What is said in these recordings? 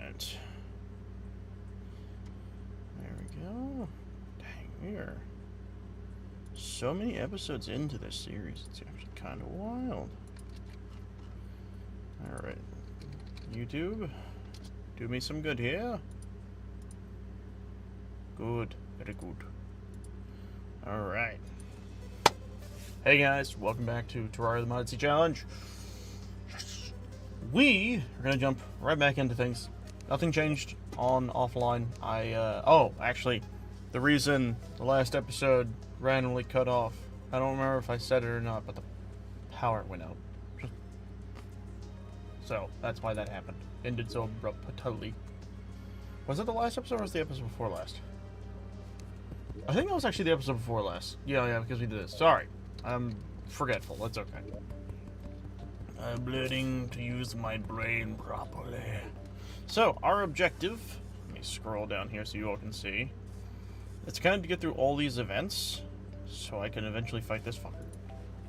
Alright. There we go. Dang, we are so many episodes into this series. It's actually kind of wild. Alright. YouTube, do me some good here. Good. Very good. Alright. Hey guys, welcome back to Terraria the Mod Sea Challenge. We are going to jump right back into things. Nothing changed on offline. Actually, the reason the last episode randomly cut off, I don't remember if I said it or not, but the power went out. So, that's why that happened. Ended so abruptly. Was it the last episode or was it the episode before last? I think that was actually the episode before last. Yeah, because we did this. Sorry. I'm forgetful. That's okay. I'm learning to use my brain properly. So, our objective, let me scroll down here so you all can see. It's kind of to get through all these events, so I can eventually fight this fucker.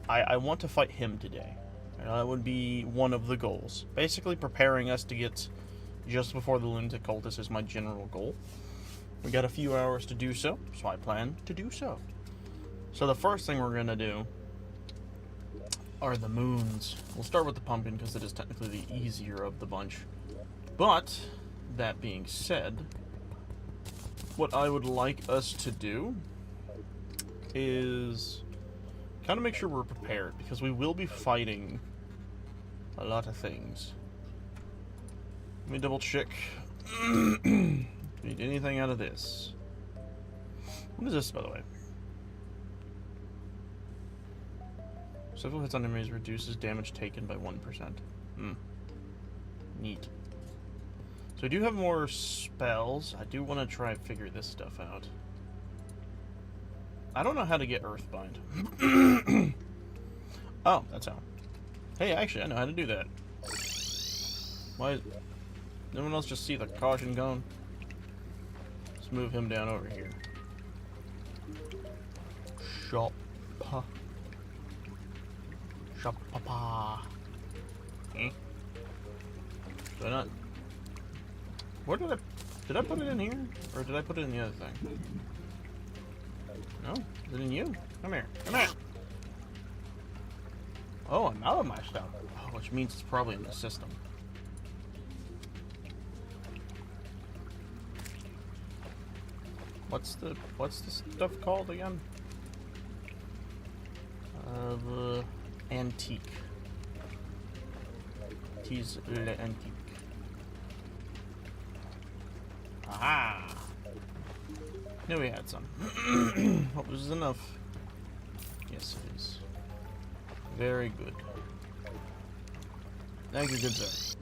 I want to fight him today. That would be one of the goals. Basically preparing us to get just before the Lunatic Cultist is my general goal. We got a few hours to do so I plan to do so. So the first thing we're going to do are the moons. We'll start with the pumpkin because it is technically the easier of the bunch. But, that being said, what I would like us to do is kind of make sure we're prepared, because we will be fighting a lot of things. Let me double check. Need anything out of this? What is this, by the way? Several hits on enemies reduces damage taken by 1%. Neat. So I do have more spells. I do want to try and figure this stuff out. I don't know how to get Earthbind. Oh, that's how. Hey, actually, I know how to do that. Why is... no one else just see the caution cone? Let's move him down over here. Shop. Shop papa. Eh? Did I not? Where did I put it in here? Or did I put it in the other thing? No? Is it in you? Come here. Come here! Oh, I'm out of my stuff. Oh, which means it's probably in the system. What's the stuff called again? The antique. Tis l'antique. Aha! Knew we had some. Hope this is enough. Yes, it is. Very good. Thank you, good sir.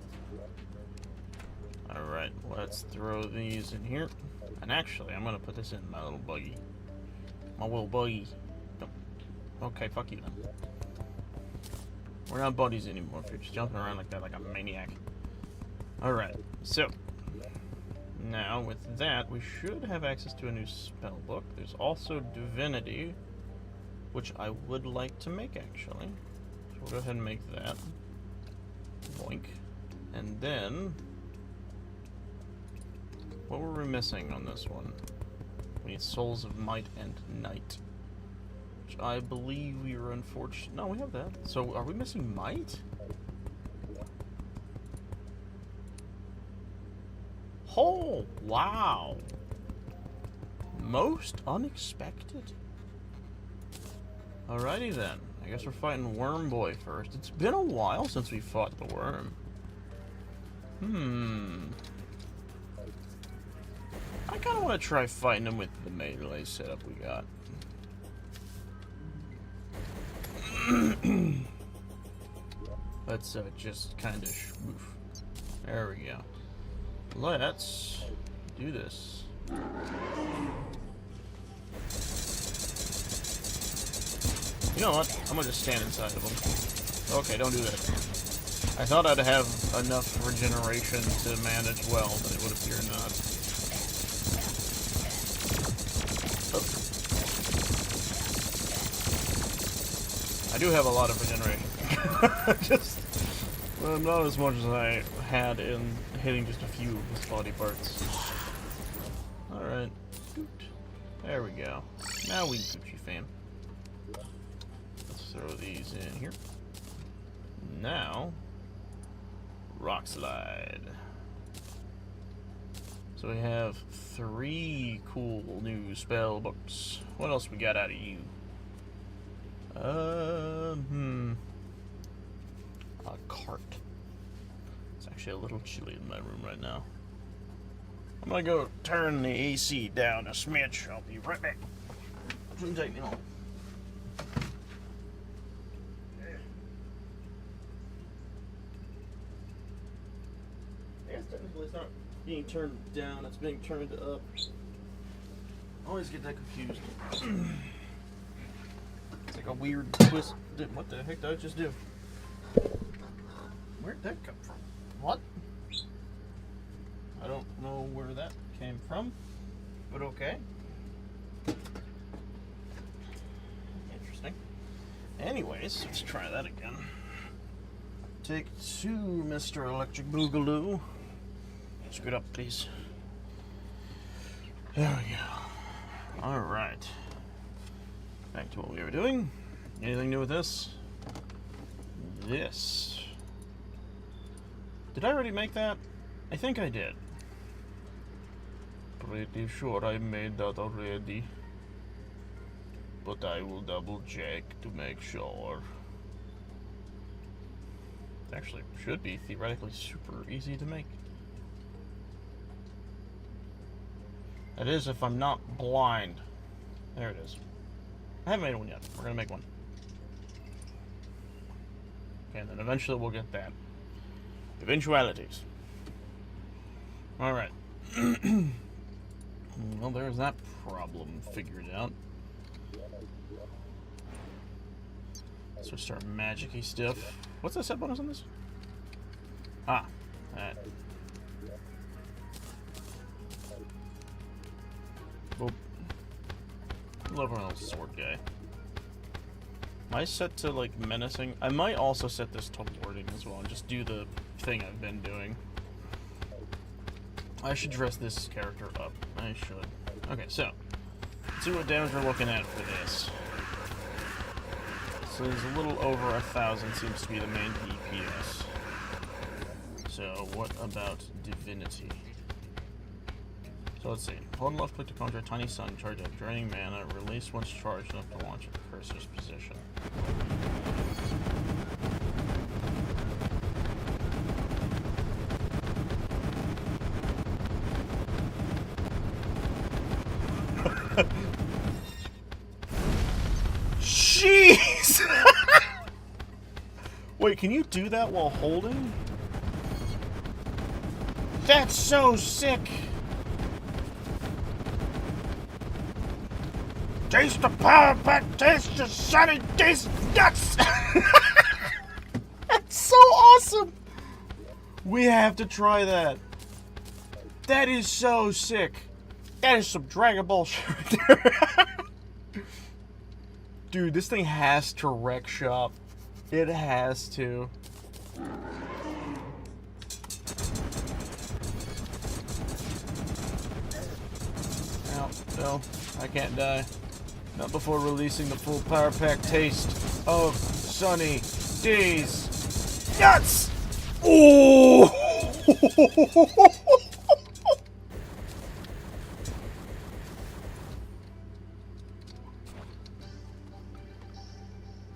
Alright, let's throw these in here. And actually, I'm gonna put this in my little buggy. My little buggy. Okay, fuck you then. We're not buddies anymore if you're just jumping around like that like a maniac. Alright, so. Now, with that, we should have access to a new spell book. There's also Divinity, which I would like to make, actually. So we'll go ahead and make that. Boink. And then... what were we missing on this one? We need Souls of Might and Night. Which I believe we were unfortunate... no, we have that. So, are we missing Might? Oh, wow. Most unexpected. Alrighty then. I guess we're fighting Worm Boy first. It's been a while since we fought the worm. I kind of want to try fighting him with the melee setup we got. Let's just kind of schmoof. There we go. Let's do this. You know what? I'm gonna just stand inside of them. Okay, don't do that. I thought I'd have enough regeneration to manage well, but it would appear not. Oh. I do have a lot of regeneration. Just Not as much as I had in hitting just a few of his body parts. Alright. There we go. Now we can Gucci fam. Let's throw these in here. Now, rock slide. So we have 3 cool new spell books. What else we got out of you? A cart. It's actually a little chilly in my room right now. I'm gonna go turn the AC down a smidge. I'll be right back. Shouldn't take me long. I guess technically it's not being turned down, it's being turned up. I always get that confused. It's like a weird twist. What the heck did I just do? Where'd that come from? What? I don't know where that came from, but okay. Interesting. Anyways, let's try that again. Take 2, Mr. Electric Boogaloo. Scoot up, please. There we go. Alright. Back to what we were doing. Anything new with this? This. Did I already make that? I think I did. Pretty sure I made that already. But I will double check to make sure. It actually should be theoretically super easy to make. That is if I'm not blind. There it is. I haven't made one yet. We're gonna make one. Okay, and then eventually we'll get that. Eventualities. Alright. Well, there's that problem figured out. Switch to our magic-y stuff. What's the set bonus on this? Ah, that. Boop. Love our little sword guy. Am I set to, like, menacing? I might also set this to warding as well and just do the thing I've been doing. I should dress this character up. I should. Okay, so, let's see what damage we're looking at for this. So there's a little over 1,000 seems to be the main DPS. So what about divinity? So let's see. Hold left click to conjure a tiny sun, charge up draining mana, release once charged enough to launch at the cursor's position. Jeez! Wait, can you do that while holding? That's so sick! Taste the power pack, taste the sunny, taste nuts! That's so awesome! We have to try that. That is so sick. That is some Dragon Ball shit right there. Dude, this thing has to wreck shop. It has to. No, I can't die. Not before releasing the full power pack taste of Sunny Days Nuts! Oh!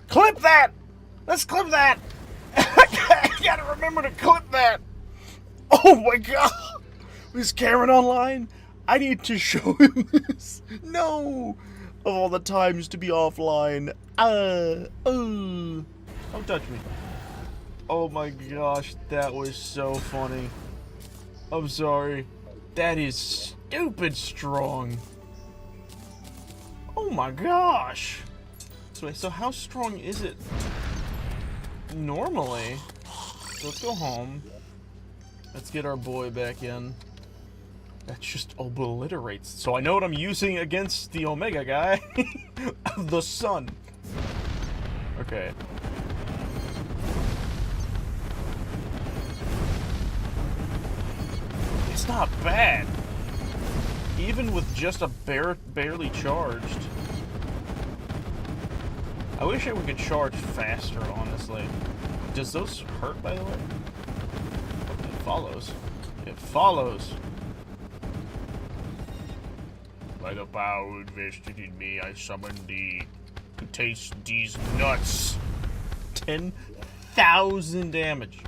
Clip that! Let's clip that! I gotta remember to clip that! Oh my god! Is Karen online? I need to show him this. No! Of all the times to be offline. Don't touch me. Oh my gosh, that was so funny. I'm sorry. That is stupid strong. Oh my gosh. So how strong is it normally? So let's go home. Let's get our boy back in. That just obliterates. So I know what I'm using against the Omega guy. The sun. Okay. That's not bad. Even with just a barely charged. I wish we could charge faster, honestly. Does those hurt, by the way? It follows. It follows. By the power invested in me, I summon thee to taste these nuts. 10,000 damage.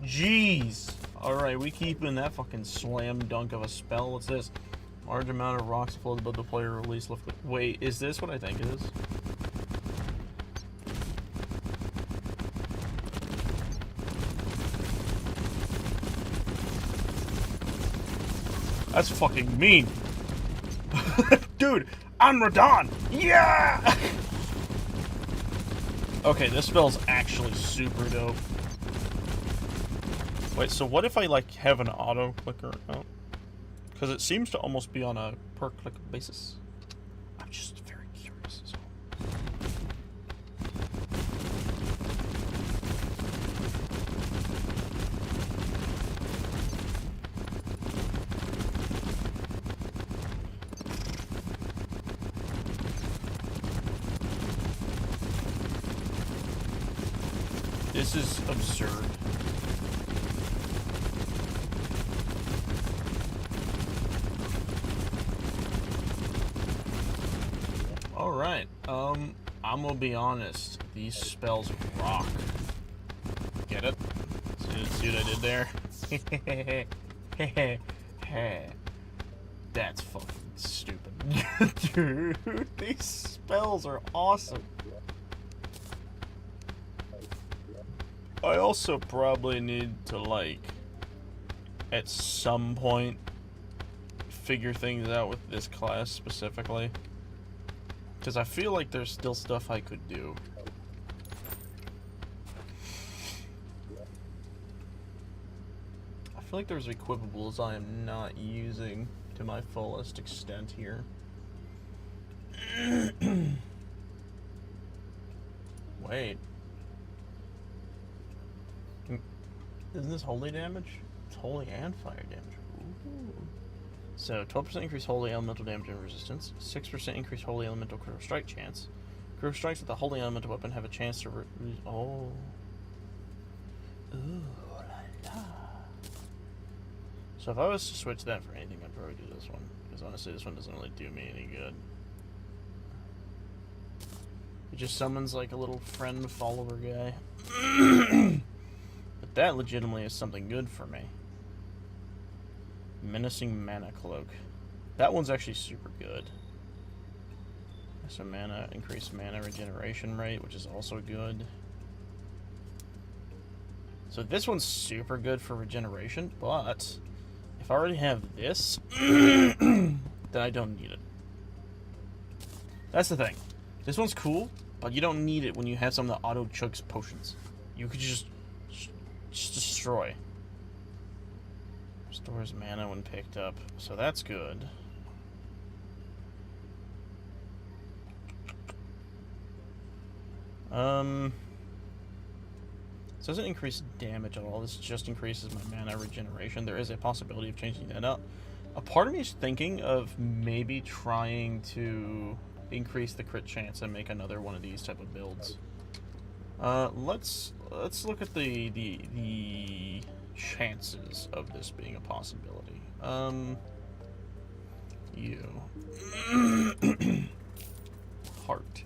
Jeez. Alright, we keeping that fucking slam dunk of a spell. What's this? Large amount of rocks float above the player, release lift. Wait, is this what I think it is? That's fucking mean. Dude, I'm Radon! Yeah! Okay, this spell's actually super dope. Wait, so what if I, like, have an auto-clicker? Oh. Because it seems to almost be on a per-click basis. I'm just very curious, so... This is absurd. Alright, I'm gonna be honest. These spells rock. Get it? See what I did there? That's fucking stupid. Dude, these spells are awesome. I also probably need to, like, at some point, figure things out with this class specifically. Because I feel like there's still stuff I could do. I feel like there's equipables I am not using to my fullest extent here. Wait. Isn't this holy damage? It's holy and fire damage. Ooh. So, 12% increase holy elemental damage and resistance. 6% increase holy elemental critical strike chance. Critical strikes with the holy elemental weapon have a chance to oh. Ooh la la. So if I was to switch that for anything, I'd probably do this one. Because honestly, this one doesn't really do me any good. It just summons like a little friend follower guy. But that legitimately is something good for me. Menacing Mana Cloak. That one's actually super good. So mana, increased mana regeneration rate, which is also good. So this one's super good for regeneration, but if I already have this, then I don't need it. That's the thing. This one's cool, but you don't need it when you have something that auto-chugs potions. You could just destroy. Restores mana when picked up, so that's good. This doesn't increase damage at all. This just increases my mana regeneration. There is a possibility of changing that up. A part of me is thinking of maybe trying to increase the crit chance and make another one of these type of builds. Let's look at the chances of this being a possibility. You heart.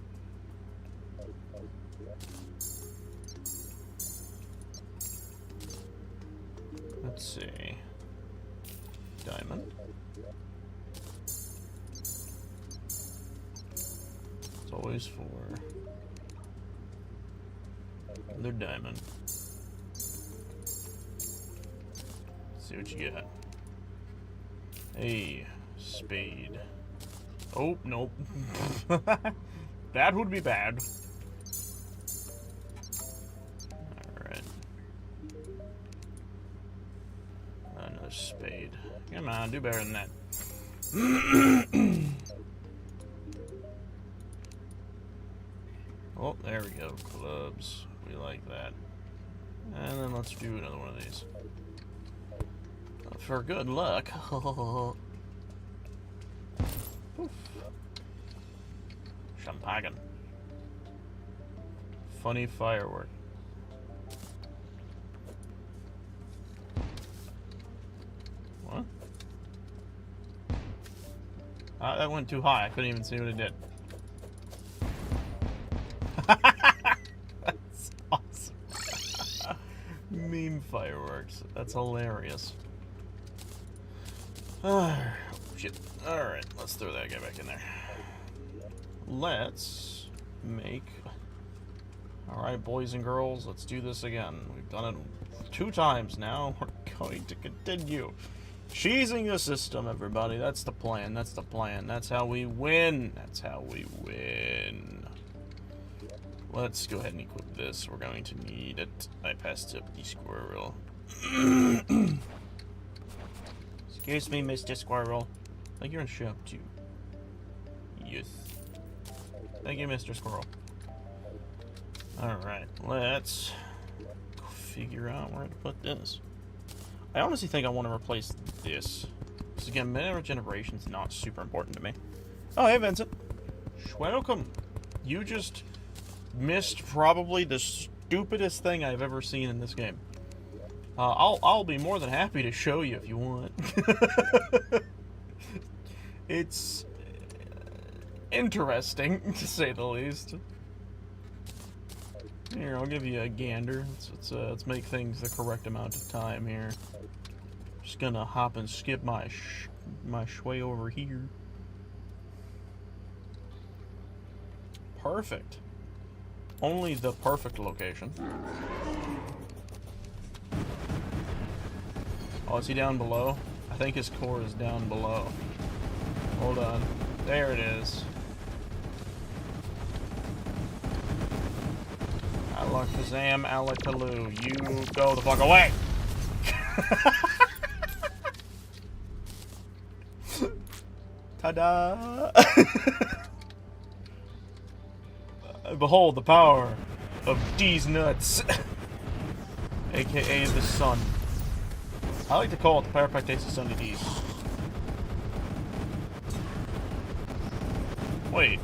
Let's see. Diamond. It's always for another diamond. See what you got. Hey, spade. Oh, nope. That would be bad. Alright. Another spade. Come on, do better than that. Oh, there we go. Clubs. We like that. And then let's do another one of these. For good luck. Champagne. Funny firework. What? That went too high. I couldn't even see what it did. That's awesome. Meme fireworks. That's hilarious. Oh, shit. Alright, let's throw that guy back in there. Let's make... Alright, boys and girls, let's do this again. We've done it 2 times now. We're going to continue. Cheesing the system, everybody. That's the plan. That's the plan. That's how we win. That's how we win. Let's go ahead and equip this. We're going to need it. I passed up the squirrel. Excuse me, Mr. Squirrel. Like you're in shop too. Yes. Thank you, Mr. Squirrel. Alright, let's figure out where to put this. I honestly think I want to replace this. Because again, mana regeneration is not super important to me. Oh, hey, Vincent. Welcome. You just missed probably the stupidest thing I've ever seen in this game. I'll be more than happy to show you if you want. It's interesting, to say the least. Here, I'll give you a gander. Let's make things the correct amount of time here. Just gonna hop and skip my shway over here. Perfect. Only the perfect location. Oh, is he down below? I think his core is down below. Hold on. There it is. Alakazam, Alakalu, you go the fuck away! Ta-da! Behold the power of D's nuts, aka the sun. I like to call it the Parapactasis Sunny D's. Wait.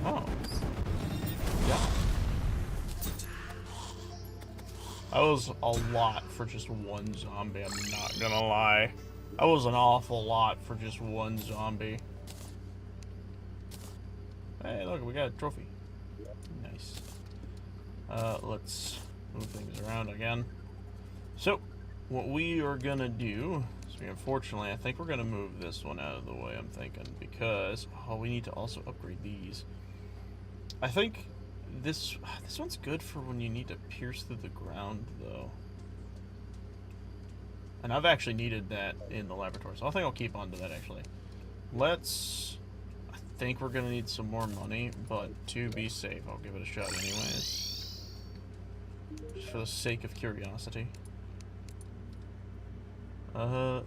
Oh. Yeah. That was a lot for just one zombie, I'm not gonna lie. That was an awful lot for just one zombie. Hey, look, we got a trophy. Nice. Let's move things around again. So, what we are gonna do... Unfortunately, I think we're going to move this one out of the way, I'm thinking, because... Oh, we need to also upgrade these. I think this one's good for when you need to pierce through the ground, though. And I've actually needed that in the laboratory, so I think I'll keep on to that, actually. Let's... I think we're going to need some more money, but to be safe, I'll give it a shot anyways. Just for the sake of curiosity.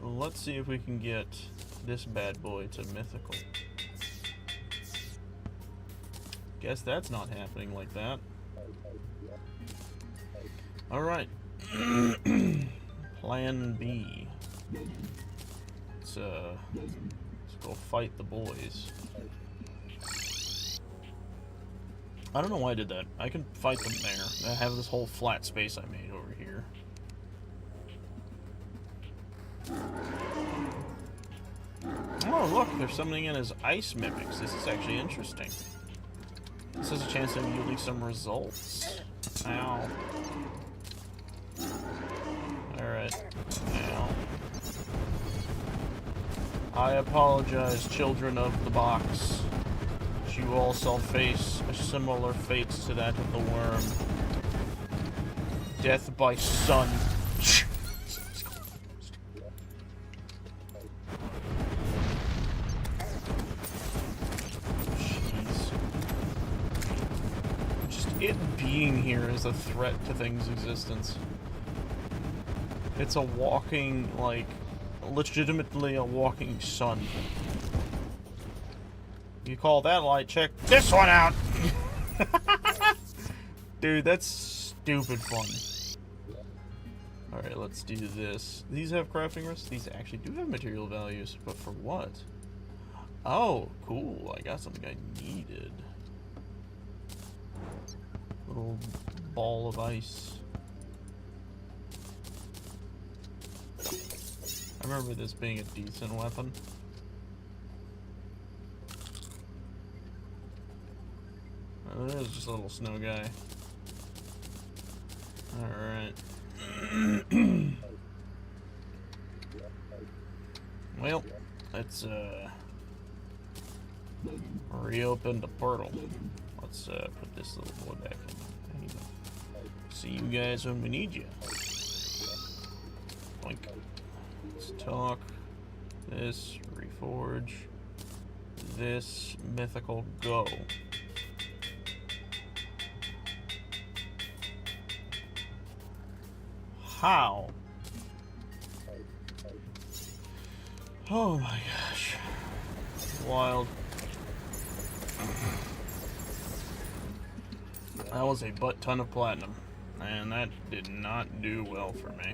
Let's see if we can get this bad boy to mythical. Guess that's not happening like that. Alright. Plan B. Let's go fight the boys. I don't know why I did that. I can fight them there. I have this whole flat space I made over here. Oh, look, they're summoning in as ice mimics. This is actually interesting. This has a chance of yielding some results. Ow. Alright. Ow. I apologize, children of the box. You all shall face a similar fate to that of the worm. Death by sun. It being here is a threat to things' existence. It's a walking, like, legitimately a walking sun. You call that light, check this one out! Dude, that's stupid fun. Alright, let's do this. These have crafting risks? These actually do have material values, but for what? Oh, cool. I got something I needed. Little ball of ice. I remember this being a decent weapon. Oh, there's just a little snow guy. Alright. Well, let's reopen the portal. Let's put this little boy back in. See you guys when we need you. Boink. Let's talk. This, reforge. This, mythical, go. How? Oh my gosh. Wild. That was a butt ton of platinum. And that did not do well for me.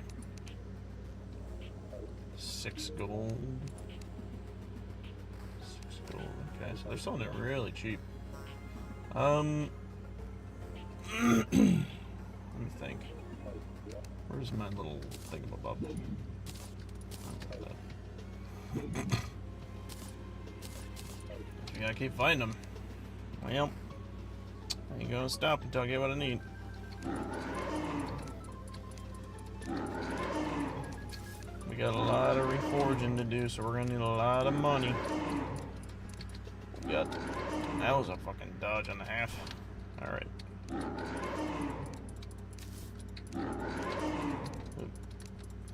6 gold. 6 gold. Okay, so they're selling it really cheap. Let me think. Where's my little thingamabob? You gotta keep fighting them. Well, I ain't gonna stop until I get what I need. We got a lot of reforging to do, so we're gonna need a lot of money. We got. That was a fucking dodge and a half. Alright.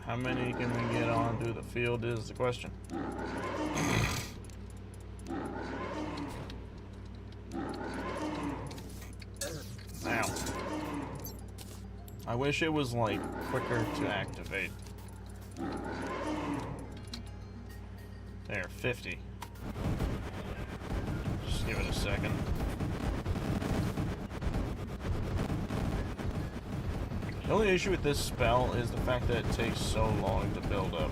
How many can we get onto the field is the question. Now, I wish it was like quicker to activate. There, 50. Just give it a second. The only issue with this spell is the fact that it takes so long to build up.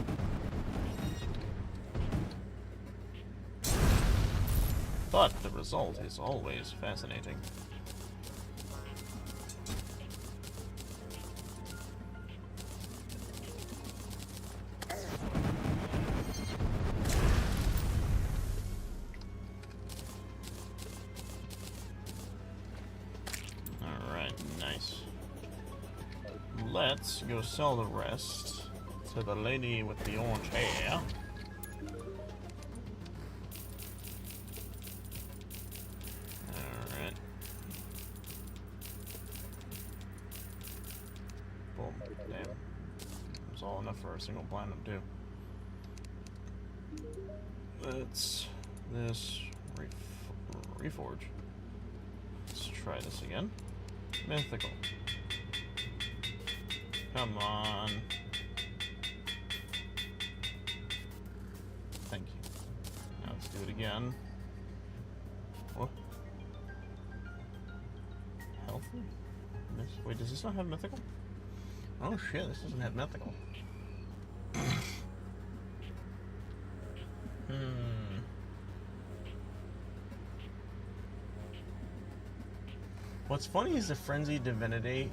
But the result is always fascinating. Alright, nice. Let's go sell the rest to the lady with the orange hair. Alright. Boom. Damn. It's all enough for a single platinum, too. Let's... this... reforge. Let's try this again. Mythical. Come on. Thank you. Now let's do it again. What? Healthy? Wait, does this not have mythical? Oh shit, this doesn't have mythical. What's funny is the Frenzied Divinity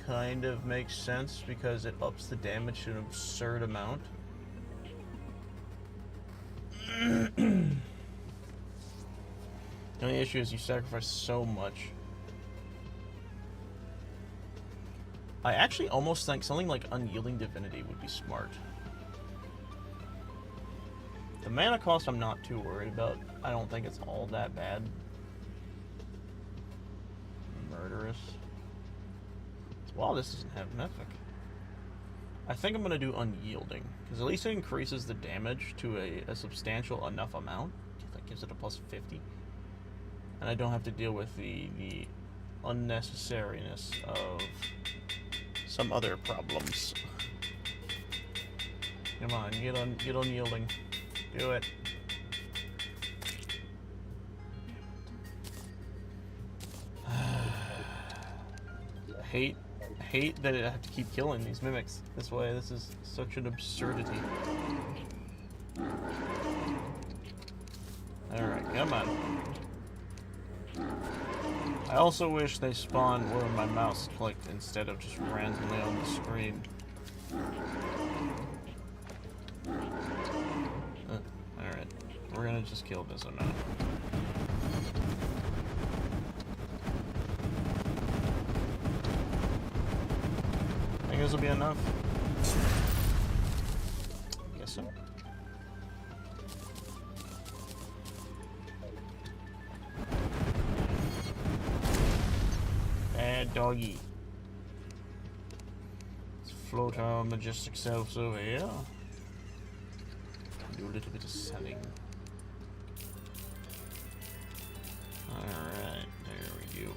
kind of makes sense because it ups the damage to an absurd amount. The only issue is you sacrifice so much. I actually almost think something like Unyielding Divinity would be smart. The mana cost I'm not too worried about. I don't think it's all that bad. Murderous. Well, this doesn't have mythic. I think I'm going to do Unyielding, because at least it increases the damage to a substantial enough amount. That gives it a plus 50. And I don't have to deal with the unnecessariness of some other problems. Come on, get Unyielding. Do it. Hate hate that I have to keep killing these mimics this way. This is such an absurdity. Alright, come on. I also wish they spawned where my mouse clicked instead of just randomly on the screen. Alright, we're gonna just kill this or not. I think this will be enough. Guess so. Bad doggy. Let's float our majestic selves over here. Do a little bit of selling. Alright, there we go.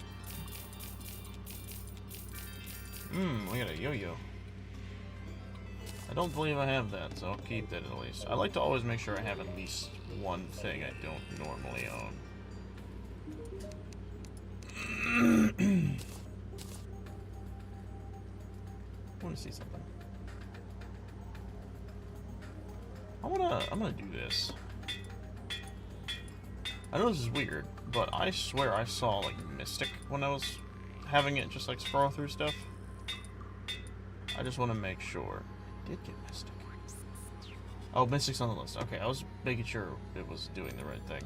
We got a yo-yo. I don't believe I have that, so I'll keep that at least. I like to always make sure I have at least one thing I don't normally own. I want to see something. I'm gonna do this. I know this is weird, but I swear I saw like Mystic when I was having it just like scroll through stuff. I just want to make sure. I did get Mystic. Oh, Mystic's on the list. Okay, I was making sure it was doing the right thing.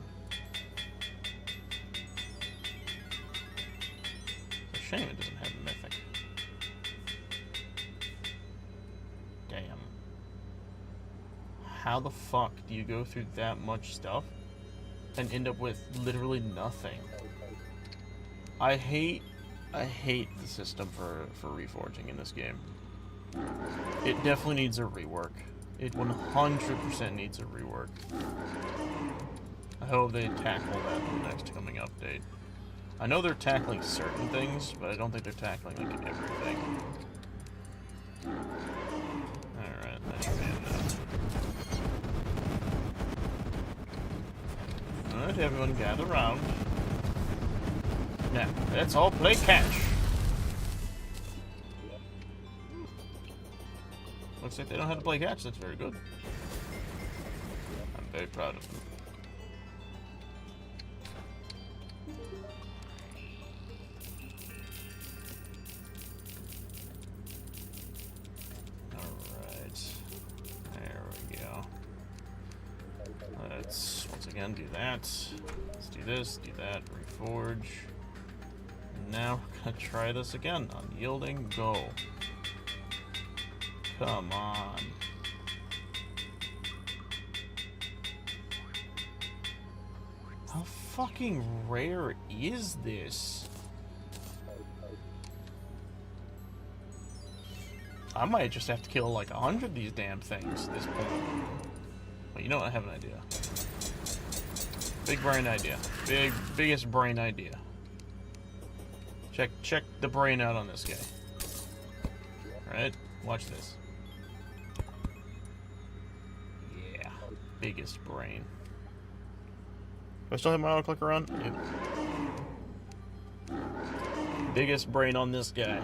It's a shame it doesn't have Mythic. Damn. How the fuck do you go through that much stuff and end up with literally nothing? I hate the system for reforging in this game. It definitely needs a rework. It 100% needs a rework. I hope they tackle that in the next coming update. I know they're tackling certain things, but I don't think they're tackling like everything. Alright, that's it. Alright, everyone gather around. Now, let's all play catch. Looks like they don't know how to play catch. That's very good. I'm very proud of them. Alright. There we go. Let's once again do that. Let's do this, do that, reforge. Now we're gonna try this again. Unyielding, go. Come on. How fucking rare is this? I might just have to kill like 100 of these damn things at this point. But you know what? I have an idea. Big brain idea. Biggest brain idea. Check the brain out on this guy. Alright, watch this. Yeah, biggest brain. Do I still have my auto clicker on? Yep. Biggest brain on this guy.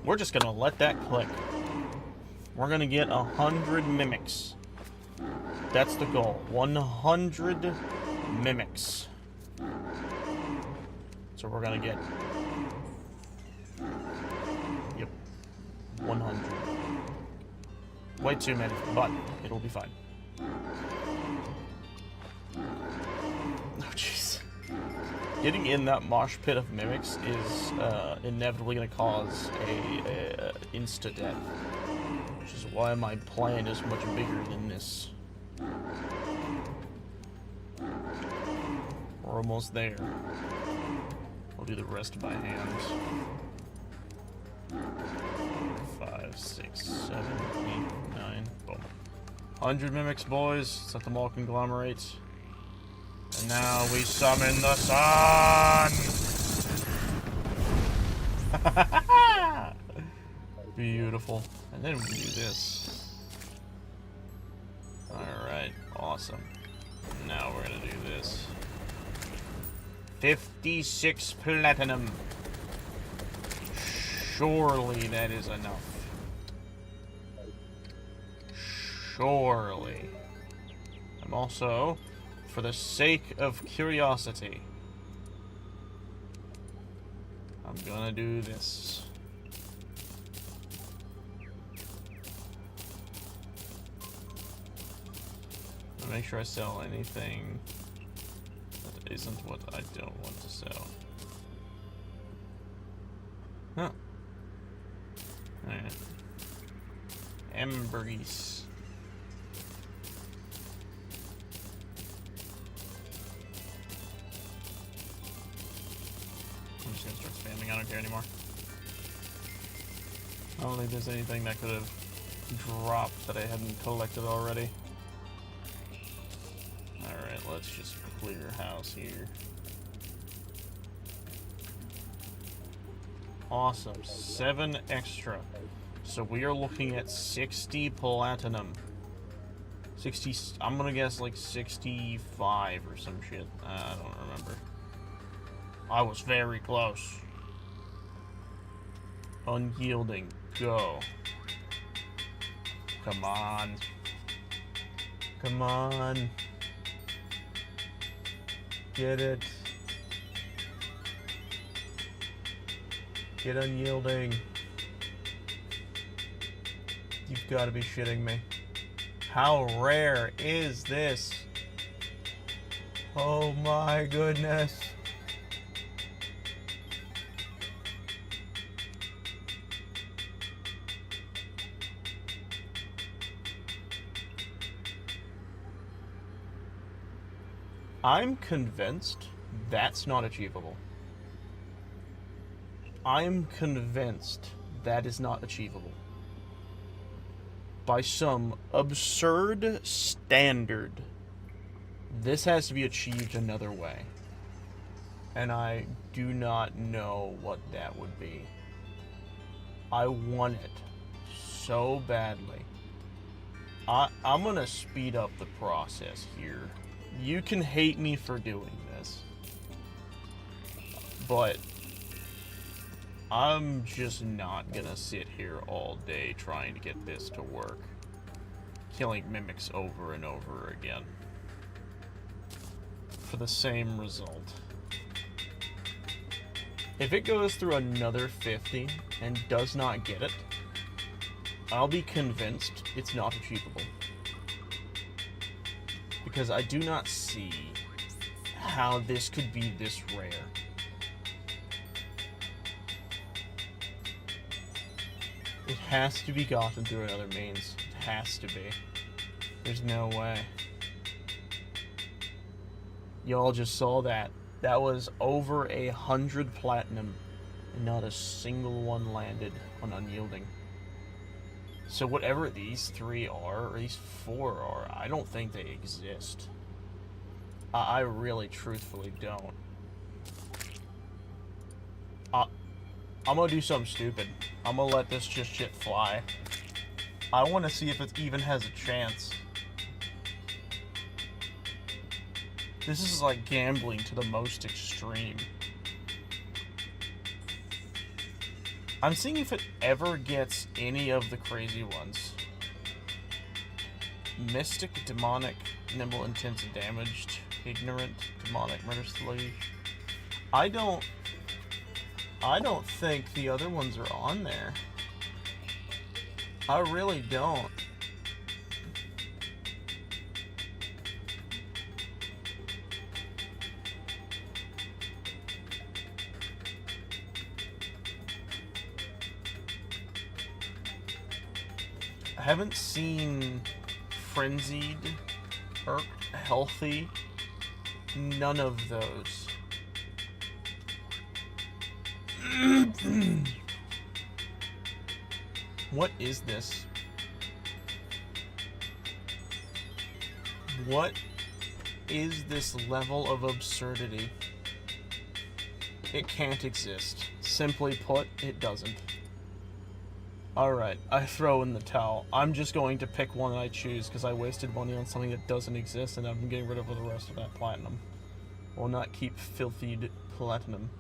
We're just gonna let that click. We're gonna get 100 mimics. That's the goal. 100 mimics. So we're gonna get... Yep. 100. Way too many, but it'll be fine. Oh, jeez. Getting in that mosh pit of mimics is inevitably gonna cause a insta-death. Which is why my plan is much bigger than this. We're almost there. We'll do the rest by hand. 5, 6, 7, 8, 9. Boom. 100 mimics, boys. Let them all conglomerate. And now we summon the sun! Beautiful. And then we do this. Alright, awesome. Now we're gonna do this. 56 platinum. Surely that is enough. Surely. I'm also, for the sake of curiosity, I'm gonna do this. I'll make sure I sell anything that isn't what I don't want to sell. Huh. Alright. Ambergris. I'm just gonna start spamming. I don't care anymore. I don't think there's anything that could have dropped that I hadn't collected already. Alright, let's just clear house here. Awesome. 7 extra. So we are looking at 60 platinum. 60, I'm gonna guess like 65 or some shit. I don't remember. I was very close. Unyielding. Go. Come on. Come on. Get it. Get unyielding. You've got to be shitting me. How rare is this? Oh my goodness. I'm convinced that's not achievable. I'm convinced that is not achievable. By some absurd standard, this has to be achieved another way. And I do not know what that would be. I want it so badly. I'm gonna speed up the process here. You can hate me for doing this, but I'm just not gonna sit here all day trying to get this to work. Killing mimics over and over again. For the same result. If it goes through another 50 and does not get it, I'll be convinced it's not achievable. Because I do not see how this could be this rare. It has to be gotten through another means. It has to be. There's no way. Y'all just saw that. That was over 100 platinum, and not a single one landed on unyielding. So whatever these 3 are, or these 4 are, I don't think they exist. I really, truthfully don't. I'm gonna do something stupid. I'm gonna let this just shit fly. I want to see if it even has a chance. This is like gambling to the most extreme. I'm seeing if it ever gets any of the crazy ones. Mystic, demonic, nimble, intense, damaged, ignorant, demonic, murder, slave. I don't think the other ones are on there. I really don't. I haven't seen frenzied, irked, healthy, none of those. What is this? What is this level of absurdity? It can't exist. Simply put, it doesn't. Alright, I throw in the towel. I'm just going to pick one that I choose because I wasted money on something that doesn't exist and I'm getting rid of the rest of that platinum. Will not keep filthied platinum.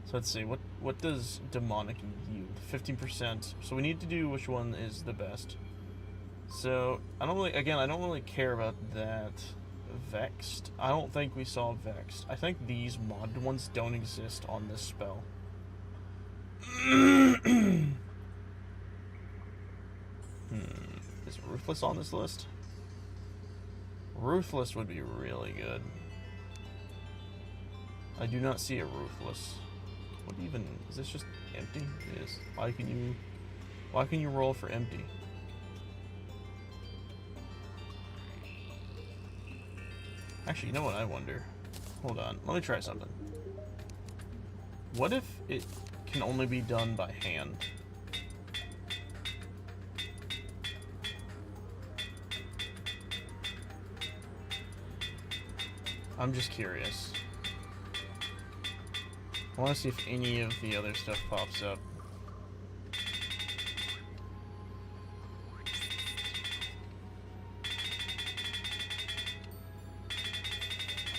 So let's see, what does demonic yield? 15%. So we need to do which one is the best. So I don't really care about that. Vexed. I don't think we saw Vexed. I think these modded ones don't exist on this spell. Is Ruthless on this list? Ruthless would be really good. I do not see a Ruthless. What even is this? Just empty? It is. Why can you roll for empty? Actually, you know what I wonder? Hold on, let me try something. What if it can only be done by hand? I'm just curious. I want to see if any of the other stuff pops up.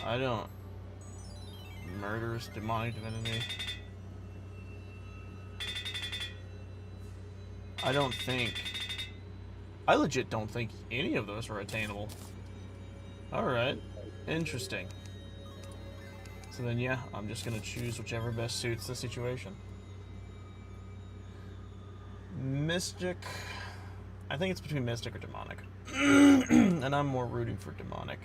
I don't. Murderous demonic divinity. I legit don't think any of those are attainable. Alright. Interesting. So then, yeah, I'm just gonna choose whichever best suits the situation. Mystic. I think it's between Mystic or Demonic. And I'm more rooting for Demonic.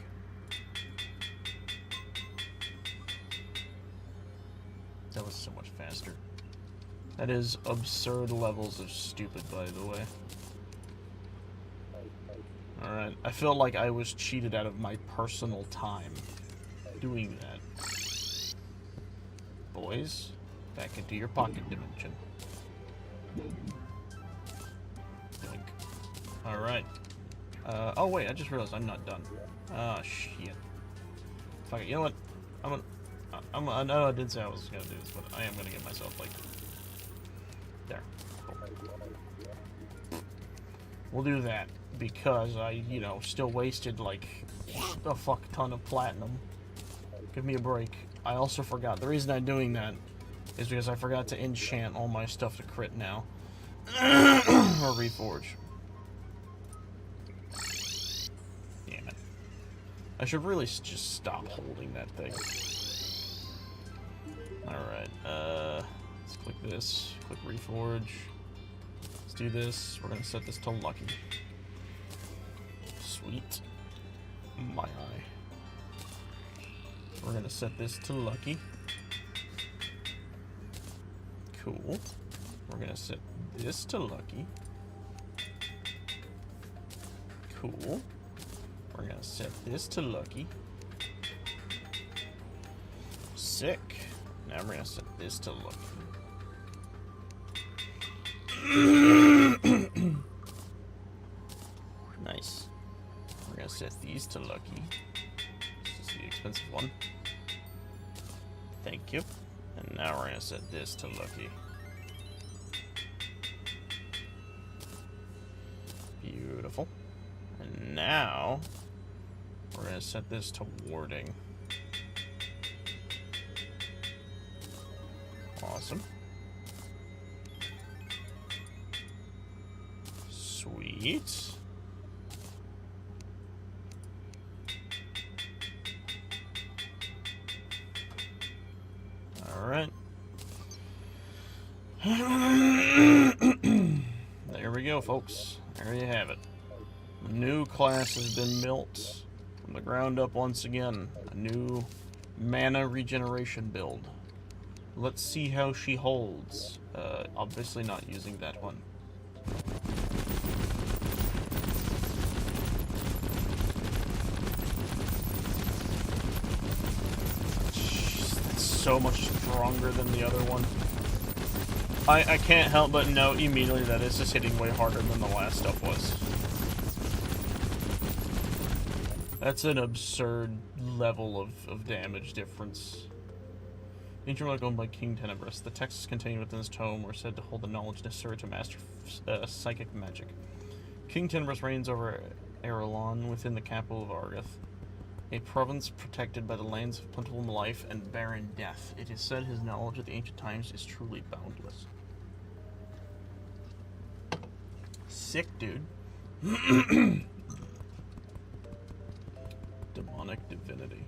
That was so much faster. That is absurd levels of stupid, by the way. Alright, I feel like I was cheated out of my personal time doing that. Boys, back into your pocket dimension. Doink. Alright. Oh wait, I just realized I'm not done. Ah, shit. Fuck it, you know what? I know I did say I was gonna do this, but I am gonna get myself, like... There. Cool. We'll do that, because I, you know, still wasted, like, a fuck ton of platinum. Give me a break. I also forgot. The reason I'm doing that is because I forgot to enchant all my stuff to crit now. Or reforge. Damn it. I should really just stop holding that thing. Alright, let's click this. Click reforge. Let's do this. We're gonna set this to lucky. Sweet. My eye. We're gonna set this to lucky. Cool. We're gonna set this to lucky. Cool. We're gonna set this to lucky. Sick. Now we're gonna set this to lucky. Nice. We're gonna set these to lucky. This is the expensive one. Thank you. And now we're gonna set this to lucky. Beautiful. And now we're gonna set this to warding. Awesome. Sweet. All right. There we go, folks. There you have it. A new class has been built from the ground up once again. A new mana regeneration build. Let's see how she holds. Obviously not using that one. It's so much stronger than the other one. I can't help but note immediately that this is hitting way harder than the last stuff was. That's an absurd level of damage difference. Ancient relic owned by King Tenebris. The texts contained within this tome were said to hold the knowledge necessary to master psychic magic. King Tenebris reigns over Erelon within the capital of Argath. A province protected by the lands of plentiful life and barren death. It is said his knowledge of the ancient times is truly boundless. Sick, dude. Demonic divinity.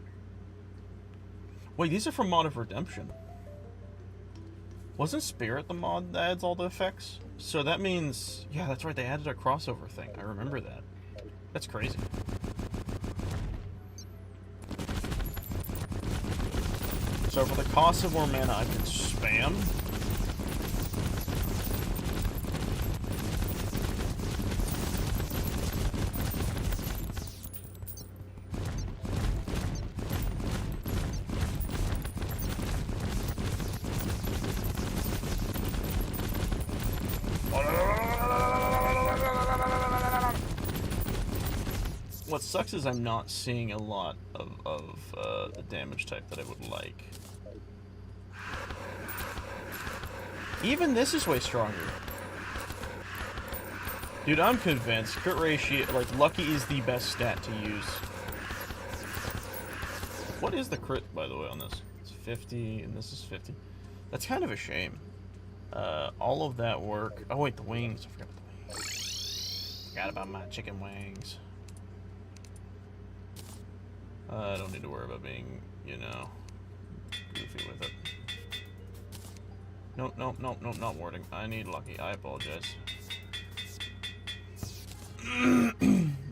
Wait, these are from Mod of Redemption. Wasn't Spirit the mod that adds all the effects? So that means... Yeah, that's right, they added a crossover thing. I remember that. That's crazy. So for the cost of more mana, I can spam. What sucks is I'm not seeing a lot of the damage type that I would like. Even this is way stronger. Dude, I'm convinced. Crit ratio, like, lucky is the best stat to use. What is the crit, by the way, on this? It's 50, and this is 50. That's kind of a shame. All of that work... Oh, wait, the wings. I forgot about the wings. Forgot about my chicken wings. I don't need to worry about being, you know, goofy with it. Nope, nope, nope, nope, not warding. I need lucky. I apologize.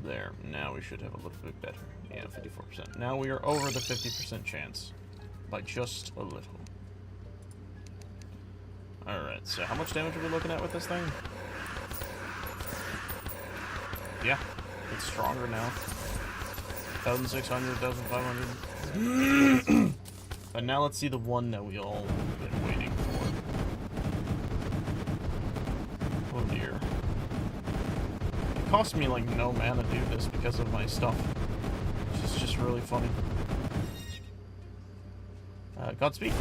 There. Now we should have a little bit better. Yeah, 54%. Now we are over the 50% chance. By just a little. Alright, so how much damage are we looking at with this thing? Yeah, it's stronger now. 1,600, 1,500. But now let's see the one that we all been waiting for. Oh dear. It cost me like no mana to do this because of my stuff. Which is just really funny. Godspeed.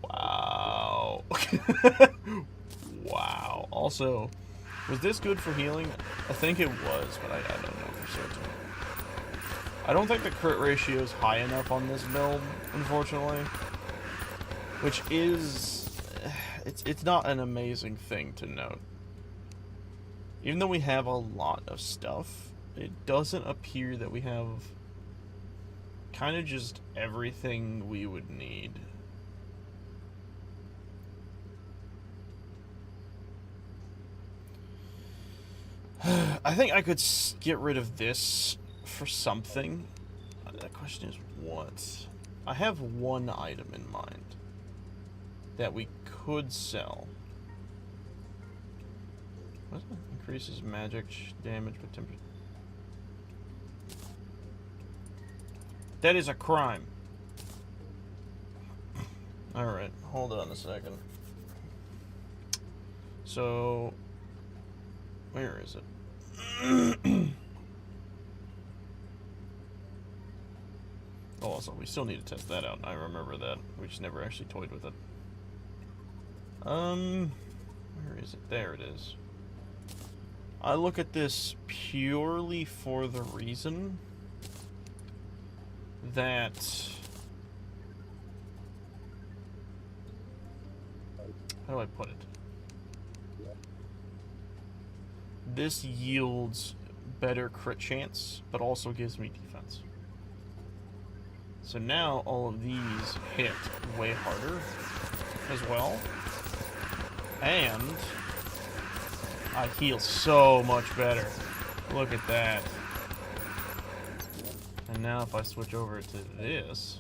Wow. Wow. Also, was this good for healing? I think it was, but I don't know for certain. I don't think the crit ratio is high enough on this build, unfortunately. Which is... It's not an amazing thing to note. Even though we have a lot of stuff, it doesn't appear that we have kind of just everything we would need. I think I could get rid of this for something. The question is what? I have one item in mind that we could sell. What is it? Increases magic damage but temperature. That is a crime. Alright, hold on a second. So, where is it? Oh, also, we still need to test that out. I remember that. We just never actually toyed with it. Where is it? There it is. I look at this purely for the reason that... How do I put it? This yields better crit chance, but also gives me defense. So now all of these hit way harder as well. And I heal so much better. Look at that. And now if I switch over to this...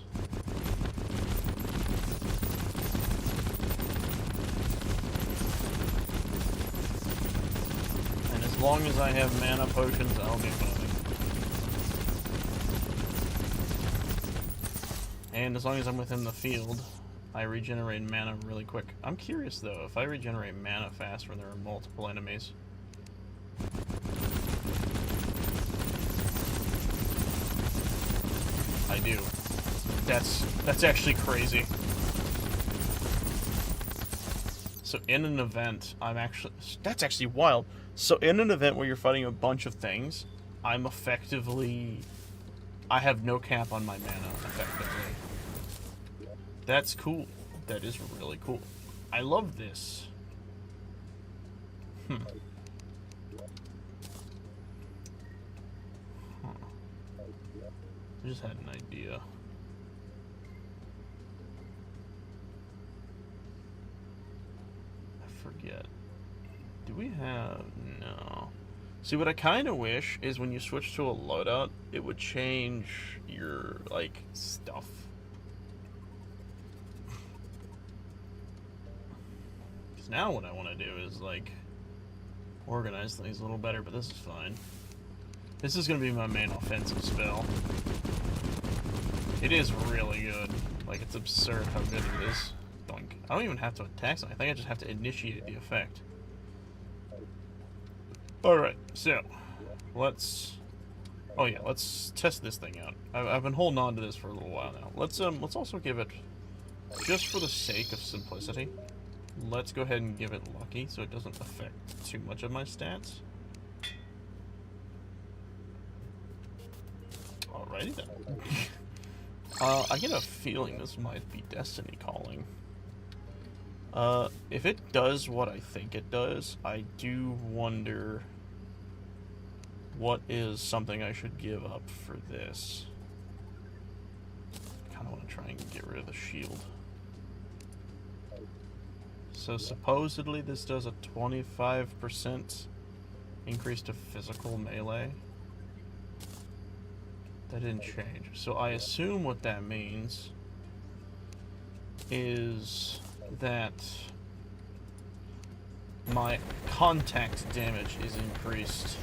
And as long as I have mana potions, I'll be fine. And as long as I'm within the field, I regenerate mana really quick. I'm curious though, if I regenerate mana fast when there are multiple enemies. I do. That's actually crazy. So in an event, that's actually wild. So in an event where you're fighting a bunch of things, I'm effectively, I have no cap on my mana, effectively. That's cool. That is really cool. I love this. Huh. I just had an idea. I forget. Do we have... No. See, what I kind of wish is when you switch to a loadout, it would change your, like, stuff. Because now what I want to do is, like, organize things a little better, but this is fine. This is going to be my main offensive spell. It is really good. Like, it's absurd how good it is. Doink. I don't even have to attack something. I think I just have to initiate the effect. Alright, so, let's... Oh yeah, let's test this thing out. I've been holding on to this for a little while now. Let's also give it, just for the sake of simplicity, let's go ahead and give it lucky so it doesn't affect too much of my stats. Alrighty then. I get a feeling this might be Destiny calling. If it does what I think it does, I do wonder what is something I should give up for this. I kind of want to try and get rid of the shield. So supposedly this does a 25% increase to physical melee. That didn't change. So I assume what that means is that my contact damage is increased.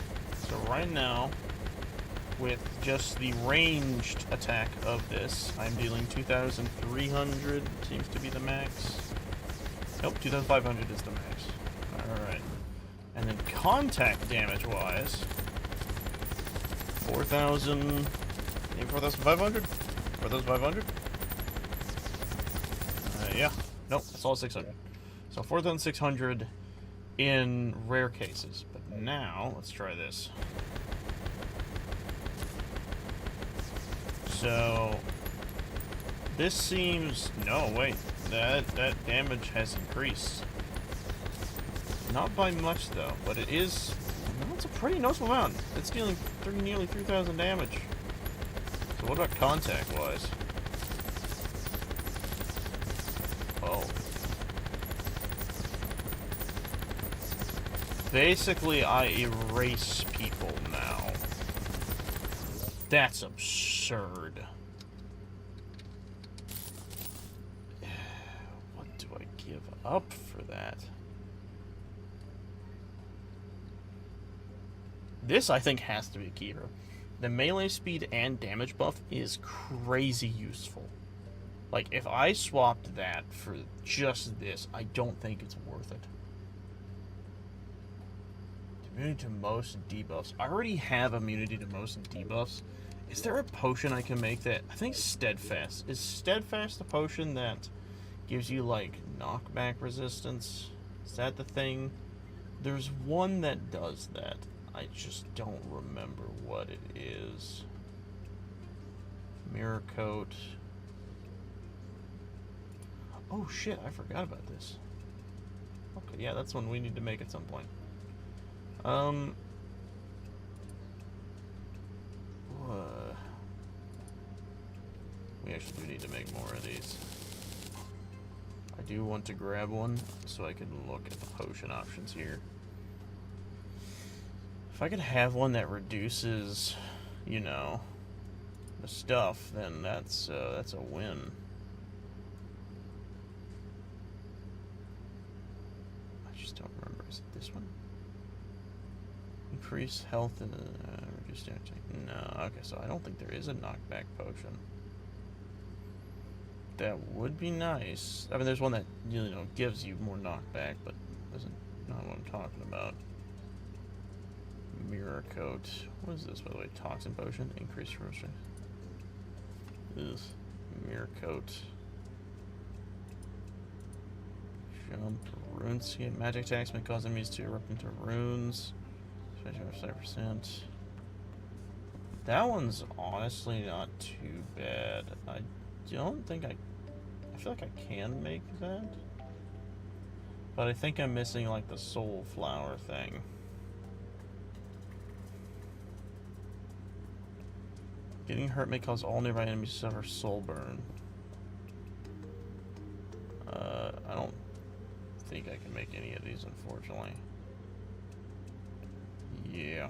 So right now, with just the ranged attack of this, I'm dealing 2,300, seems to be the max. Nope, 2,500 is the max. Alright. And then contact damage-wise, 4,000... Maybe 4,500? 4,500? Yeah. Nope, it's all 600. So 4,600 in rare cases. But now, let's try this. So, this seems... No, wait. That damage has increased. Not by much, though. But it is... Well, it's a pretty noticeable amount. It's dealing nearly 3,000 damage. So what about contact-wise? Oh. Basically, I erase people now. That's absurd. What do I give up for that? This, I think, has to be a keeper. The melee speed and damage buff is crazy useful. Like, if I swapped that for just this, I don't think it's worth it. Immunity to most debuffs. I already have immunity to most debuffs. Is there a potion I can make that... I think Steadfast. Is Steadfast the potion that gives you, like, knockback resistance? Is that the thing? There's one that does that. I just don't remember what it is. Mirror Coat. Oh shit, I forgot about this. Okay, yeah, that's one we need to make at some point. We actually do need to make more of these. I do want to grab one so I can look at the potion options here. If I could have one that reduces, you know, the stuff, then that's a win. I just don't remember. Is it this one? Increase health and reduce damage. No, okay, so I don't think there is a knockback potion. That would be nice. I mean, there's one that, you know, gives you more knockback, but isn't not what I'm talking about. Mirror Coat. What is this, by the way? Toxin Potion. Increase roasting. Mirror Coat. Jump. RuneScape. Magic attacks may cause enemies to erupt into runes. Special 5%. That one's honestly not too bad. I don't think I feel like I can make that. But I think I'm missing like the soul flower thing. Getting hurt may cause all nearby enemies to suffer soul burn. I don't think I can make any of these, unfortunately. Yeah.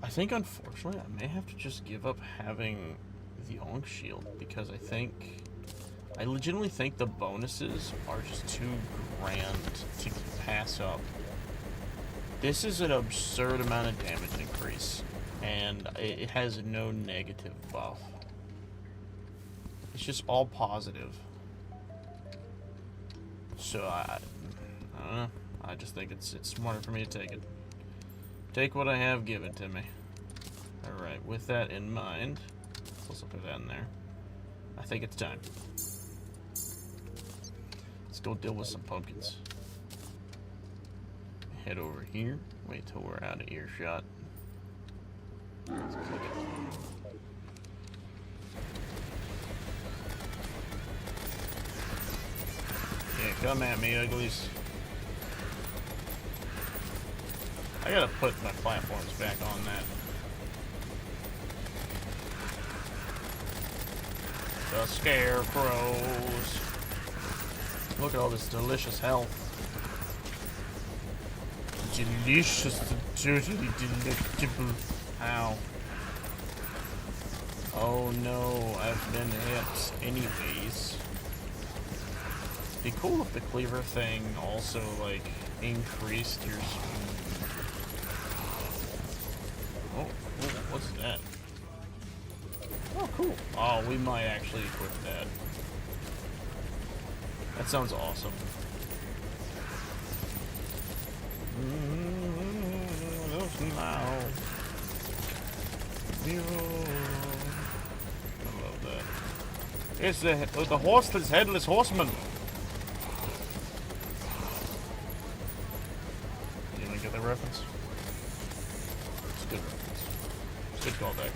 I think, unfortunately, I may have to just give up having the Ankh Shield, because I legitimately think the bonuses are just too grand to pass up. This is an absurd amount of damage increase, and it has no negative buff. It's just all positive. So I don't know. I just think it's smarter for me to take it. Take what I have, give it to me. Alright, with that in mind, let's put that in there. I think it's time. Let's go deal with some pumpkins. Head over here. Wait till we're out of earshot. Let's click it. Yeah, come at me, uglies. I gotta put my platforms back on that. The scarecrows. Look at all this delicious health. Delicious, totally delectable. Ow. Oh no, I've been hit anyways. Be cool if the cleaver thing also, like, increased your speed. Oh, what's that? Oh, cool. Oh, we might actually equip that. That sounds awesome. Now. I love that. It's the horseless, headless horseman. You want to get that reference? It's a good reference. It's a good callback.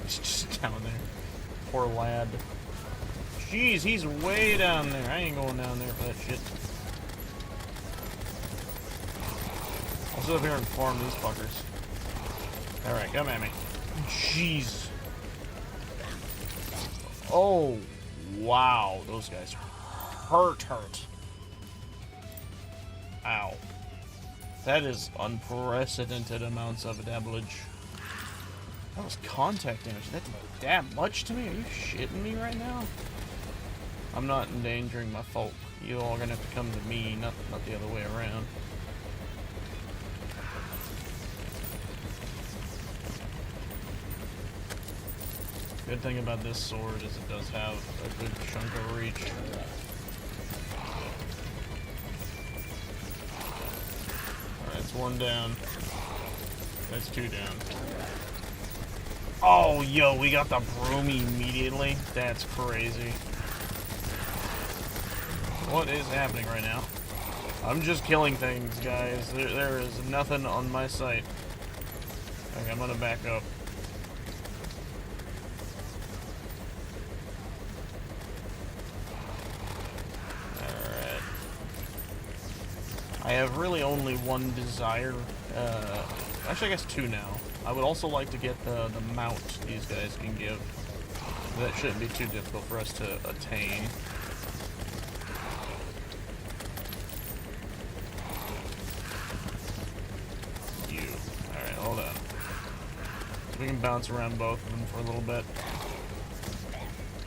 He's just down there. Poor lad. Jeez, he's way down there. I ain't going down there for that shit. I'll sit up here and farm these fuckers. Alright, come at me. Jeez. Oh, wow. Those guys hurt. Ow. That is unprecedented amounts of damage. That was contact damage. That did that much to me? Are you shitting me right now? I'm not endangering my folk. You all are gonna have to come to me, not the other way around. Good thing about this sword is it does have a good chunk of reach. Alright, that's one down. That's two down. Oh, yo, we got the broom immediately. That's crazy. What is happening right now? I'm just killing things, guys. There is nothing on my sight. Okay, I'm gonna back up. Alright. I have really only one desire. Actually, I guess two now. I would also like to get the mount these guys can give. That shouldn't be too difficult for us to attain. Alright, hold on. So we can bounce around both of them for a little bit.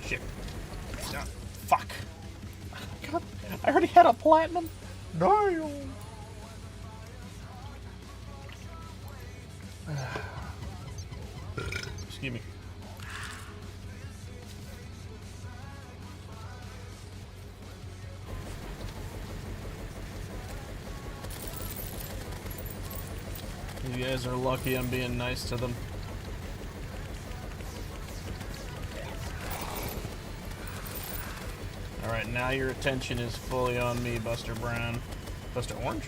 Shit. No, fuck. God, I already had a platinum. No. Excuse me. You guys are lucky I'm being nice to them. Alright, now your attention is fully on me, Buster Brown. Buster Orange?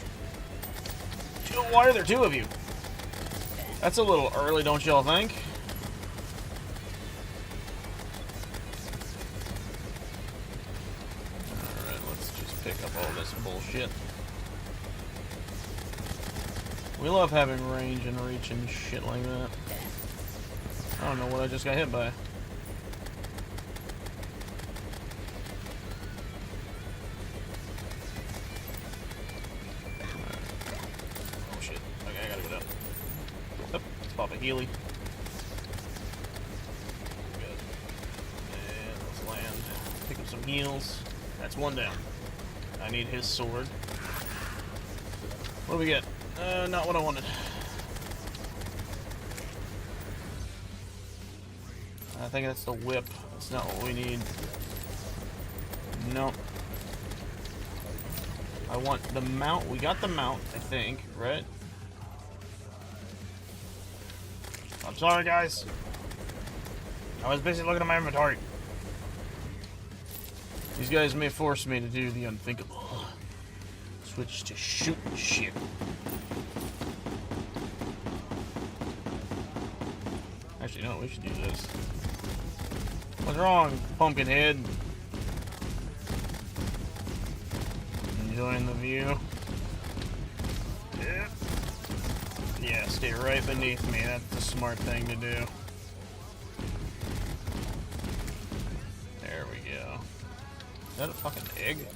Why are there two of you? That's a little early, don't y'all think? Alright, let's just pick up all this bullshit. We love having range and reach and shit like that. I don't know what I just got hit by. Oh shit. Okay, I gotta go down. Oh, let's pop a Healy. Good. And let's land. Pick up some heals. That's one down. I need his sword. What do we get? Not what I wanted. I think that's the whip. That's not what we need. Nope. I want the mount. We got the mount, I think, right? I'm sorry, guys. I was busy looking at my inventory. These guys may force me to do the unthinkable. Switch to shooting shit. Actually, no, we should do this. What's wrong, Pumpkinhead? Enjoying the view? Yeah, stay right beneath me. That's the smart thing to do. There we go. Is that a fucking egg?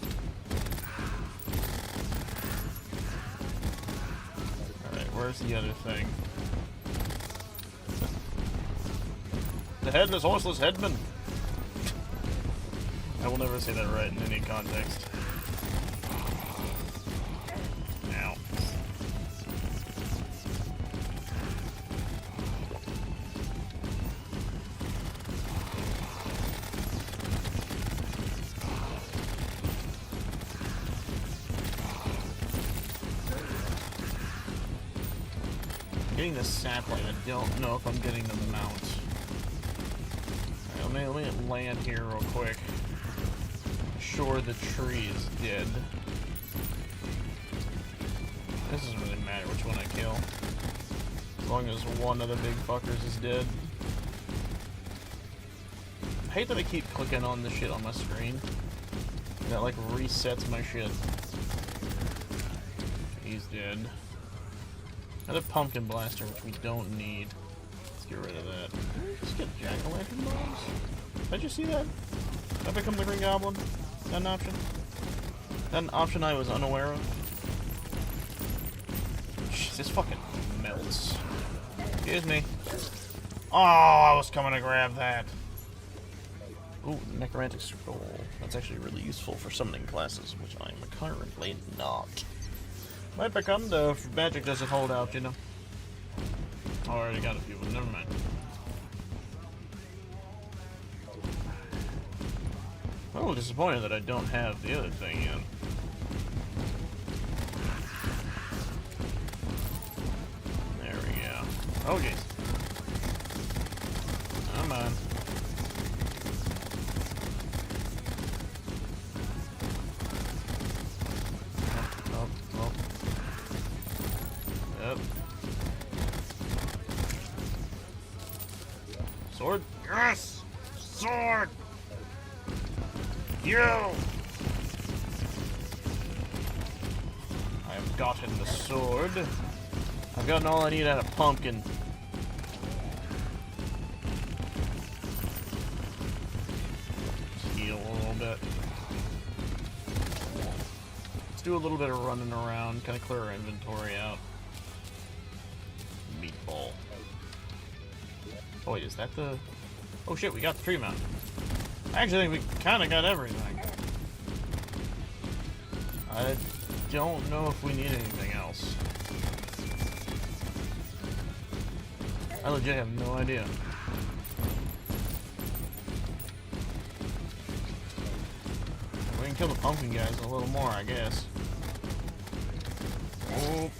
Alright, where's the other thing? The headless, horseless headman. I will never say that right in any context. Ow. I'm getting the sapling. I don't know if I'm getting the mount. Let me land here real quick. Sure, the tree is dead. This doesn't really matter which one I kill. As long as one of the big fuckers is dead. I hate that I keep clicking on the shit on my screen. That like resets my shit. He's dead. Another pumpkin blaster, which we don't need. Let's get rid of that. Did we just get jack-o'-lantern bombs? Did you see that? Did I become the Green Goblin? Is that an option? Is that an option I was unaware of? Jeez, this fucking melts. Excuse me. Oh, I was coming to grab that. Ooh, Necromantic Scroll. That's actually really useful for summoning classes, which I'm currently not. Might become, though, if magic doesn't hold out, you know. Oh, I already got a few, but never mind. I'm a little disappointed that I don't have the other thing yet. There we go. Oh, jeez. Come on. Oh. Yep. Sword? Yes! Sword! You! I have gotten the sword. I've gotten all I need out of pumpkin. Just heal a little bit. Let's do a little bit of running around, kind of clear our inventory out. Meatball. Oh wait, is that the... Oh shit, we got the tree mount. I actually think we kind of got everything. I don't know if we need anything else. I legit have no idea. We can kill the pumpkin guys a little more, I guess. Oh.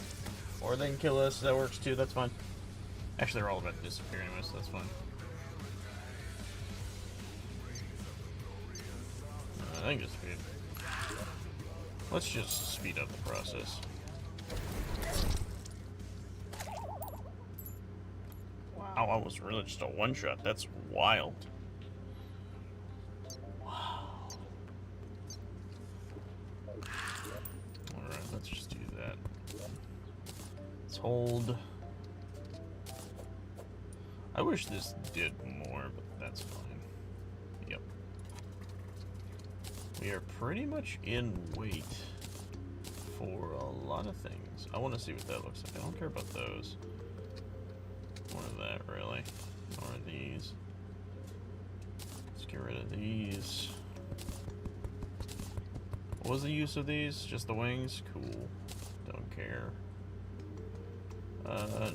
Or they can kill us, that works too, that's fine. Actually, they're all about to disappear anyway, so that's fine. think it's speed. Let's just speed up the process. Wow, that was really just a one-shot. That's wild. Wow. Alright, let's just do that. Let's hold. I wish this did more, but that's fine. Yep. We are pretty much in weight for a lot of things. I want to see what that looks like. I don't care about those. More of that, really. More of these. Let's get rid of these. What was the use of these? Just the wings? Cool. Don't care.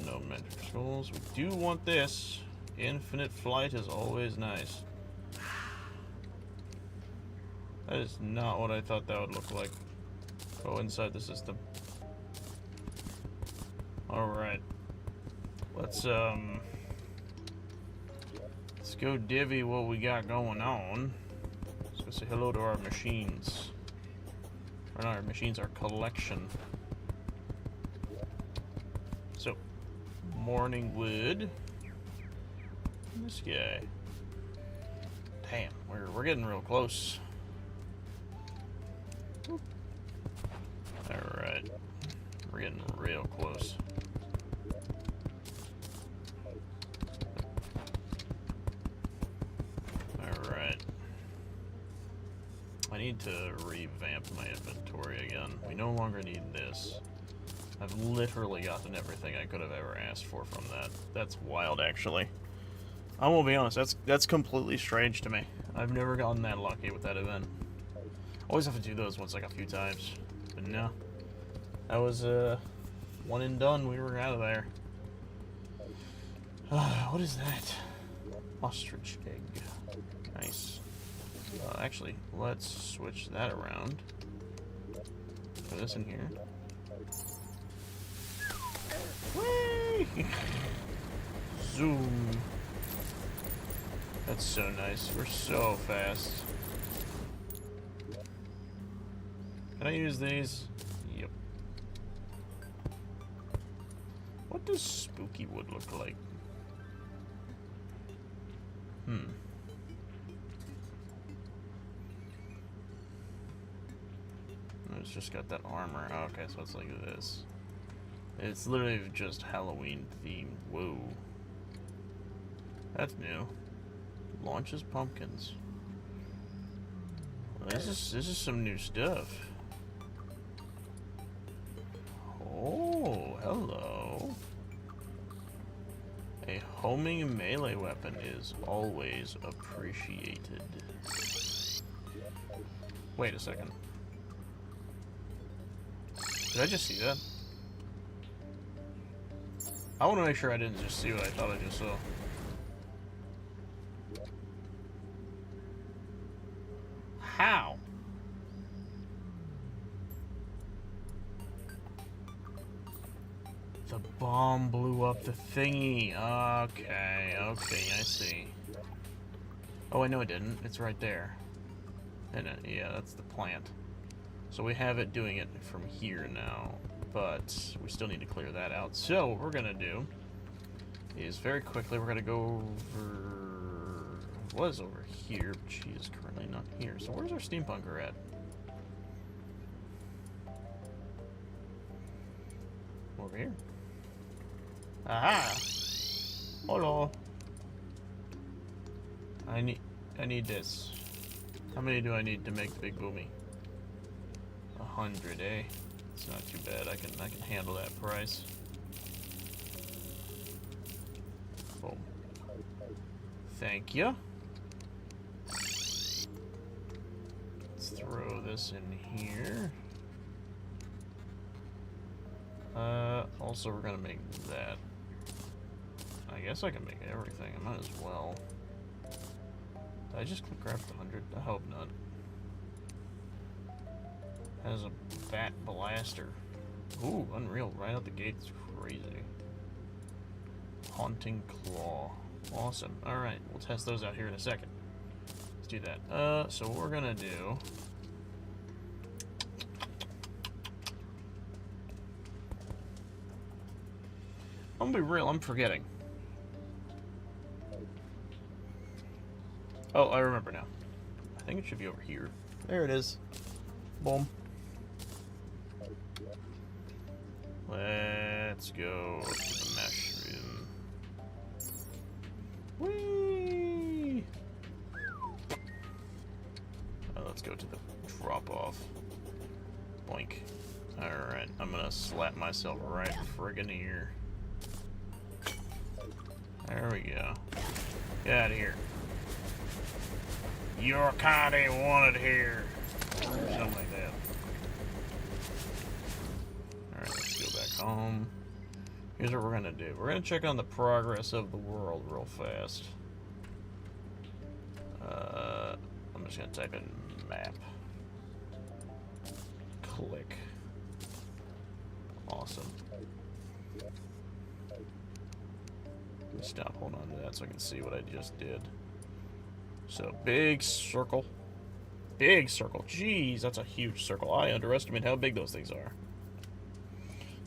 No magic skulls. We do want this. Infinite flight is always nice. That is not what I thought that would look like. Go inside the system. Alright. Let's go divvy what we got going on. Let's go say hello to our machines. Or not our machines, our collection. So, morning wood. This guy. Damn, we're getting real close. Alright. We're getting real close. Alright. I need to revamp my inventory again. We no longer need this. I've literally gotten everything I could have ever asked for from that. That's wild, actually. I will be honest, that's completely strange to me. I've never gotten that lucky with that event. Always have to do those ones like a few times. But no. That was one and done. We were out of there. What is that? Ostrich egg. Nice. Actually, let's switch that around. Put this in here. Whee! Zoom. That's so nice. We're so fast. Can I use these? Yep. What does spooky wood look like? It's just got that armor. Oh, okay, so it's like this. It's literally just Halloween themed. Whoa. That's new. Launches pumpkins. Well, this is some new stuff. Oh, hello. A homing melee weapon is always appreciated. Wait a second. Did I just see that? I want to make sure I didn't just see what I thought I just saw. How? The bomb blew up the thingy. Okay, I see. Oh, I know it didn't. It's right there. And yeah, that's the plant. So we have it doing it from here now, but we still need to clear that out. So what we're gonna do is very quickly we're gonna go over. Was over here, but she is currently not here. So where's our steampunker at? Over here. Aha! Hello. I need this. How many do I need to make the big boomy? 100, eh? It's not too bad. I can handle that price. Boom. Thank you. Let's throw this in here. Also we're gonna make that. I guess I can make everything. I might as well. Did I just click craft 100? I hope not. Has a bat blaster. Ooh, unreal. Right out the gate. It's crazy. Haunting claw. Awesome. Alright, we'll test those out here in a second. do that. So what we're gonna do... I'm gonna be real, I'm forgetting. Oh, I remember now. I think it should be over here. There it is. Boom. Let's go to the mesh room. Whee! Let's go to the drop-off. Boink. Alright, I'm gonna slap myself right friggin' here. There we go. Get out of here. Your kind ain't wanted here. Something like that. Alright, let's go back home. Here's what we're gonna do. We're gonna check on the progress of the world real fast. I'm just gonna type in map. Click. Awesome. Let me stop, hold on to that so I can see what I just did. So, big circle. Big circle. Jeez, that's a huge circle. I underestimate how big those things are.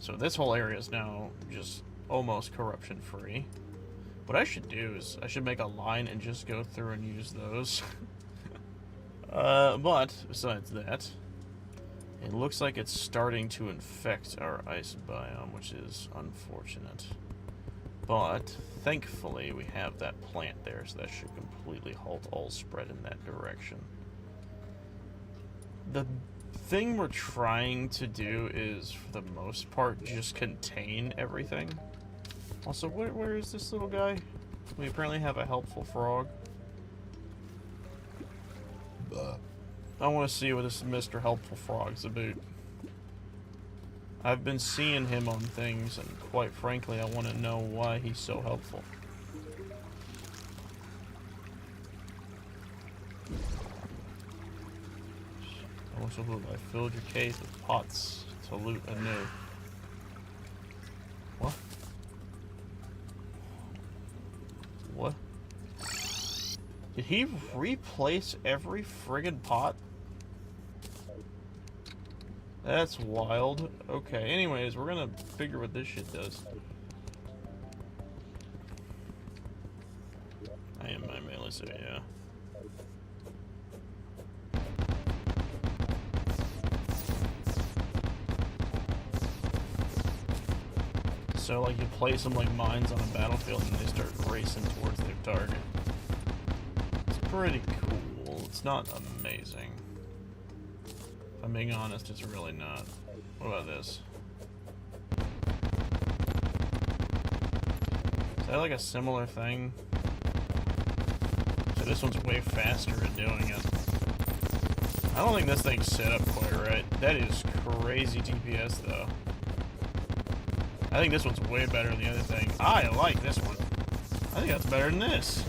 So this whole area is now just almost corruption-free. What I should do is, I should make a line and just go through and use those. But, besides that, it looks like it's starting to infect our ice biome, which is unfortunate. But, thankfully, we have that plant there, so that should completely halt all spread in that direction. The thing we're trying to do is, for the most part, just contain everything. Also, where is this little guy? We apparently have a helpful frog. I want to see what this Mr. Helpful Frog's about. I've been seeing him on things, and quite frankly, I want to know why he's so helpful. Also, I filled your case with pots to loot anew. What? What? Did he replace every friggin' pot? That's wild. Okay, anyways, we're gonna figure what this shit does. I am my melee, so yeah. So, like, you place them like mines on a battlefield and they start racing towards their target. It's pretty cool. It's not amazing. If I'm being honest, it's really not. What about this? Is that like a similar thing? So this one's way faster at doing it. I don't think this thing's set up quite right. That is crazy DPS though. I think this one's way better than the other thing. I like this one. I think that's better than this.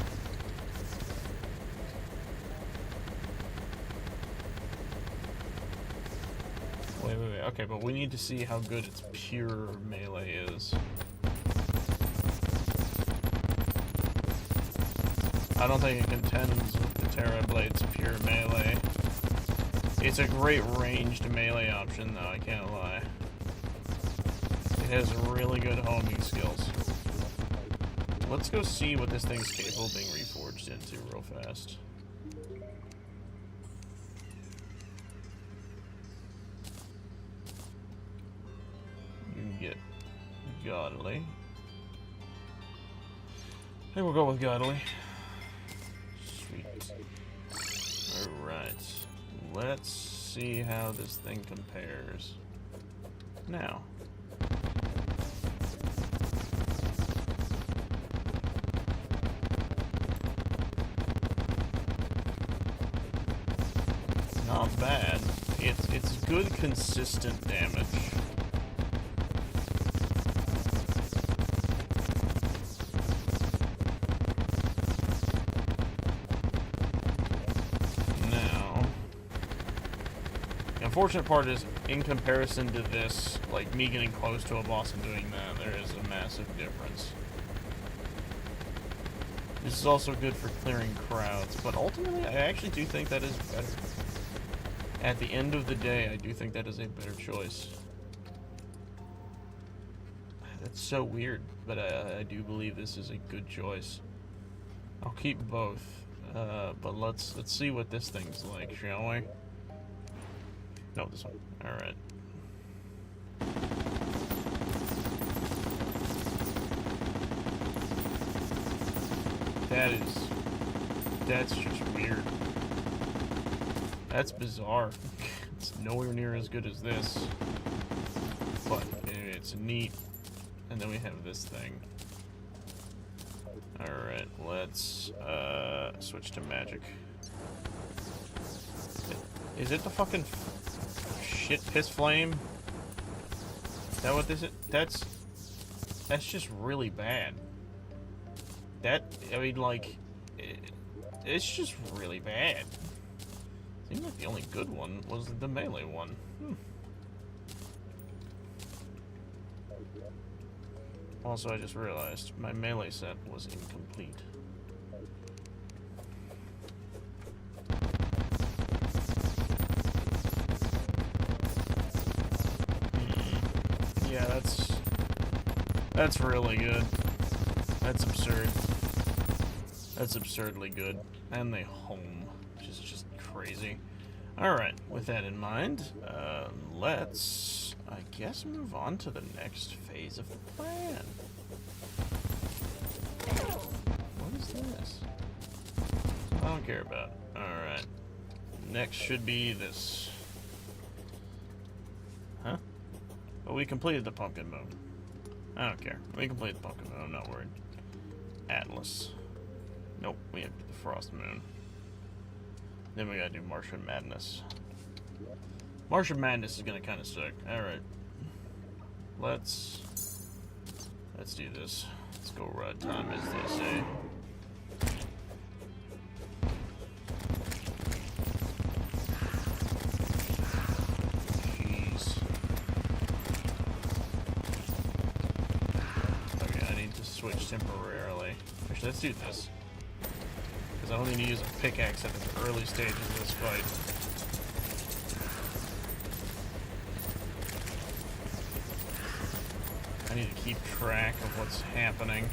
Wait. Okay, but we need to see how good its pure melee is. I don't think it contends with the Terra Blade's pure melee. It's a great ranged melee option, though, I can't lie. It has really good homing skills. Let's go see what this thing's capable of being reforged into real fast. You can get Godly. I think we'll go with Godly. Sweet. Alright. Let's see how this thing compares. Now. Not bad. It's good, consistent damage. Now, the unfortunate part is, in comparison to this, like me getting close to a boss and doing that, there is a massive difference. This is also good for clearing crowds, but ultimately I actually do think that is better. At the end of the day, I do think that is a better choice. That's so weird, but I do believe this is a good choice. I'll keep both, but let's see what this thing's like, shall we? No, this one. All right. That's just weird. That's bizarre. It's nowhere near as good as this, but it's neat. And then we have this thing. Alright, let's switch to magic. Is it the fucking shit piss flame? Is that what this is? That's just really bad. I mean, like, it's just really bad. Seems like the only good one was the melee one. Also, I just realized my melee set was incomplete. Yeah, that's really good. That's absurd. That's absurdly good. And they home, which is just crazy. Alright, with that in mind, let's, I guess, move on to the next phase of the plan. What is this? I don't care about. Alright. Next should be this. Huh? But we completed the pumpkin moon. I don't care. We completed the pumpkin moon, I'm not worried. Atlas. Nope, we have the frost moon. Then we gotta do Martian Madness. Martian Madness is gonna kind of suck. Alright. Let's do this. Let's go right time, as they say. Jeez. Okay, I need to switch temporarily. Actually, let's do this. Because I only need to use a pickaxe at the early stages of this fight. I need to keep track of what's happening.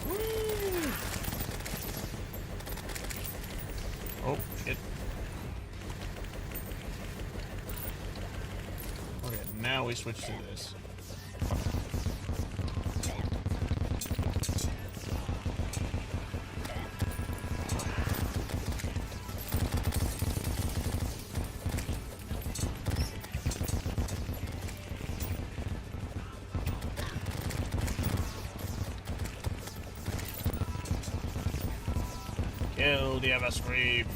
Woo! Oh, shit. Okay, now we switch to this. Kill the Everscream.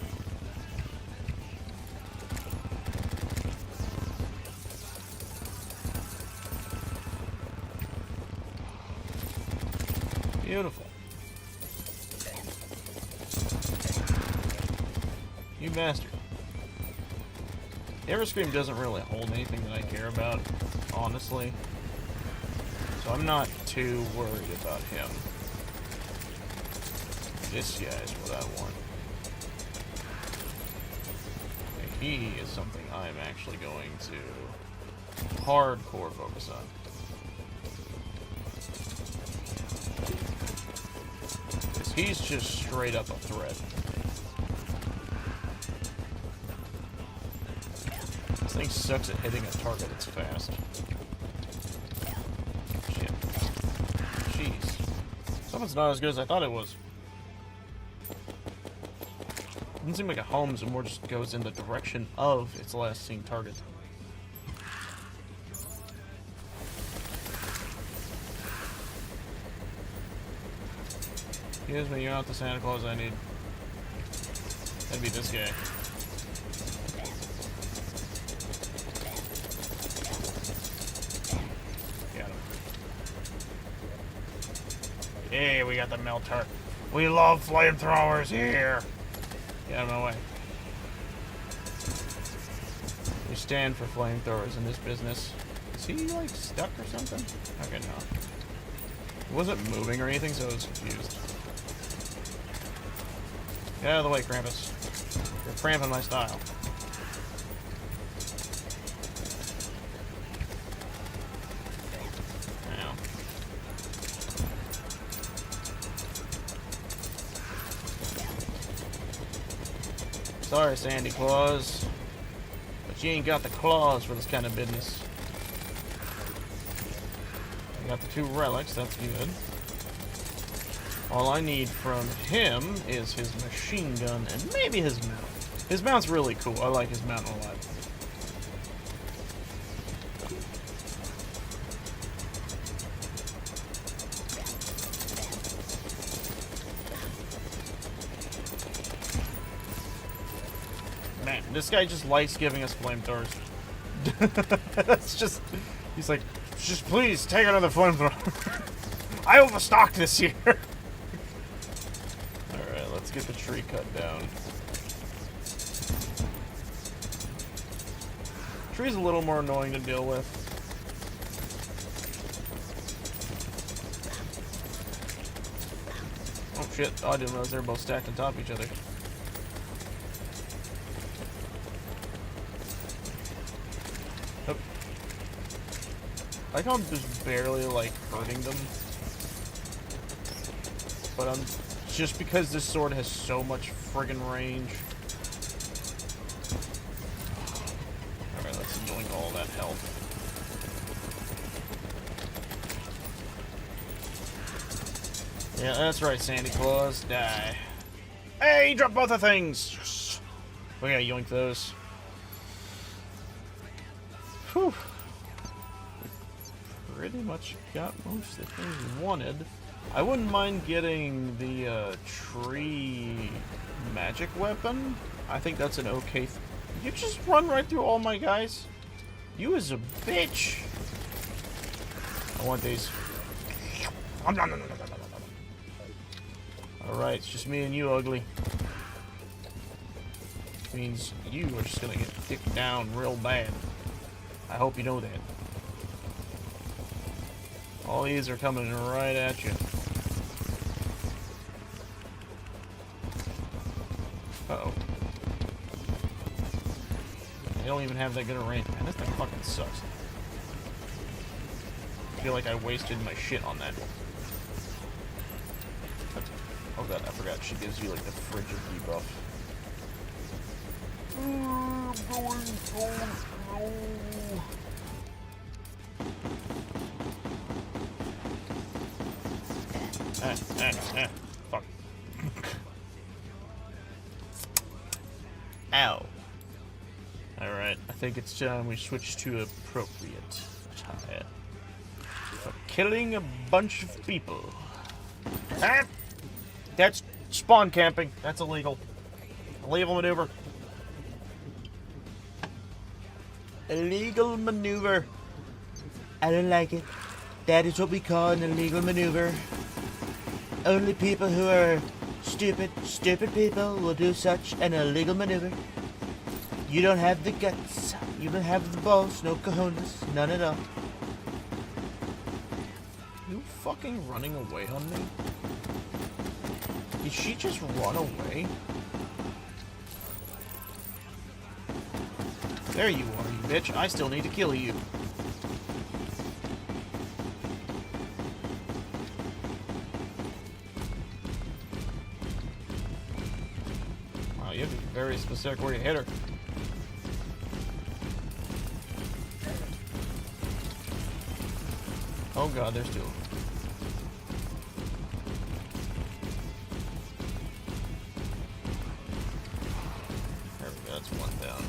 Beautiful. You bastard. The Everscream doesn't really hold anything that I care about, honestly. So I'm not too worried about him. This guy is what I want. He is something I'm actually going to hardcore focus on. Because he's just straight up a threat. This thing sucks at hitting a target that's fast. Shit. Jeez. Something's not as good as I thought it was. Doesn't seem like it homes and more just goes in the direction of its last seen target. Excuse me, you're not the Santa Claus I need. That'd be this guy. Got him. Hey, we got the melter. We love flamethrowers here. Get out of my way. We stand for flamethrowers in this business. Is he, like, stuck or something? Okay, no. He wasn't moving or anything, so I was confused. Get out of the way, Krampus. You're cramping my style. Now. Sorry, Sandy Claus. But you ain't got the claws for this kind of business. I got the 2 relics, that's good. All I need from him is his machine gun and maybe his mount. His mount's really cool. I like his mount a lot. Man, this guy just likes giving us flamethrowers. That's just... He's like, just please take another flamethrower. I overstocked this year. Alright, let's get the tree cut down. Tree's a little more annoying to deal with. Oh shit, oh, I didn't realize they were both stacked on top of each other. Oh. I like how I'm just barely, like, hurting them. But I'm just because this sword has so much friggin' range. Alright, let's yoink all that health. Yeah, that's right, Sandy Claus. Die. Hey, drop both the things! Yes. We gotta yoink those. Whew. Pretty much got most of the things we wanted. I wouldn't mind getting the tree magic weapon. I think that's an okay you just run right through all my guys? You is a bitch. I want these. Alright, it's just me and you, ugly. Means you are just gonna get kicked down real bad. I hope you know that. All these are coming right at you. Uh-oh. I don't even have that good a range. Man, this thing fucking sucks. I feel like I wasted my shit on that. Oh god, I forgot. She gives you, like, the frigid debuff. I'm going so slow. Fuck. Ow. Alright, I think it's time we switch to appropriate attire. For killing a bunch of people. Ah! That's spawn camping. That's illegal. Illegal maneuver. Illegal maneuver. I don't like it. That is what we call an illegal maneuver. Only people who are stupid people will do such an illegal maneuver. You don't have the guts. You don't have the balls. No cojones. None at all. You fucking running away on me? Did she just run away? There you are, you bitch. I still need to kill you. Wow, you have to be very specific where you hit her. Oh god, there's two. There we go, that's one down.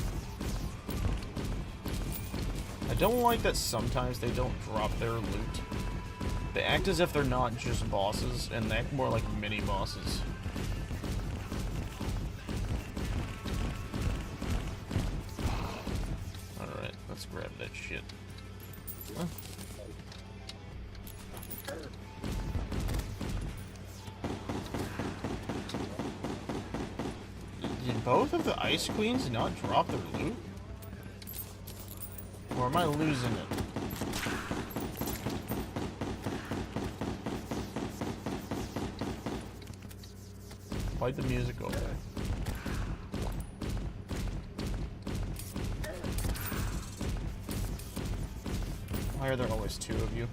I don't like that sometimes they don't drop their loot. They act as if they're not just bosses, and they act more like mini bosses. Alright, let's grab that shit. Huh? Did both of the Ice Queens not drop their loot? Or am I losing it? Why'd the music go away? Why are there always two of you?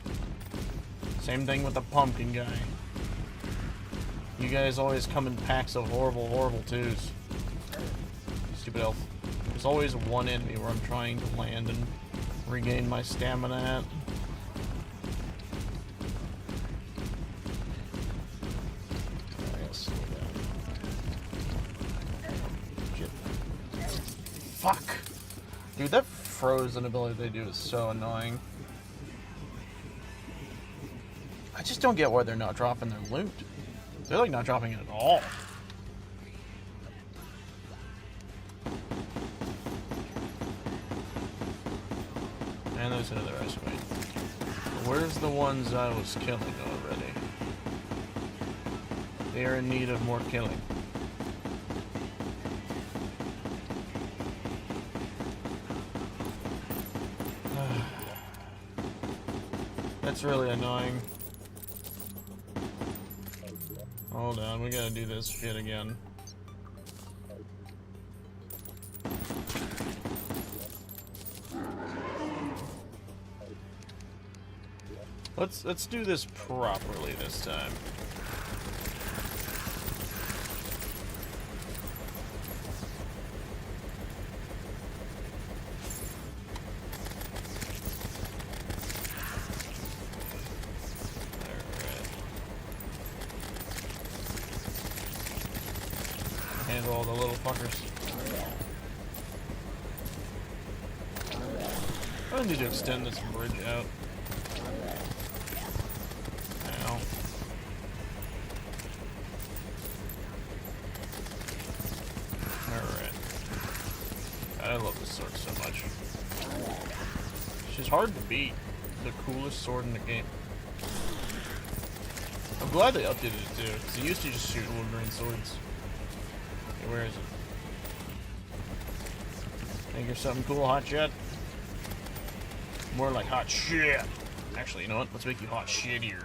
Same thing with the pumpkin guy. You guys always come in packs of horrible, horrible twos. Stupid elf. There's always one enemy where I'm trying to land and regain my stamina at. I gotta slow down. Fuck! Dude, that frozen ability they do is so annoying. I just don't get why they're not dropping their loot. They're like not dropping it at all. And there's another ice queen. Where's the ones I was killing already? They are in need of more killing. That's really annoying. Hold on, we gotta do this shit again. Let's do this properly this time. Handle all the little fuckers. I need to extend this bridge out. Ow. Alright. I love this sword so much. It's just hard to beat. The coolest sword in the game. I'm glad they updated it too, because it used to just shoot Wolverine swords. Where is it? Think of something cool, hot shit? More like hot shit. Actually, you know what? Let's make you hot shittier.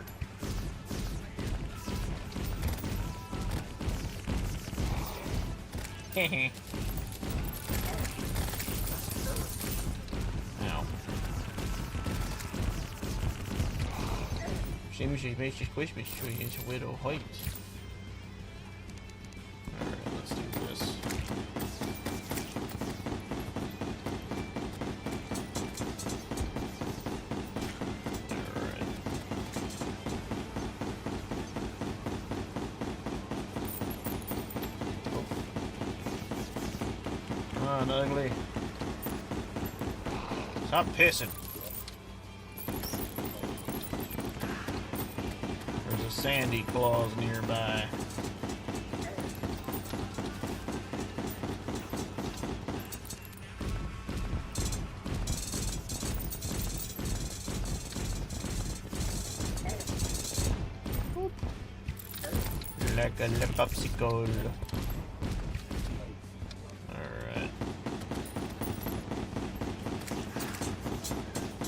Hehe. Ow. Seems she makes you squish me into widow heights. Come on, ugly. Stop pissing. There's a sandy claws nearby. Like a popsicle.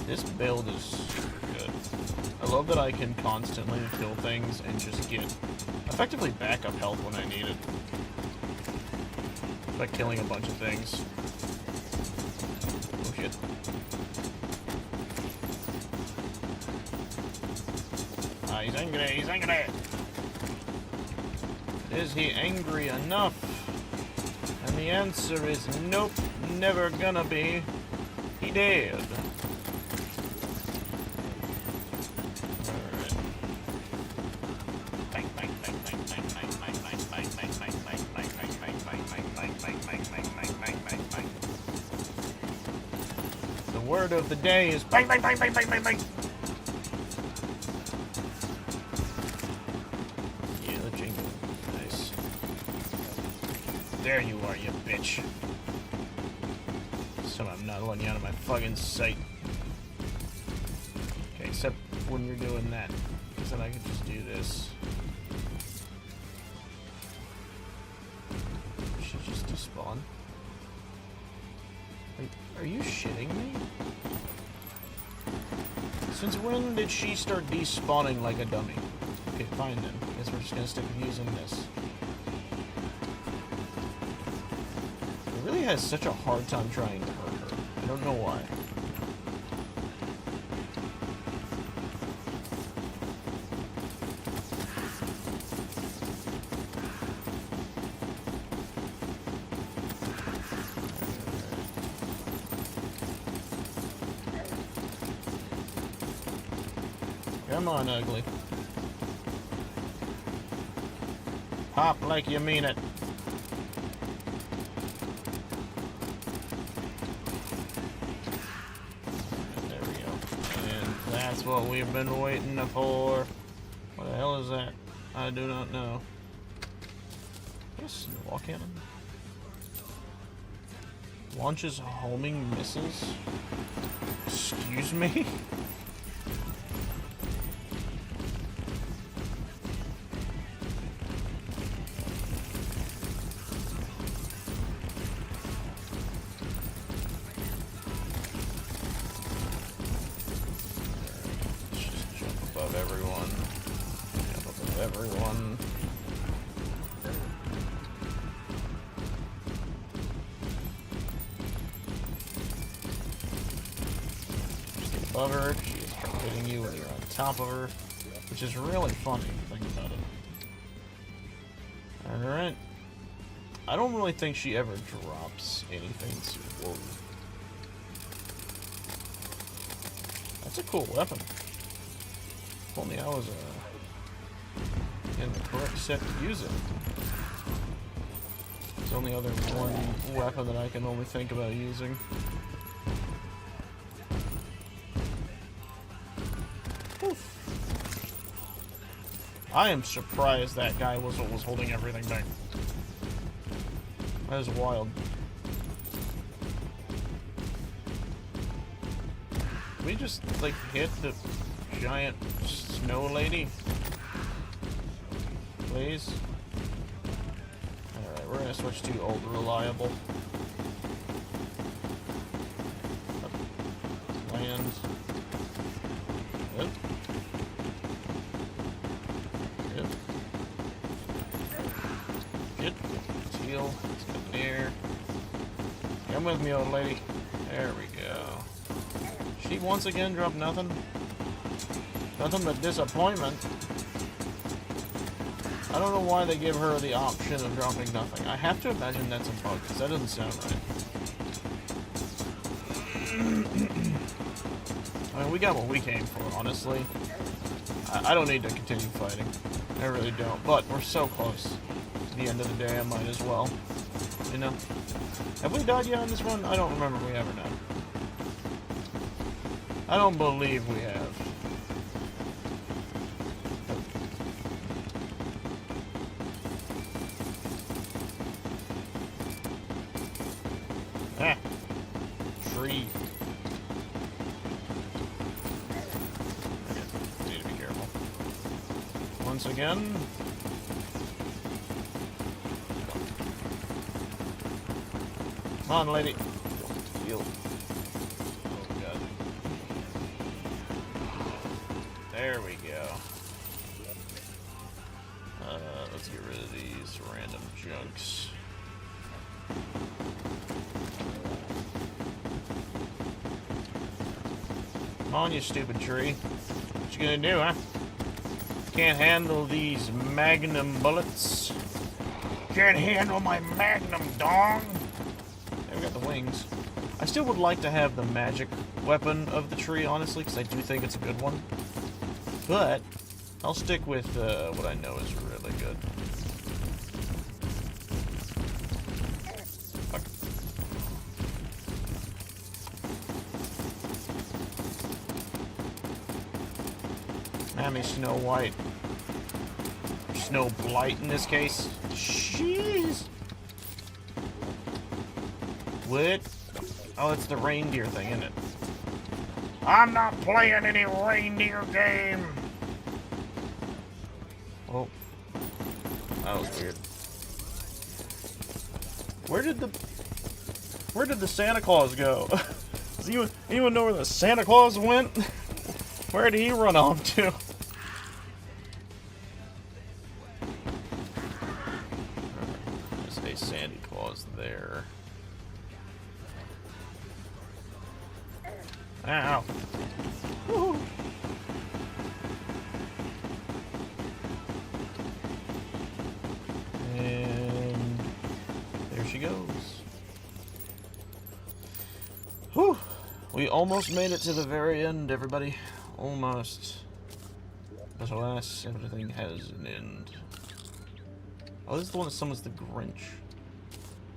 This build is super good. I love that I can constantly kill things and just get effectively backup health when I need it. By killing a bunch of things. Oh shit. Ah, he's angry, he's angry! Is he angry enough? And the answer is nope, never gonna be. He did. The word of the day is bang, bang, bang, bang, bang, bang, bang. Yeah, the jingle. Nice. There you are, you bitch. So I'm not letting you out of my fucking sight. Okay, except when you're doing that. Because then I can just do this. Should just despawn. Are you shitting me? Since when did she start despawning like a dummy? Okay, fine then. Guess we're just gonna stick with using this. has such a hard time trying to hurt her. I don't know why. Come on, ugly. Hop like you mean it. There we go. And that's what we've been waiting for. What the hell is that? I do not know. Yes, wall cannon. Launches homing missiles? Excuse me? Everyone. Just above her, she is hitting you when you're on top of her, which is really funny, think about it. Alright. I don't really think she ever drops anything too. Whoa. That's a cool weapon. If only I was in the correct set to use it. It's the only other one weapon that I can only think about using. Oof. I am surprised that guy was holding everything back. That is wild. Can we just, like, hit the giant snow lady? Please? Alright, we're gonna switch to old reliable. Land. Yep. Yep. Get. Teal. Let's get near. Come with me, old lady. There we go. She once again dropped nothing. Nothing but disappointment. I don't know why they give her the option of dropping nothing. I have to imagine that's a bug, because that doesn't sound right. I mean, we got what we came for, honestly. I don't need to continue fighting. I really don't. But we're so close to the end of the day, I might as well. You know? Have we died yet on this run? I don't remember if we have or not. I don't believe we have. Ah! Tree. Okay, need to be careful. Once again. Come on, lady. Heal. Oh, God. There we go. Let's get rid of these random junks. Come on, you stupid tree. What you gonna do, huh? Can't handle these magnum bullets. Can't handle my magnum dong. There we got the wings. I still would like to have the magic weapon of the tree, honestly, because I do think it's a good one. But I'll stick with what I know is really good. Fuck. Mammy Snow White. Snow Blight in this case. Jeez. What? Oh, it's the reindeer thing, isn't it? I'm not playing any reindeer game. Oh, that was weird. Where did the Santa Claus go? Does anyone know where the Santa Claus went? Where did he run off to? There's a Santa Claus there. Ow. Woo. And there she goes. Whew. We almost made it to the very end, everybody. Almost. But alas, everything has an end. Oh, this is the one that summons the Grinch.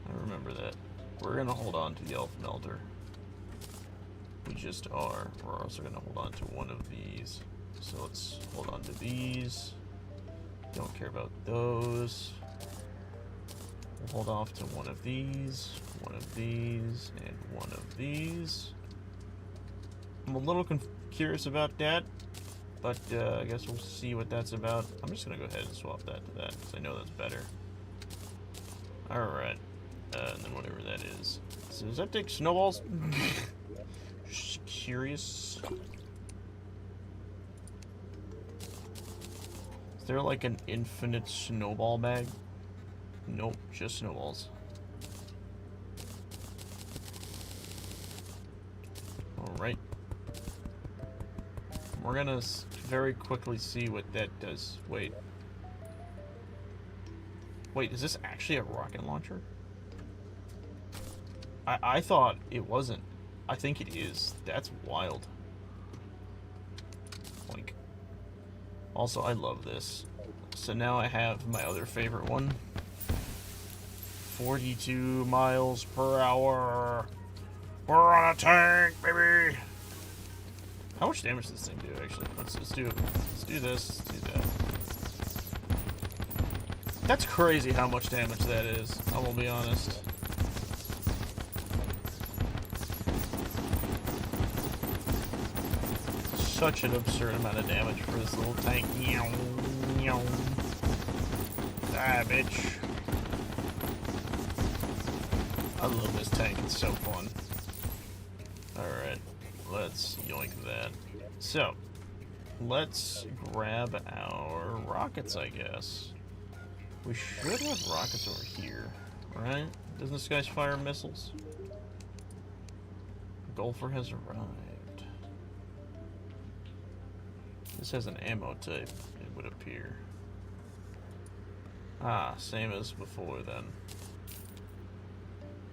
I remember that. We're gonna hold on to the Elf Melter. We just are. We're also gonna hold on to one of these. So let's hold on to these. Don't care about those. We'll hold off to one of these, and one of these. I'm a little curious about that, but I guess we'll see what that's about. I'm just gonna go ahead and swap that to that, because I know that's better. Alright. And then whatever that is. So does that take snowballs? Just curious. Is there like an infinite snowball bag? Nope, just snowballs. Alright. We're gonna very quickly see what that does. Wait. Wait, is this actually a rocket launcher? I thought it wasn't. I think it is. That's wild. Like. Also, I love this. So now I have my other favorite one. 42 miles per hour. We're on a tank, baby. How much damage does this thing do, actually? Let's do this. Let's do that. That's crazy how much damage that is. I will be honest. Such an absurd amount of damage for this little tank. Ah, bitch. I love this tank, it's so fun. Alright, let's yoink that. So, let's grab our rockets, I guess. We should have rockets over here, right? Doesn't this guy fire missiles? Golfer has arrived. This has an ammo type, it would appear. Ah, same as before then.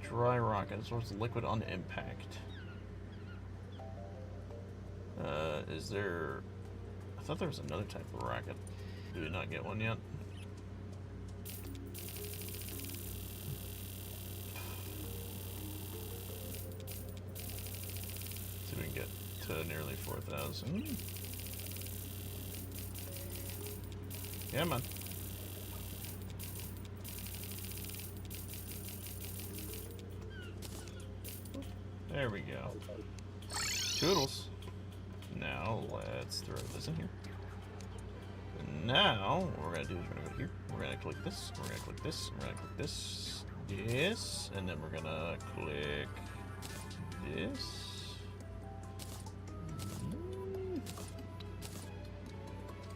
Dry rocket absorbs liquid on impact. Is there... I thought there was another type of rocket. Did we not get one yet? See if we can get to nearly 4,000. Yeah, man. There we go. Toodles. Now, let's throw this in here. And now, what we're going to do is we're going to go here. We're going to click this. We're going to click this. We're going to click this. This. And then we're going to click this.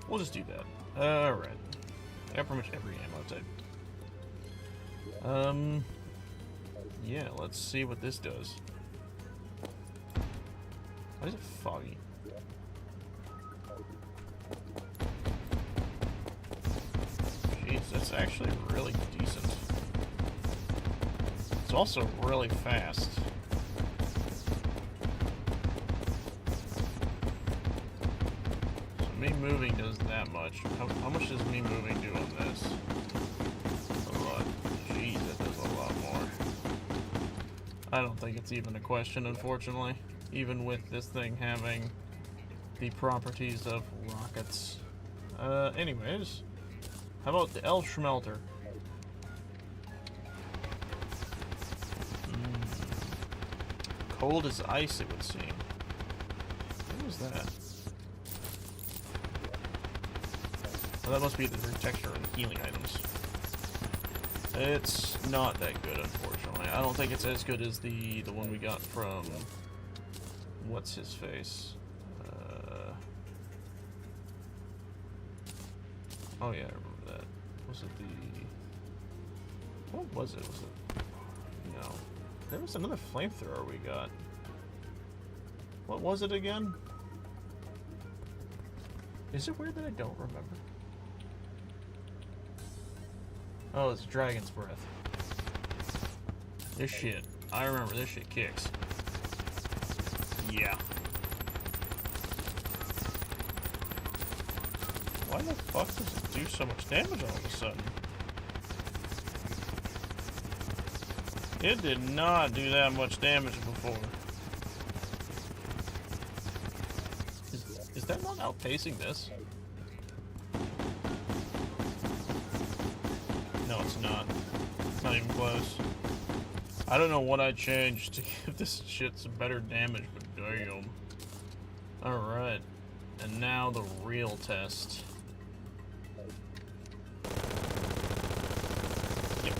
We'll just do that. Alright. I got pretty much every ammo type. Yeah, let's see what this does. Why is it foggy? Jeez, that's actually really decent. It's also really fast. So me moving does that much. How much does me moving do on this? A lot. Jeez, that does a lot more. I don't think it's even a question, unfortunately. Even with this thing having the properties of rockets. Anyways, how about the Elf Schmelter? Cold as ice, it would seem. What was that? Well, that must be the texture of the healing items. It's not that good, unfortunately. I don't think it's as good as the one we got from... What's his face? Oh yeah, I remember that. Was it the... What was it? Was it... No. There was another flamethrower we got. What was it again? Is it weird that I don't remember? Oh, it's Dragon's Breath. This shit. I remember this shit kicks. Yeah. Why the fuck does it do so much damage all of a sudden? It did not do that much damage before. Is that not outpacing this? No, it's not. It's not even close. I don't know what I changed to give this shit some better damage, but damn. Alright. And now the real test. Yep.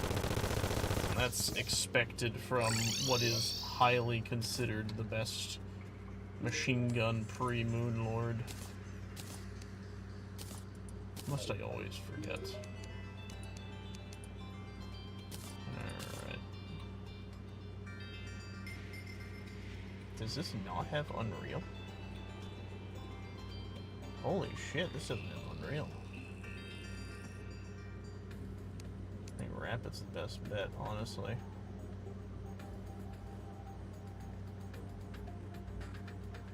That's expected from what is highly considered the best machine gun pre-Moon Lord. Must I always forget? Alright. Does this not have Unreal? Holy shit, this doesn't have Unreal. I think Rapid's the best bet, honestly.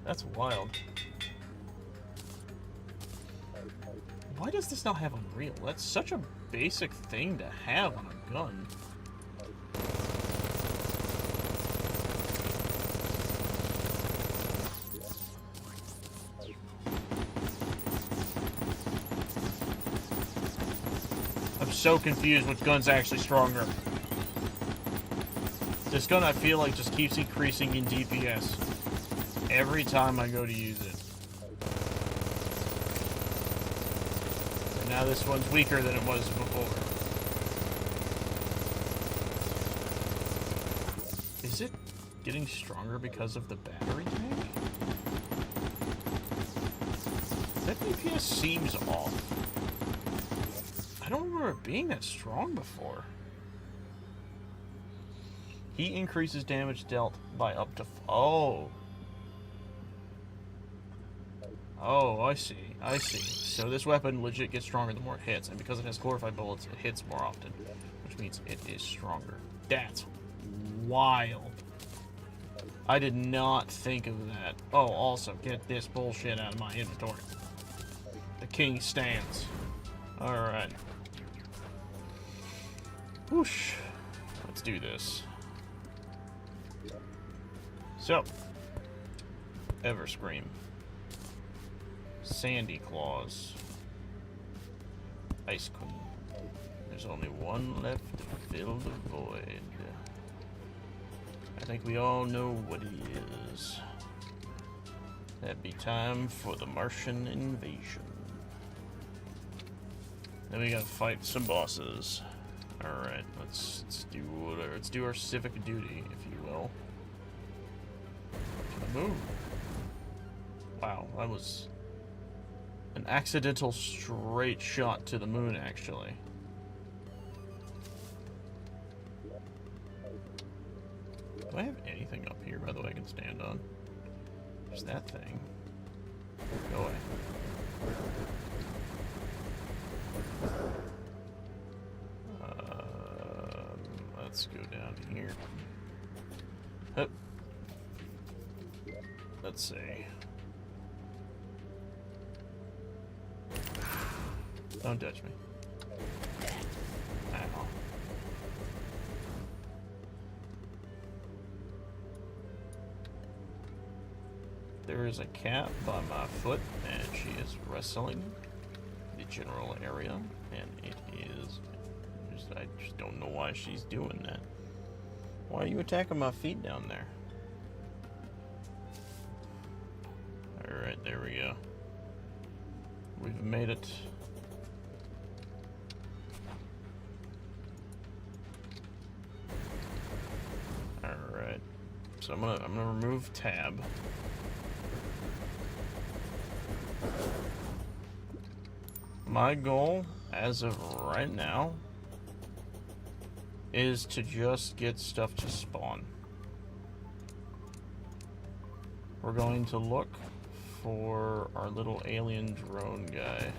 That's wild. Why does this not have Unreal? That's such a basic thing to have on a gun. I'm so confused which gun's actually stronger. This gun, I feel like, just keeps increasing in DPS every time I go to use it. And now this one's weaker than it was before. Is it getting stronger because of the battery tank? That DPS seems off. I don't remember it being that strong before. He increases damage dealt by up to... Oh, I see. I see. So this weapon legit gets stronger the more it hits, and because it has glorified bullets, it hits more often, which means it is stronger. That's wild. I did not think of that. Oh, also, get this bullshit out of my inventory. The king stands. Alright. Whoosh. Let's do this. So, Everscream. Sandy Claws. Ice Queen. There's only one left to fill the void. I think we all know what he is. That'd be time for the Martian invasion. Then we gotta fight some bosses. Alright, let's do our civic duty, if you will. Move. Wow, that was an accidental straight shot to the moon, actually. Do I have anything up here, by the way, I can stand on? There's that thing. Go away. Let's go down here. Hup. Let's see. Don't touch me. Ow. There is a cat by my foot, and she is wrestling the general area, and it is... I just don't know why she's doing that. Why are you attacking my feet down there? Alright, there we go. We've made it. Alright. So I'm gonna remove tab. My goal, as of right now, is to just get stuff to spawn. We're going to look for our little alien drone guy.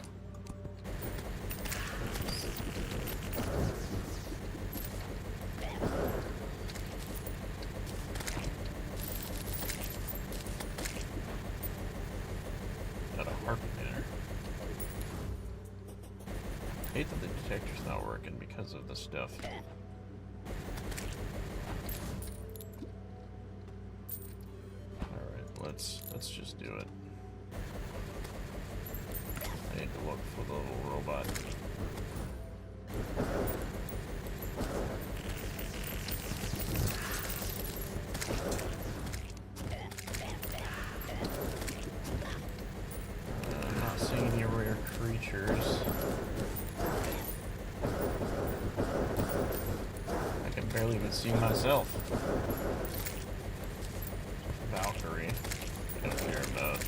Got a harpy there. Hate that the detector's not working because of the stuff. Let's just do it. I need to look for the little robot. I'm not seeing any rare creatures. I can barely even see myself. Valkyrie. I don't care about.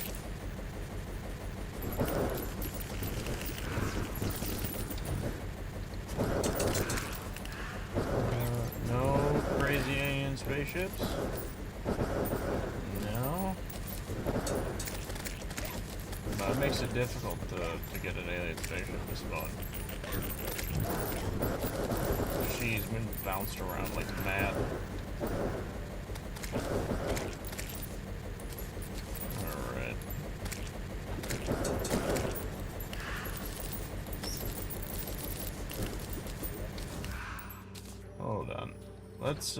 No crazy alien spaceships. No. That makes it difficult to get an alien spaceship to spawn. She's been bounced around like mad. Hold on. Let's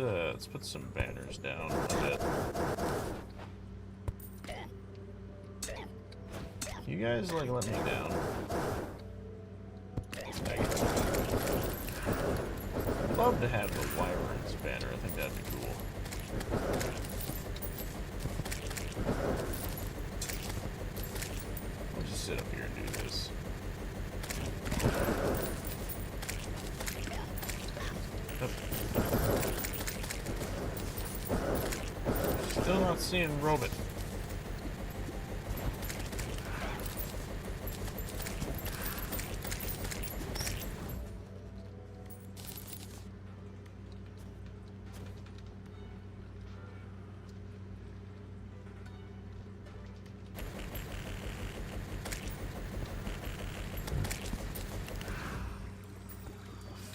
put some banners down a bit. You guys like let me down. I'd love to have the Wyverns banner. I think that'd be cool. I'll just sit up here and do this. Still not seeing Robot.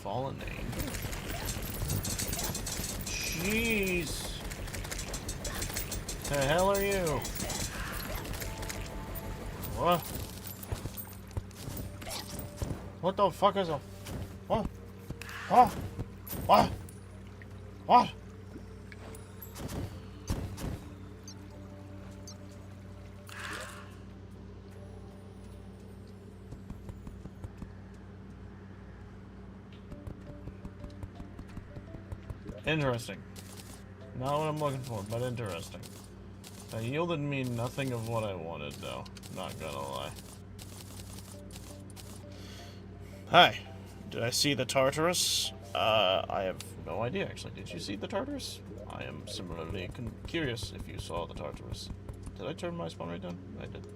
Fallen angel. Jeez. The hell are you? What? What the fuck is a... What? What? What? What? Interesting. Not what I'm looking for, but interesting. That yielded me nothing of what I wanted, though. Not gonna lie. Hi. Did I see the Tartarus? I have no idea, actually. Did you see the Tartarus? I am similarly curious if you saw the Tartarus. Did I turn my spawn rate down? I did.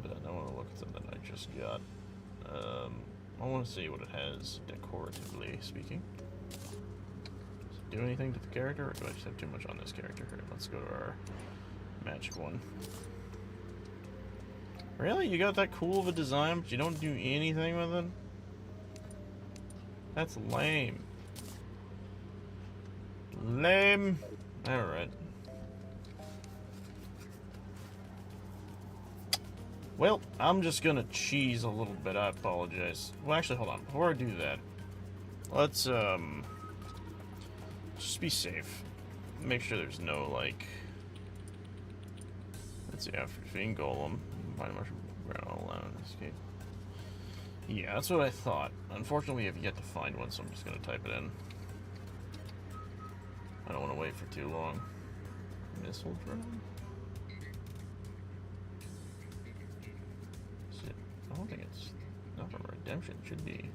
But I want to look at something I just got. I want to see what it has, decoratively speaking. Does it do anything to the character, or do I just have too much on this character? Here, let's go to our magic one. Really? You got that cool of a design, but you don't do anything with it? That's lame. Lame. Alright. Well, I'm just gonna cheese a little bit, I apologize. Well, actually, hold on. Before I do that, let's, just be safe. Make sure there's no, like... Let's see, after defeating Golem, find a mushroom ground alone, escape. Yeah, that's what I thought. Unfortunately, I've yet to find one, so I'm just gonna type it in. I don't want to wait for too long. Missile drone? I don't think it's not from Redemption. It should be.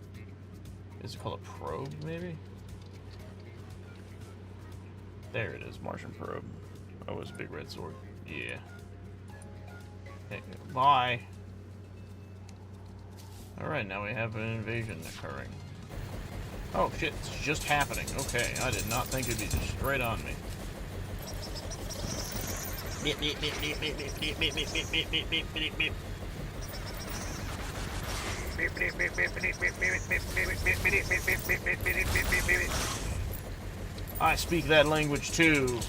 Is it called a probe, maybe? There it is, Martian probe. Oh, it's a big red sword. Yeah. Hey, bye. Alright, now we have an invasion occurring. Oh shit, it's just happening. Okay, I did not think it'd be just straight on me. I speak that language too.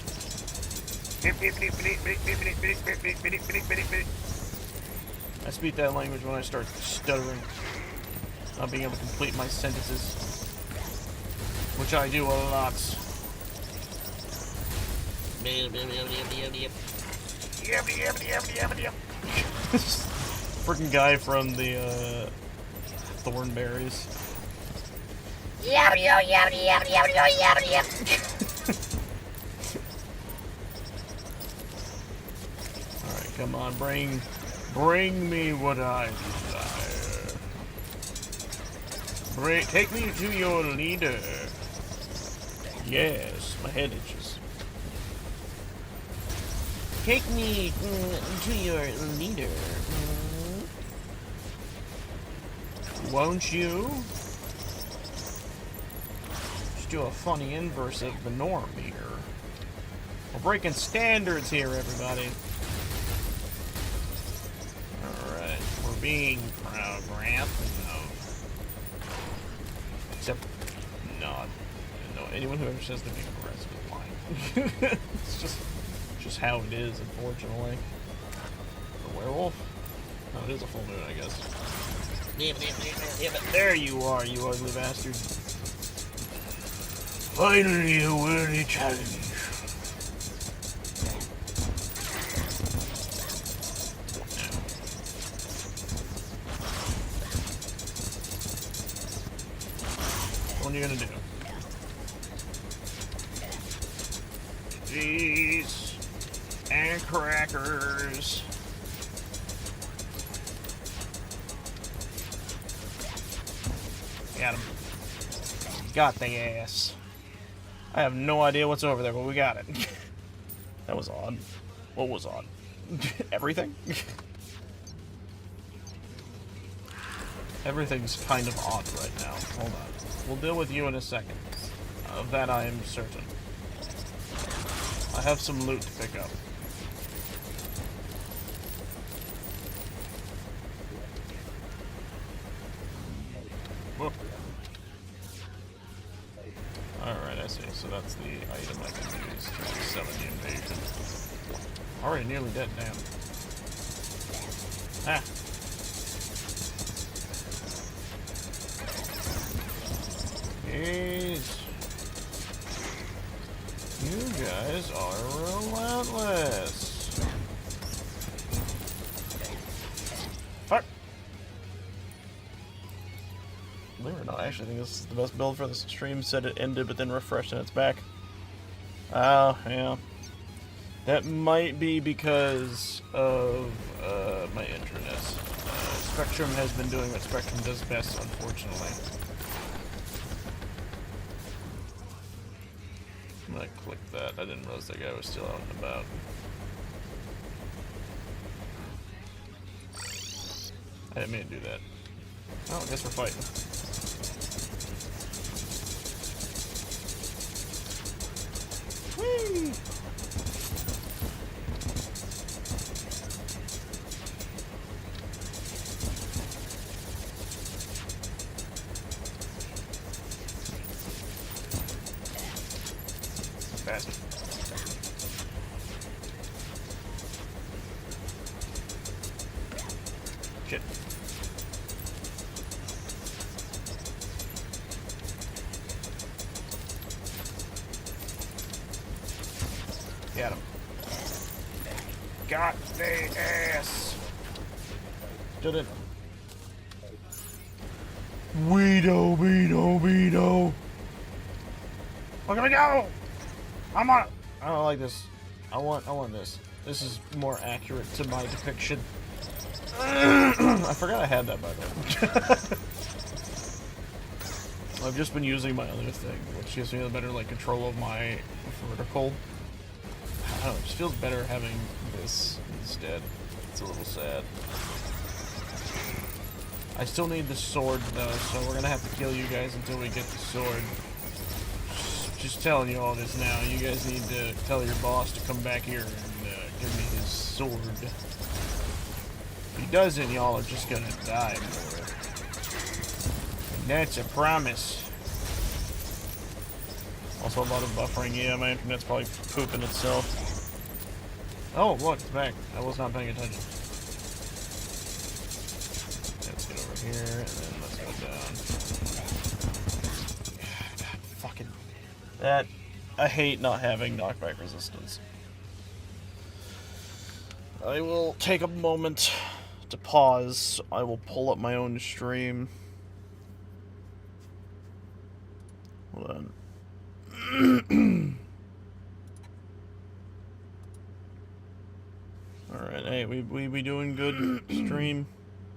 I speak that language when I start stuttering, not being able to complete my sentences, which I do a lot. Freaking guy from the Thornberries. Alright, come on, bring me what I desire. Take me to your leader. Yes, my head itches. Take me to your leader. Won't you? Just do a funny inverse of the norm here. We're breaking standards here, everybody. Alright, we're being programmed. No. Except, not. No, anyone who ever says they're being aggressive is lying. It's just how it is, unfortunately. The werewolf? No, it is a full moon, I guess. Damn it. There you are, you ugly bastard. Finally, a worthy challenge. What are you gonna do? Cheese and crackers. Got him. Got the ass. I have no idea what's over there, but we got it. That was odd. What was odd? Everything? Everything's kind of odd right now. Hold on. We'll deal with you in a second. Of that I am certain. I have some loot to pick up. Whoop. Alright, I see. So that's the item I can use to summon the invasion. Already nearly dead, damn. Ah. Jeez. You guys are relentless. Fuck. Believe it or not, I actually think this is the best build for this stream. Said it ended, but then refreshed and it's back. Oh, yeah. That might be because of my internet. Spectrum has been doing what Spectrum does best, unfortunately. I'm gonna click that. I didn't realize that guy was still out and about. I didn't mean to do that. Oh, I guess we're fighting. Whee! Bastard. Shit. Got him. Got the ass. Did it. Weedo. Look at me go! I'm on it. I don't like this. I want this. This is more accurate to my depiction. I forgot I had that, by the way. I've just been using my other thing, which gives me a better control of my vertical. I don't know, it just feels better having this instead. It's a little sad. I still need the sword, though, so we're gonna have to kill you guys until we get the sword. Just telling you all this now. You guys need to tell your boss to come back here and give me his sword. If he doesn't, y'all are just gonna die for it. And that's a promise. Also a lot of buffering. Yeah, my internet's probably pooping itself. Oh, look, it's back. I was not paying attention. Let's get over here, and then let's go down. God, fucking... That... I hate not having knockback resistance. I will take a moment to pause. I will pull up my own stream. Hold on. Alright, hey, we doing good stream?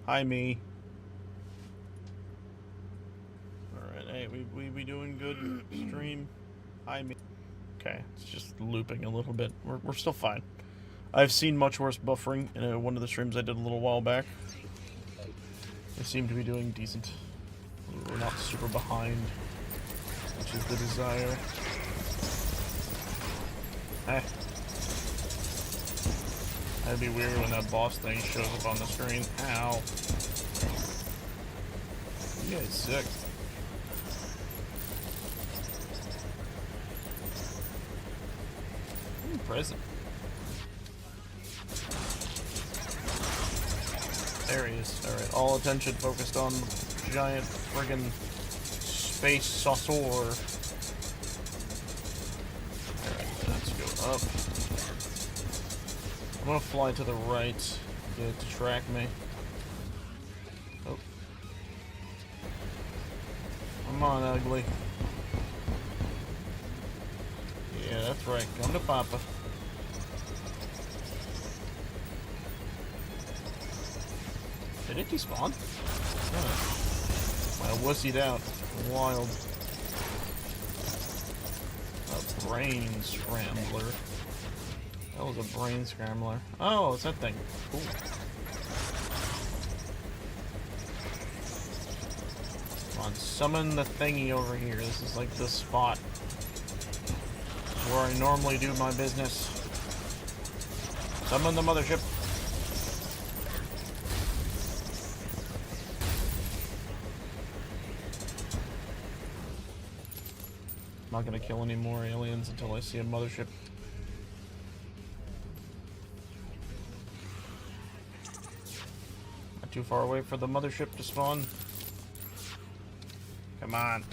Hi, me. Alright, hey, we doing good stream? Hi, me. Okay, it's just looping a little bit. We're still fine. I've seen much worse buffering in one of the streams I did a little while back. They seem to be doing decent. We're not super behind, which is the desire. Eh. That'd be weird when that boss thing shows up on the screen. Ow. You guys sick. Present. There he is. Alright, all attention focused on the giant friggin' space saucer. Alright, let's go up. I'm gonna fly to the right, get it to track me. Oh. Come on, ugly. Yeah, that's right. Come to Papa. Did it despawn? Oh. I wussied out. Wild. A brain scrambler. That was a brain scrambler. Oh, it's that thing. Cool. Come on, summon the thingy over here. This is like the spot where I normally do my business. Summon the mothership. I'm not gonna kill any more aliens until I see a mothership. Not too far away for the mothership to spawn. Come on.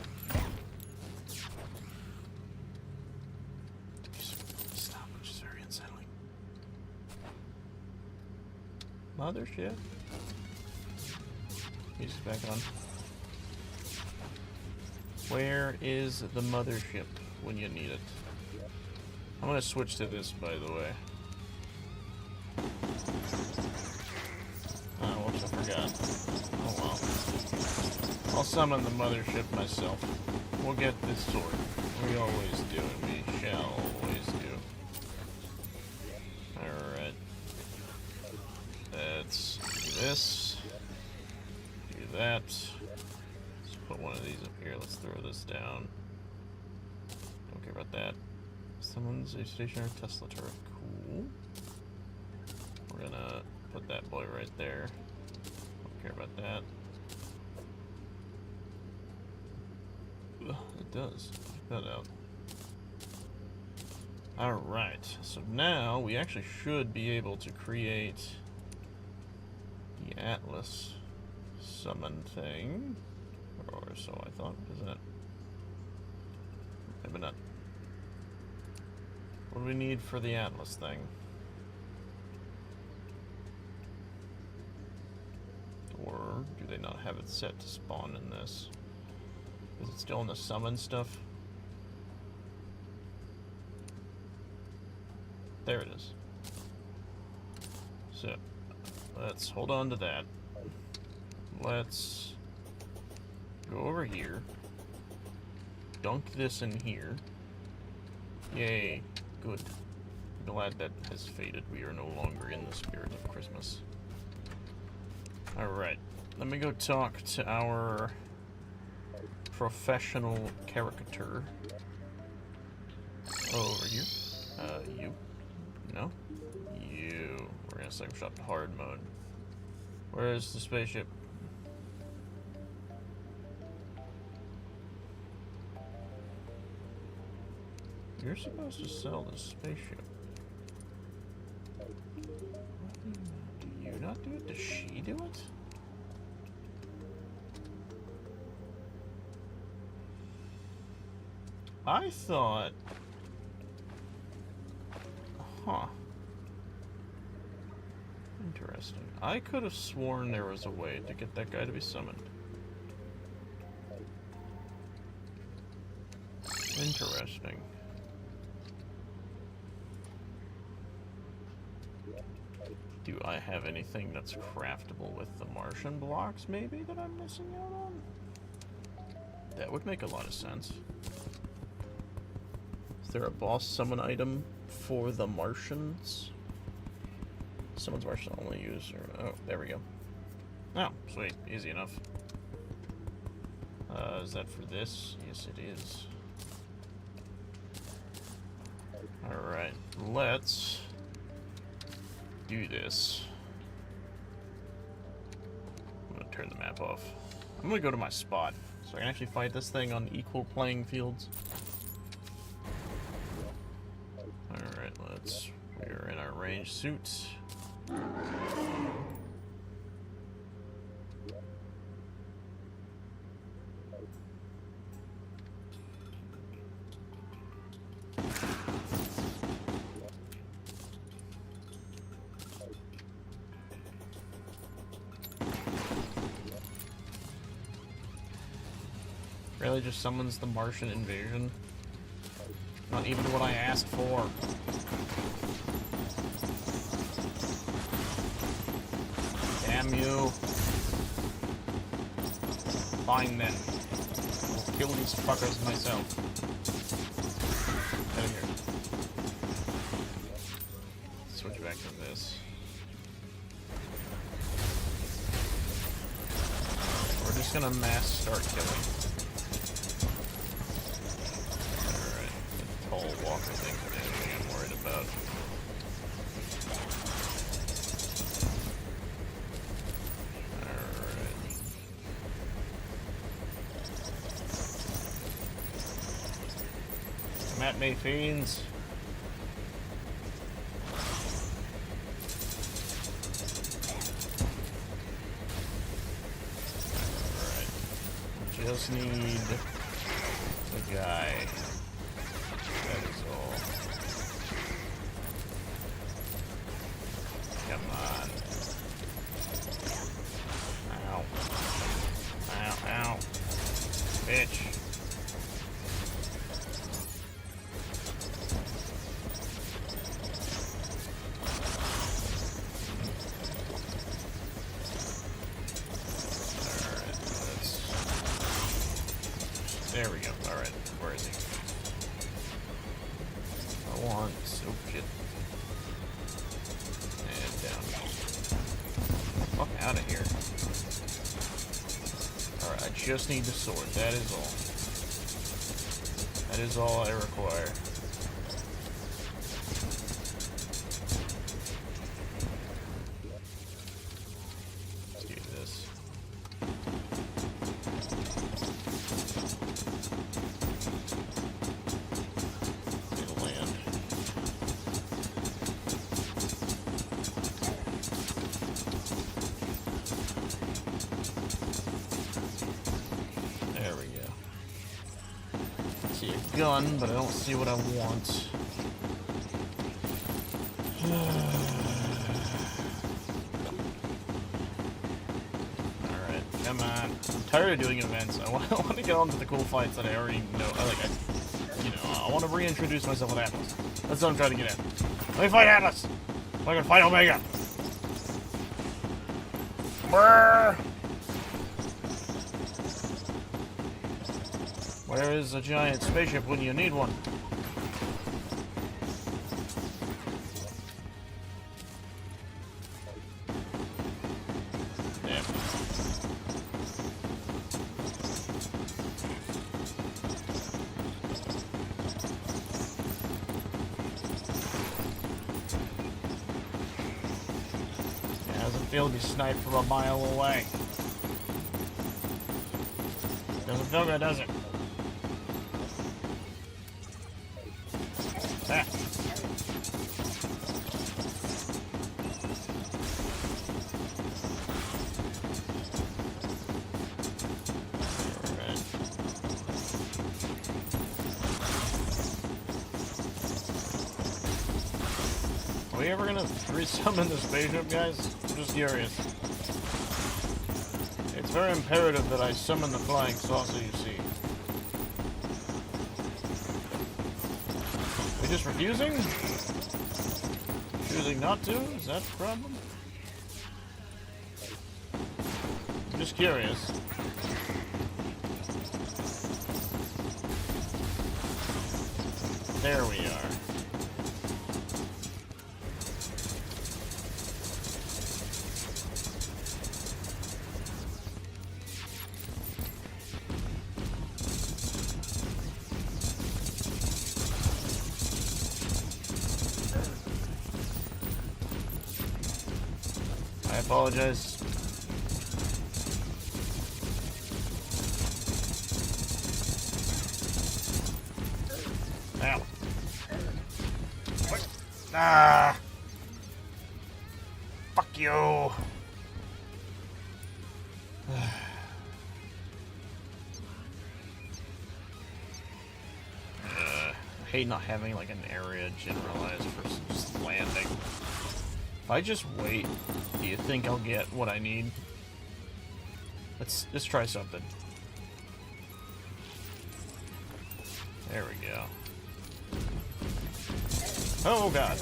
Stop, which is very unsettling. Mothership. He's back on. Where is the mothership when you need it? I'm gonna switch to this, by the way. Oh, whoops, I forgot. Oh well. I'll summon the mothership myself. We'll get this sword. We always do, and we shall always do. Alright. Let's do this. Do that. Put one of these up here. Let's throw this down. Don't care about that. Someone's a stationary Tesla turret. Cool. We're gonna put that boy right there. Don't care about that. Ugh, it does. Check that out. Alright. So now we actually should be able to create the Atlas summon thing. Or so I thought, isn't it? Maybe not. What do we need for the Atlas thing? Or do they not have it set to spawn in this? Is it still in the summon stuff? There it is. So, let's hold on to that. Let's go over here. Dunk this in here. Yay. Good. Glad that has faded. We are no longer in the spirit of Christmas. Alright. let me go talk to our professional caricature. Over here. You. No? You. We're gonna cycle shop to hard mode. Where's the spaceship? You're supposed to sell the spaceship. Do you not do it? Does she do it? I thought... Huh. Interesting. I could have sworn there was a way to get that guy to be summoned. Interesting. Do I have anything that's craftable with the Martian blocks, maybe, that I'm missing out on? That would make a lot of sense. Is there a boss summon item for the Martians? Someone's Martian only user. Oh, there we go. Oh, sweet. Easy enough. Is that for this? Yes, it is. Alright, let's do this. I'm gonna turn the map off. I'm gonna go to my spot, so I can actually fight this thing on equal playing fields. Alright, we're in our range suits. Really just summons the Martian invasion. Not even what I asked for. Damn you. Fine then. I'll kill these fuckers myself. Out of here. Switch back to this. We're just gonna mass start killing. Walker thing than anything I'm worried about. Alright. Come at me, fiends. Alright. Just need the guy. That is all. Come on. Ow. Ow, ow. Bitch. Alright, there we go. Alright, where is he? On, soak it. And down. Fuck out of here. Alright, I just need the sword. That is all. That is all I require. Let's do this. Gun, but I don't see what I want. Alright, come on. I'm tired of doing events. I want to get on to the cool fights that I already know. I want to reintroduce myself with Atlas. That's what I'm trying to get at. Let me fight Atlas! I'm gonna fight Omega! Brrr! Where is a giant spaceship when you need one? Damn. feel to be sniped from a mile away. Doesn't feel good, does it? Ah. Are we ever gonna resummon the spaceship, guys? I'm just curious. It's very imperative that I summon the flying saucer, you see. We just refusing? Choosing not to? Is that the problem? I'm just curious. There we are. I apologize. Ow. What? Ah! Fuck you! I hate not having like an area generalized for just landing. If I just wait, do you think I'll get what I need? Let's try something. There we go. Oh god.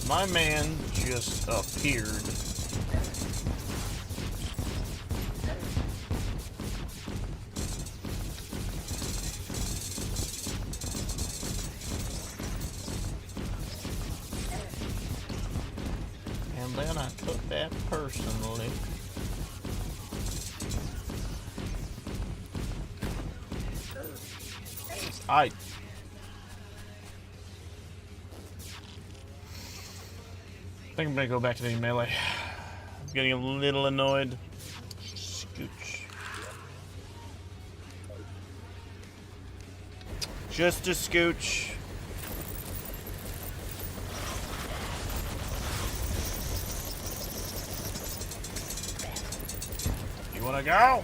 My man just appeared. And then I took that personally. I think I'm gonna go back to the melee. I'm getting a little annoyed. Scooch. Just a scooch. You wanna go?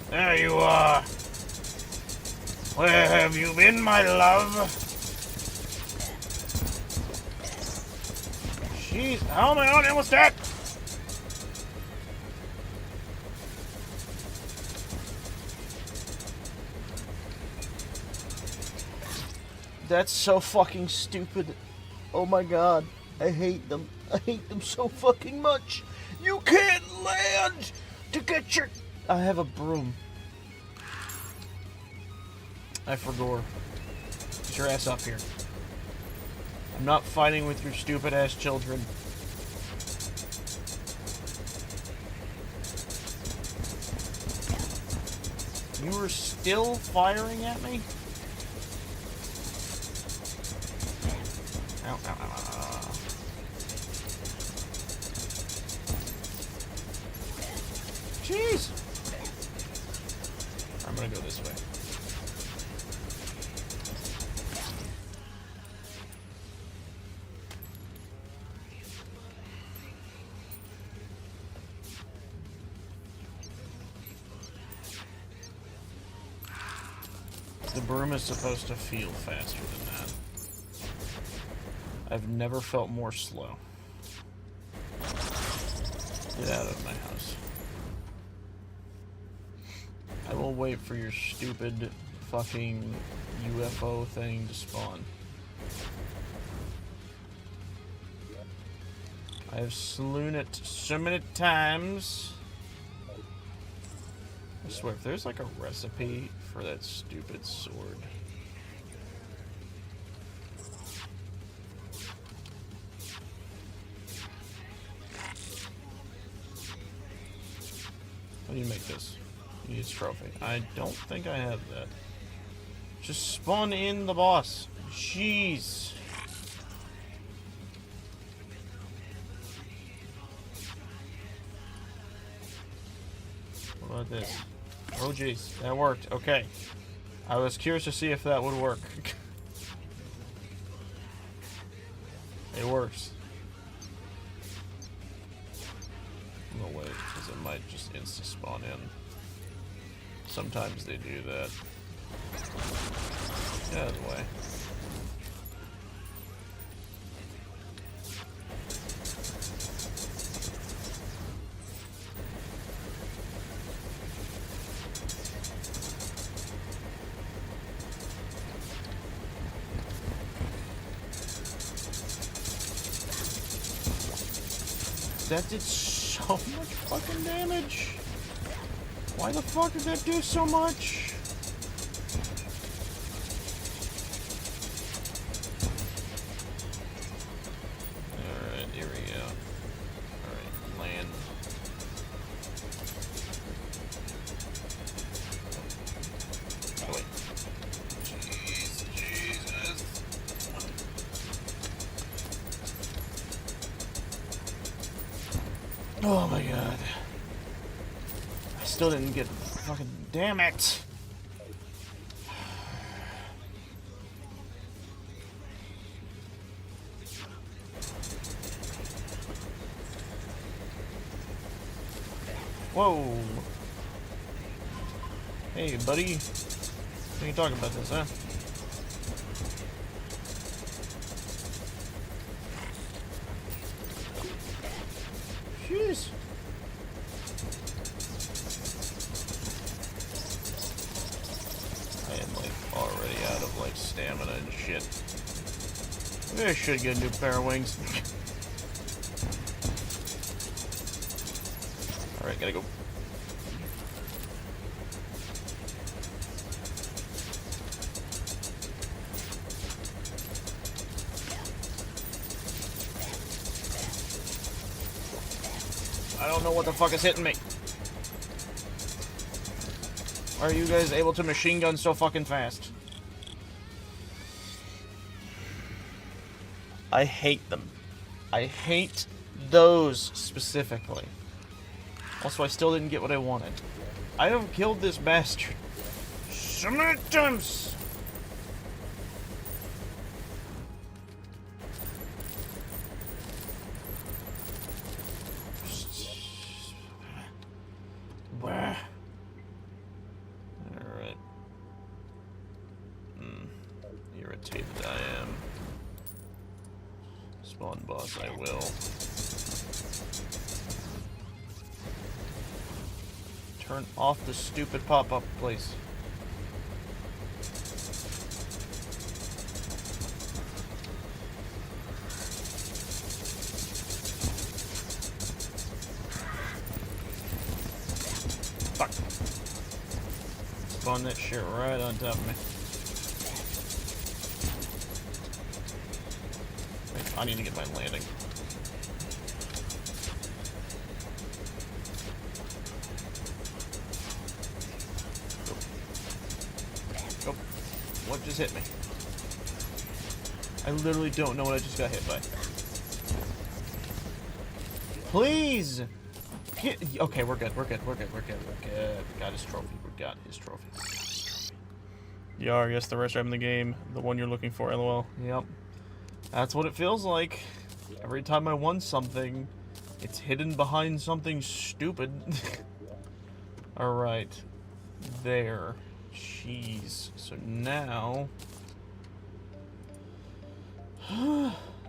There you are. Where have you been, my love? Jeez, how am I on almost dead? That's so fucking stupid. Oh my god. I hate them. I hate them so fucking much. You can't land to get your... I have a broom. I forgot. Get your ass up here. I'm not fighting with your stupid ass children. You were still firing at me? Ow, ow, ow, ow. Jeez! I'm gonna go this way. The broom is supposed to feel faster than that. I've never felt more slow. Get out of my house. I will wait for your stupid fucking UFO thing to spawn. I have slewn it so many times. I swear, if there's like a recipe for that stupid sword. How do you make this? You use trophy. I don't think I have that. Just spawn in the boss. Jeez. What about this? Oh jeez, that worked. Okay. I was curious to see if that would work. It works. No wait, because it might just insta spawn in. Sometimes they do that. Get out of the way. That did so much fucking damage. Why the fuck did that do so much? Alright, here we go. Alright, land. Oh wait. Jesus. Oh my god. I still didn't get fucking damn it. Whoa. Hey buddy. We can talk about this, huh? Jeez. I am, like, already out of, like, stamina and shit. Maybe I should get a new pair of wings. Alright, gotta go. I don't know what the fuck is hitting me. Are you guys able to machine gun so fucking fast? I hate them. I hate those specifically. Also, I still didn't get what I wanted. I have killed this bastard so many times. Alright. Irritated I am. Spawn boss I will. Turn off the stupid pop-up, please. Fuck. Spawn that shit right on top of me. Wait, I need to get my landing. Oh, what just hit me? I literally don't know what I just got hit by. Please! Okay, we're good, we're good, we're good, we're good, we're good. We got his trophy, we got his trophy. Yeah, yes, the rest in the game. The one you're looking for, LOL. Yep. That's what it feels like. Every time I won something, it's hidden behind something stupid. Alright. There. Jeez. So now...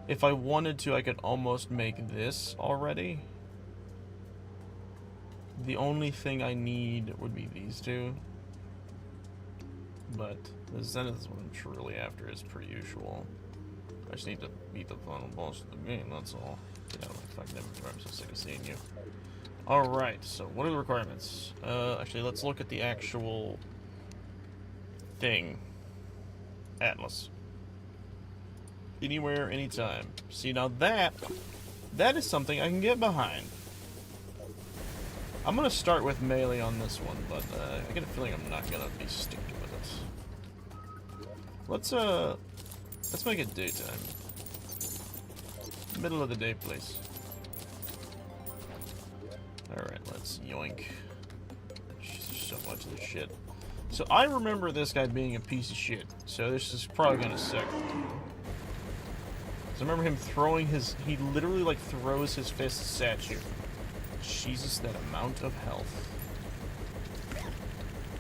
if I wanted to, I could almost make this already. The only thing I need would be these two. But the Zenith is what I'm truly after, as per usual. I just need to beat the final boss of the game, that's all. Get out of my fucking inventory, I'm so sick of seeing you. Alright, so what are the requirements? Actually, let's look at the actual thing. Atlas. Anywhere, anytime. See, now that is something I can get behind. I'm gonna start with melee on this one, but I get a feeling I'm not gonna be sticking with it. Let's make it daytime. Middle of the day place. Alright, let's yoink. There's so much of this shit. So I remember this guy being a piece of shit. So this is probably gonna suck. So I remember him throwing his... He literally, like, throws his fists at you. Jesus, that amount of health.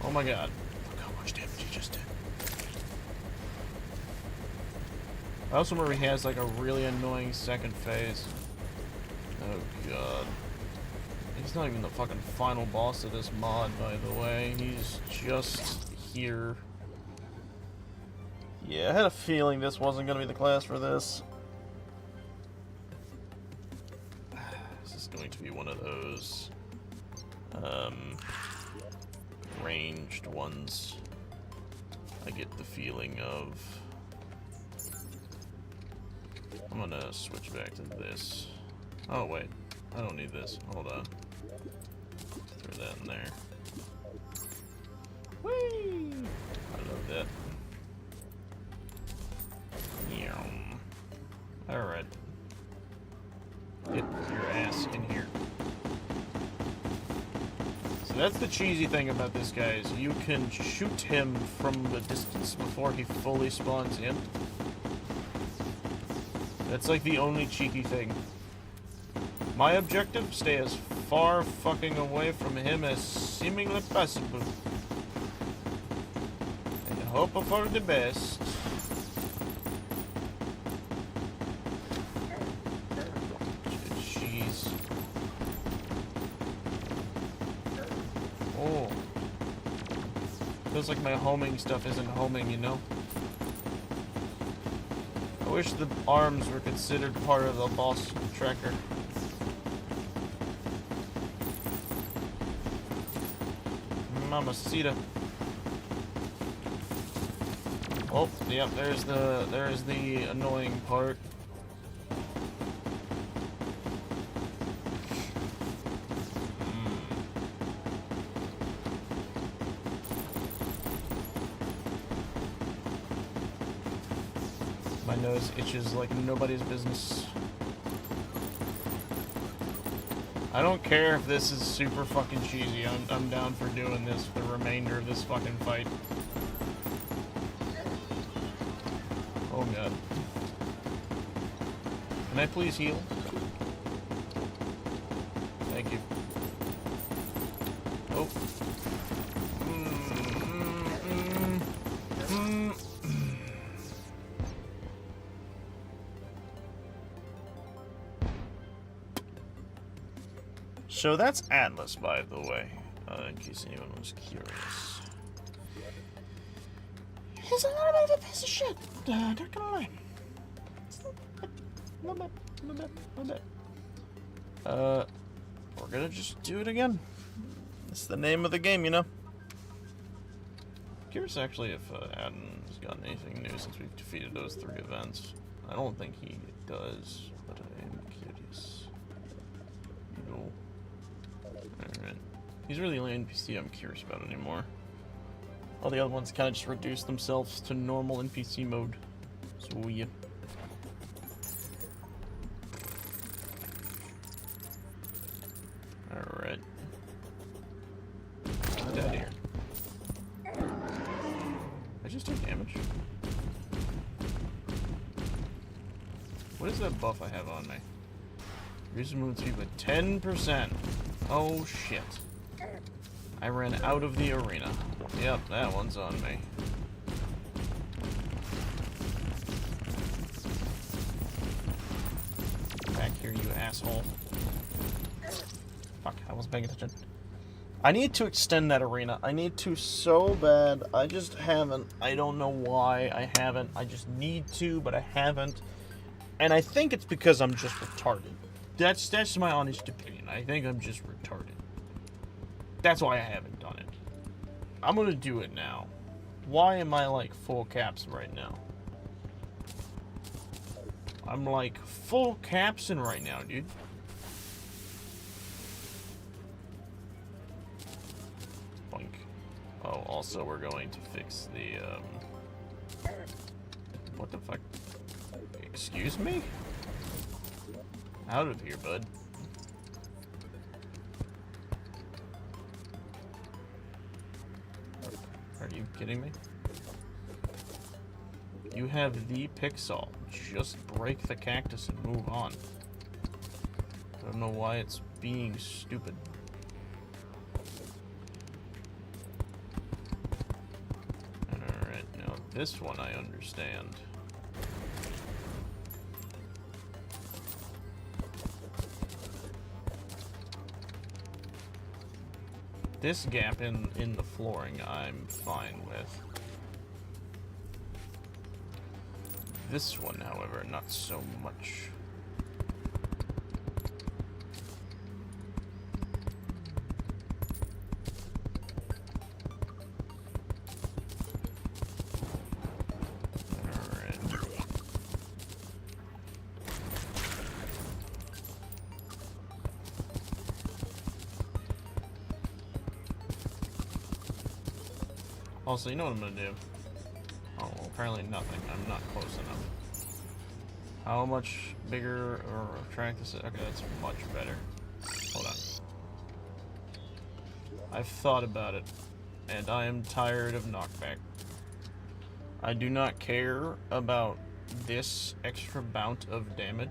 Oh my god. Look how much damage he just did. I also remember he has, like, a really annoying second phase. Oh god. He's not even the fucking final boss of this mod, by the way. He's just here. Yeah, I had a feeling this wasn't gonna be the class for this. This is going to be one of those ranged ones. I get the feeling of. I'm gonna switch back to this. Oh wait, I don't need this. Hold on. Throw that in there. Whee! I love that. Yum. Alright. Get your ass in here. So that's the cheesy thing about this guy, is you can shoot him from the distance before he fully spawns in. That's like the only cheeky thing. My objective, stay as far fucking away from him as seemingly possible. And hope for the best. Jeez. Oh. Feels like my homing stuff isn't homing, you know? I wish the arms were considered part of the boss tracker. Mamacita. Oh, yep, there's the annoying part. My nose itches like nobody's business. I don't care if this is super fucking cheesy. I'm down for doing this for the remainder of this fucking fight. Oh god. Can I please heal? Thank you. Oh. So that's Atlas, by the way, in case anyone was curious. He's a little bit of a piece of shit, not gonna lie. Not bad. We're gonna just do it again. It's the name of the game, you know? Curious, actually, if Adam has gotten anything new since we've defeated those 3 events. I don't think he does, but I am curious. You know. Alright. He's really the only NPC I'm curious about anymore. All the other ones kind of just reduce themselves to normal NPC mode. So yeah. Alright. Get out of here. I just took damage. What is that buff I have on me? Reduce movement speed by 10%. Oh shit. I ran out of the arena. Yep, that one's on me. Back here, you asshole. Fuck, I wasn't paying attention. I need to extend that arena. I need to so bad. I just haven't. I don't know why I haven't. I just need to, but I haven't. And I think it's because I'm just retarded. That's my honest opinion. I think I'm just retarded. That's why I haven't done it. I'm gonna do it now. Why am I like full caps right now? I'm like full capsing right now, dude. Boink. Oh, also we're going to fix the What the fuck? Excuse me? Out of here, bud. Are you kidding me? You have the pixel. Just break the cactus and move on. I don't know why it's being stupid. Alright, now this one I understand. This gap in the flooring I'm fine with. This one, however, not so much. Also, you know what I'm gonna do? Oh, well, apparently nothing. I'm not close enough. How much bigger or track this is? Okay, that's much better. Hold on. I've thought about it, and I am tired of knockback. I do not care about this extra bout of damage.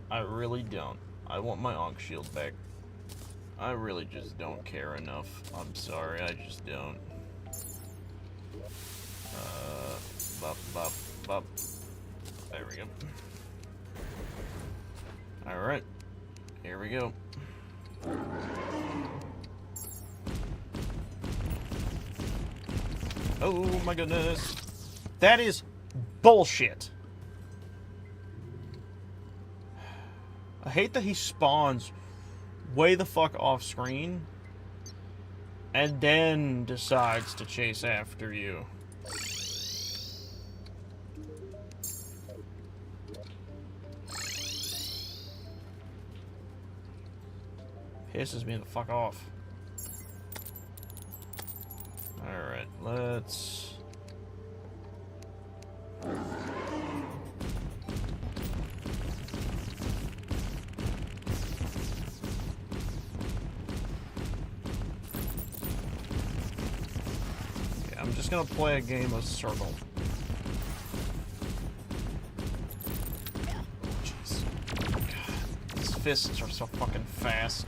I really don't. I want my Ankh shield back. I really just don't care enough. I'm sorry, I just don't. Bop, bop, bop. There we go. Alright. Here we go. Oh my goodness. That is bullshit. I hate that he spawns way the fuck off screen and then decides to chase after you. Pisses me the fuck off. Alright, let's... I'm just gonna play a game of Circle. Jeez. God, his fists are so fucking fast.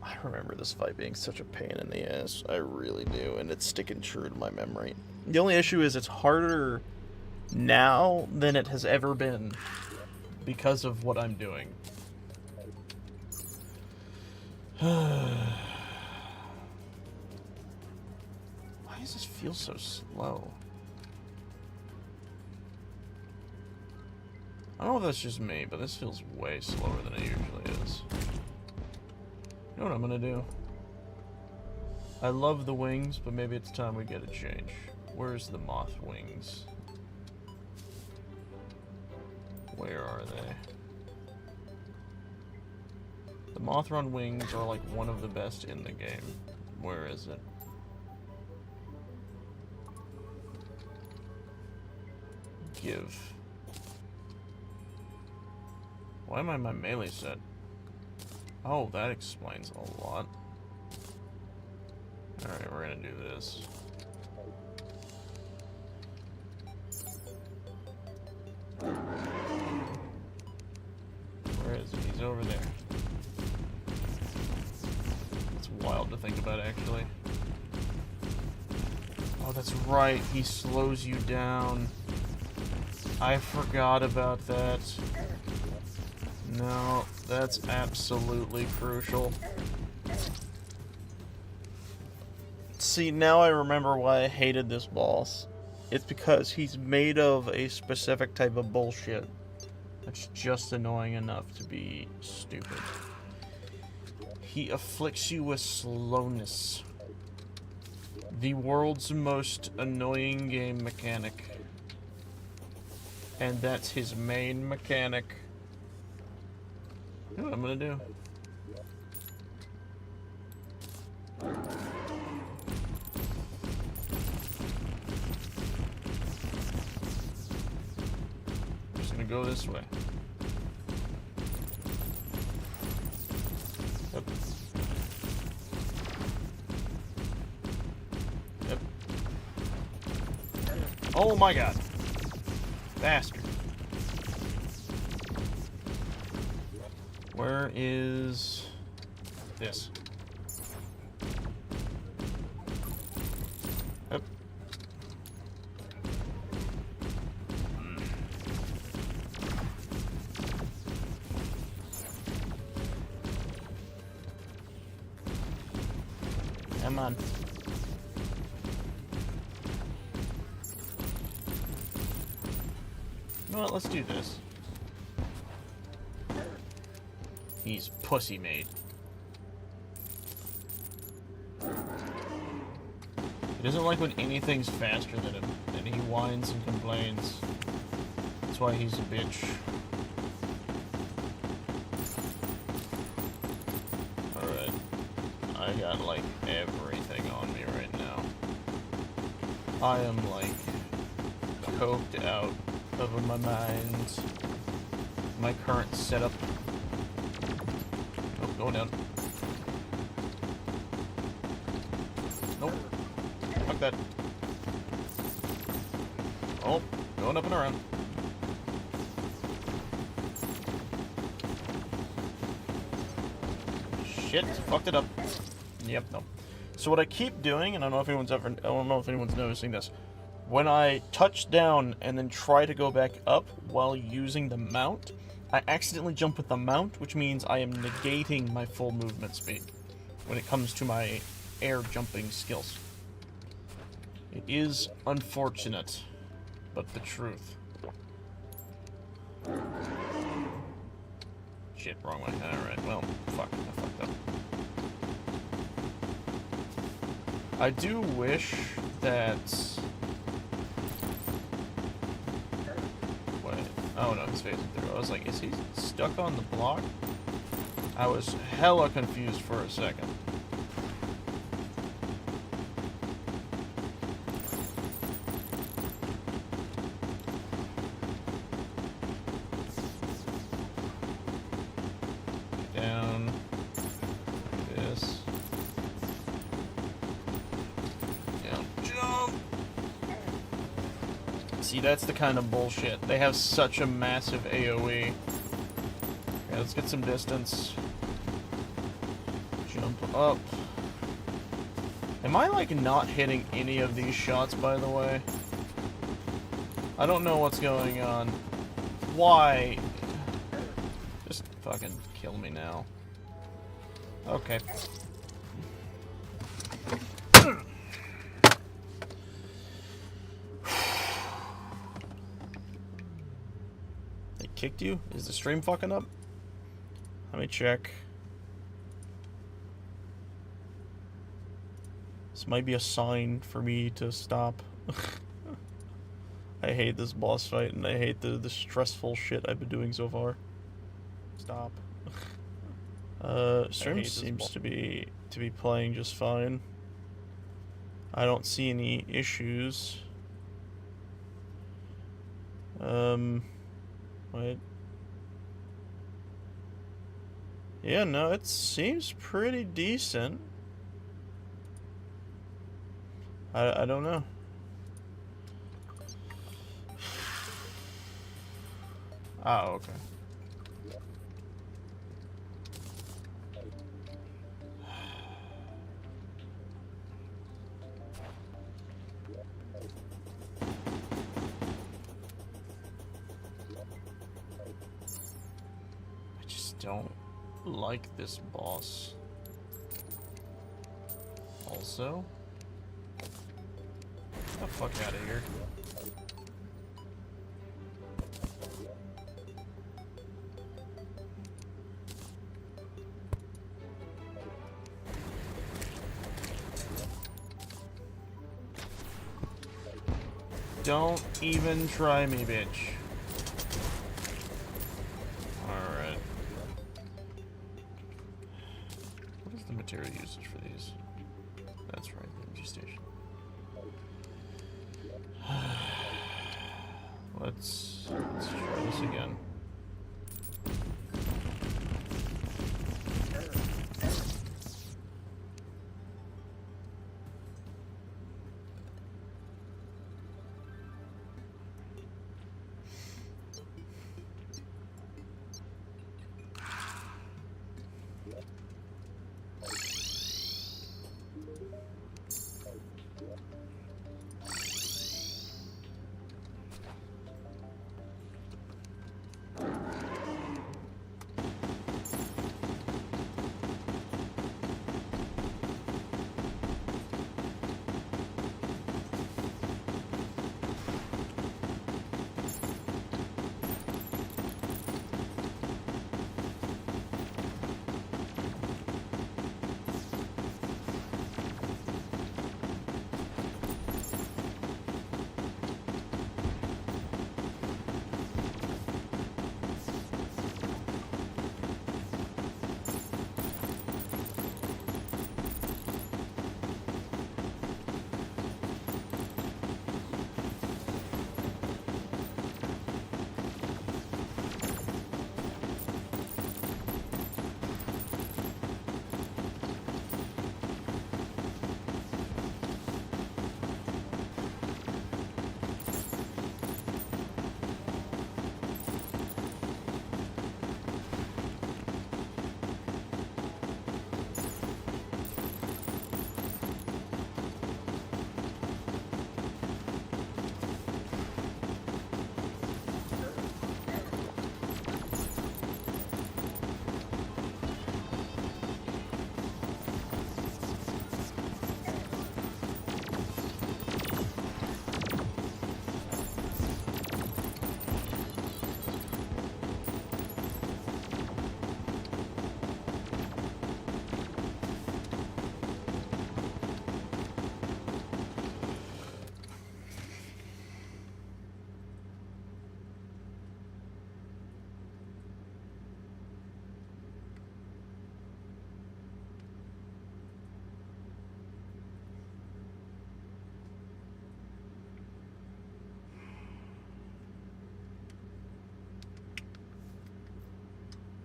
I remember this fight being such a pain in the ass. I really do, and it's sticking true to my memory. The only issue is it's harder now than it has ever been because of what I'm doing. Why does this feel so slow? I don't know if that's just me, but this feels way slower than it usually is. You know what I'm gonna do? I love the wings, but maybe it's time we get a change. Where's the moth wings? Where are they? The Mothron wings are like one of the best in the game. Where is it? Give. Why am I my melee set? Oh, that explains a lot. Alright, we're gonna do this. Where is he? He's over there. It's wild to think about, actually. Oh, that's right. He slows you down. I forgot about that. No, that's absolutely crucial. See, now I remember why I hated this boss. It's because he's made of a specific type of bullshit that's just annoying enough to be stupid. He afflicts you with slowness. The world's most annoying game mechanic. And that's his main mechanic. You know what I'm gonna do? Just gonna go this way. Yep. Yep. Oh my god. Bastard. Where is this? Yep. Come on. You know what? Let's do this. He's pussy made. He doesn't like when anything's faster than him, and he whines and complains. That's why he's a bitch. Alright. I got, like, everything on me right now. I am, like, coked out of my mind. My current setup. Oh, going down. Nope. Fuck that. Oh, going up and around. Shit, fucked it up. Yep, no. So what I keep doing, and I don't know if anyone's noticing this, when I touch down and then try to go back up while using the mount, I accidentally jump with the mount, which means I am negating my full movement speed when it comes to my air jumping skills. It is unfortunate, but the truth. Shit, wrong way. Alright, well, fuck, I fucked up. I do wish that... Wait, oh no, he's phasing through. I was like, is he stuck on the block? I was hella confused for a second. Down. This. Down. Jump! See, that's the kind of bullshit. They have such a massive AoE. Okay, let's get some distance. Jump up. Am I, like, not hitting any of these shots, by the way? I don't know what's going on. Why? Just fucking kill me now. Okay. They kicked you? Is the stream fucking up? Let me check. This might be a sign for me to stop. I hate this boss fight, and I hate the stressful shit I've been doing so far. Stop. Stream seems to be playing just fine. I don't see any issues. Wait. Yeah, no, it seems pretty decent. I don't know. Oh, okay. I just don't like this boss. Also, get the fuck out of here. Don't even try me, bitch. Alright. What is the material usage for these? That's right, the energy station. Let's try this again.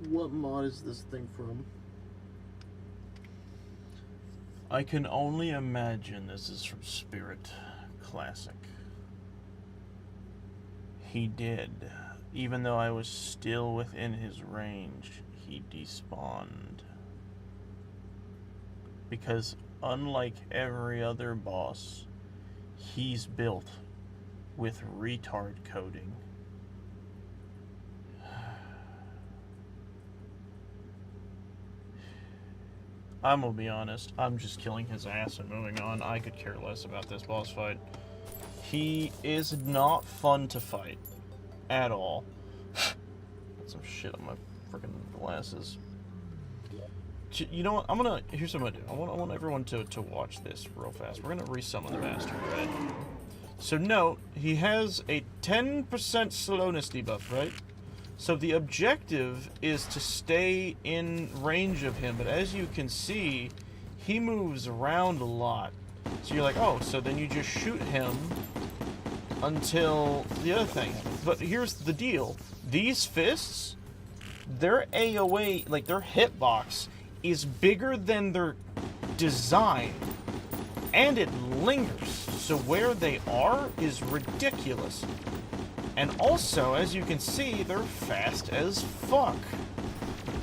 What mod is this thing from? I can only imagine this is from Spirit Classic. He did. Even though I was still within his range, he despawned. Because unlike every other boss, he's built with retard coding. I'm gonna be honest, I'm just killing his ass and moving on. I could care less about this boss fight. He is not fun to fight. At all. Got some shit on my freaking glasses. You know what, here's what I'm gonna do. I want everyone to watch this real fast. We're gonna resummon the master, right? So note, he has a 10% slowness debuff, right? So the objective is to stay in range of him, but as you can see, he moves around a lot. So you're like, oh, so then you just shoot him until the other thing happens. But here's the deal. These fists, their AOA, like their hitbox, is bigger than their design. And it lingers. So where they are is ridiculous. And also, as you can see, they're fast as fuck.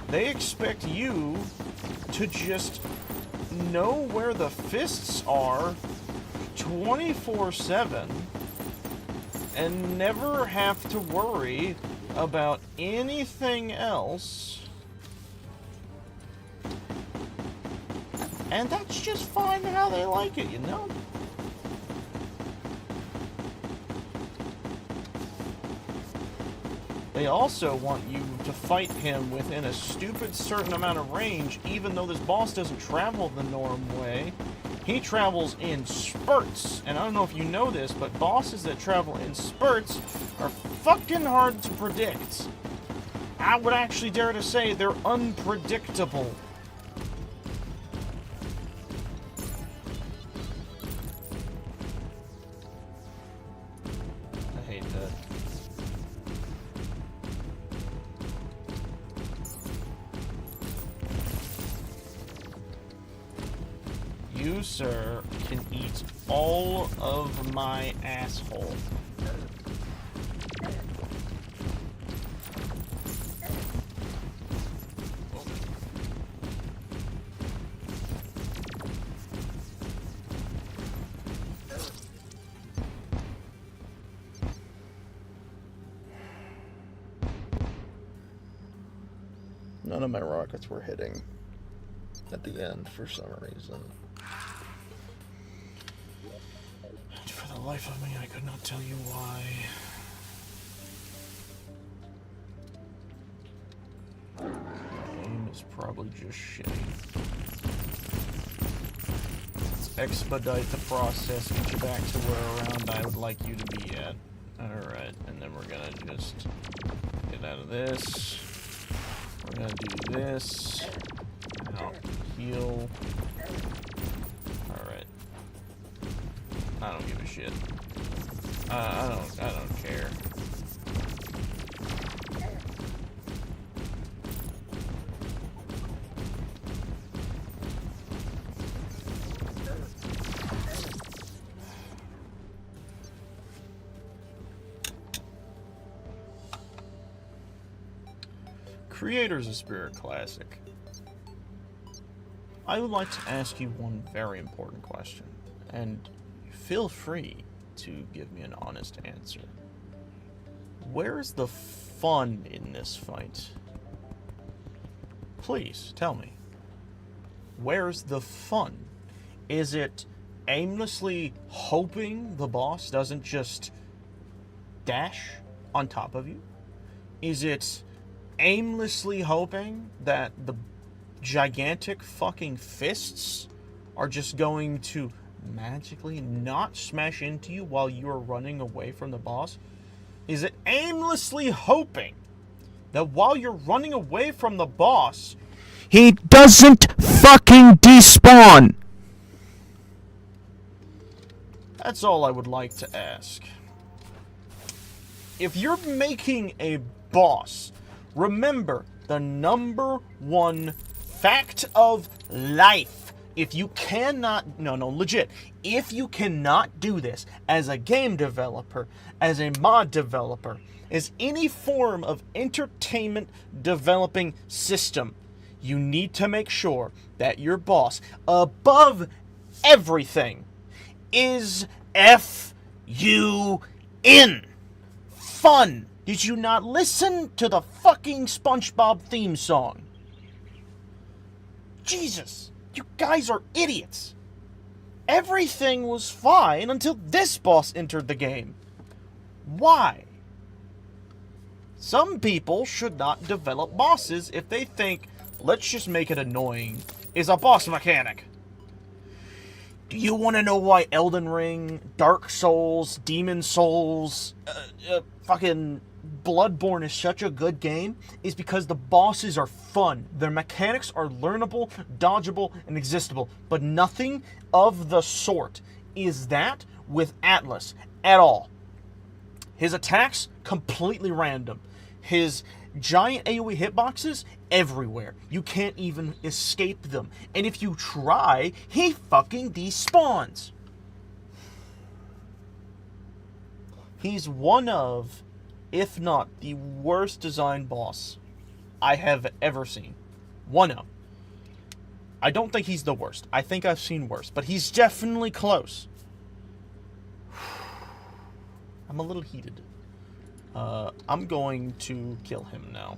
They expect you to just know where the fists are 24/7 and never have to worry about anything else. And that's just fine how they like it, you know? They also want you to fight him within a stupid certain amount of range, even though this boss doesn't travel the norm way. He travels in spurts. And I don't know if you know this, but bosses that travel in spurts are fucking hard to predict. I would actually dare to say they're unpredictable. You, sir, can eat all of my asshole. None of my rockets were hitting at the end for some reason. And for the life of me, I could not tell you why. My aim is probably just shitty. Let's expedite the process, get you back to where around I would like you to be at. Alright, and then we're gonna just get out of this. We're gonna do this. Out. Heal. Alright. I don't give a shit. I don't care. Creators of Spirit Classic. I would like to ask you one very important question, and feel free to give me an honest answer. Where's the fun in this fight? Please, tell me. Where's the fun? Is it aimlessly hoping the boss doesn't just dash on top of you? Is it aimlessly hoping that the gigantic fucking fists are just going to magically not smash into you while you are running away from the boss? Is it aimlessly hoping that while you're running away from the boss, he doesn't fucking despawn? That's all I would like to ask. If you're making a boss, remember the number one fact of life. If you cannot, legit, if you cannot do this as a game developer, as a mod developer, as any form of entertainment developing system, you need to make sure that your boss, above everything, is F-U-N. Fun. Did you not listen to the fucking SpongeBob theme song? Jesus, you guys are idiots. Everything was fine until this boss entered the game. Why? Some people should not develop bosses if they think, let's just make it annoying, is a boss mechanic. Do you want to know why Elden Ring, Dark Souls, Demon Souls, fucking Bloodborne is such a good game? Is because the bosses are fun. Their mechanics are learnable, dodgeable, and existable. But nothing of the sort is that with Atlas at all. His attacks, completely random. His giant AoE hitboxes, everywhere. You can't even escape them. And if you try, he fucking despawns. He's one of, if not the worst designed boss I have ever seen. One of. I don't think he's the worst. I think I've seen worse, but he's definitely close. I'm a little heated. I'm going to kill him now.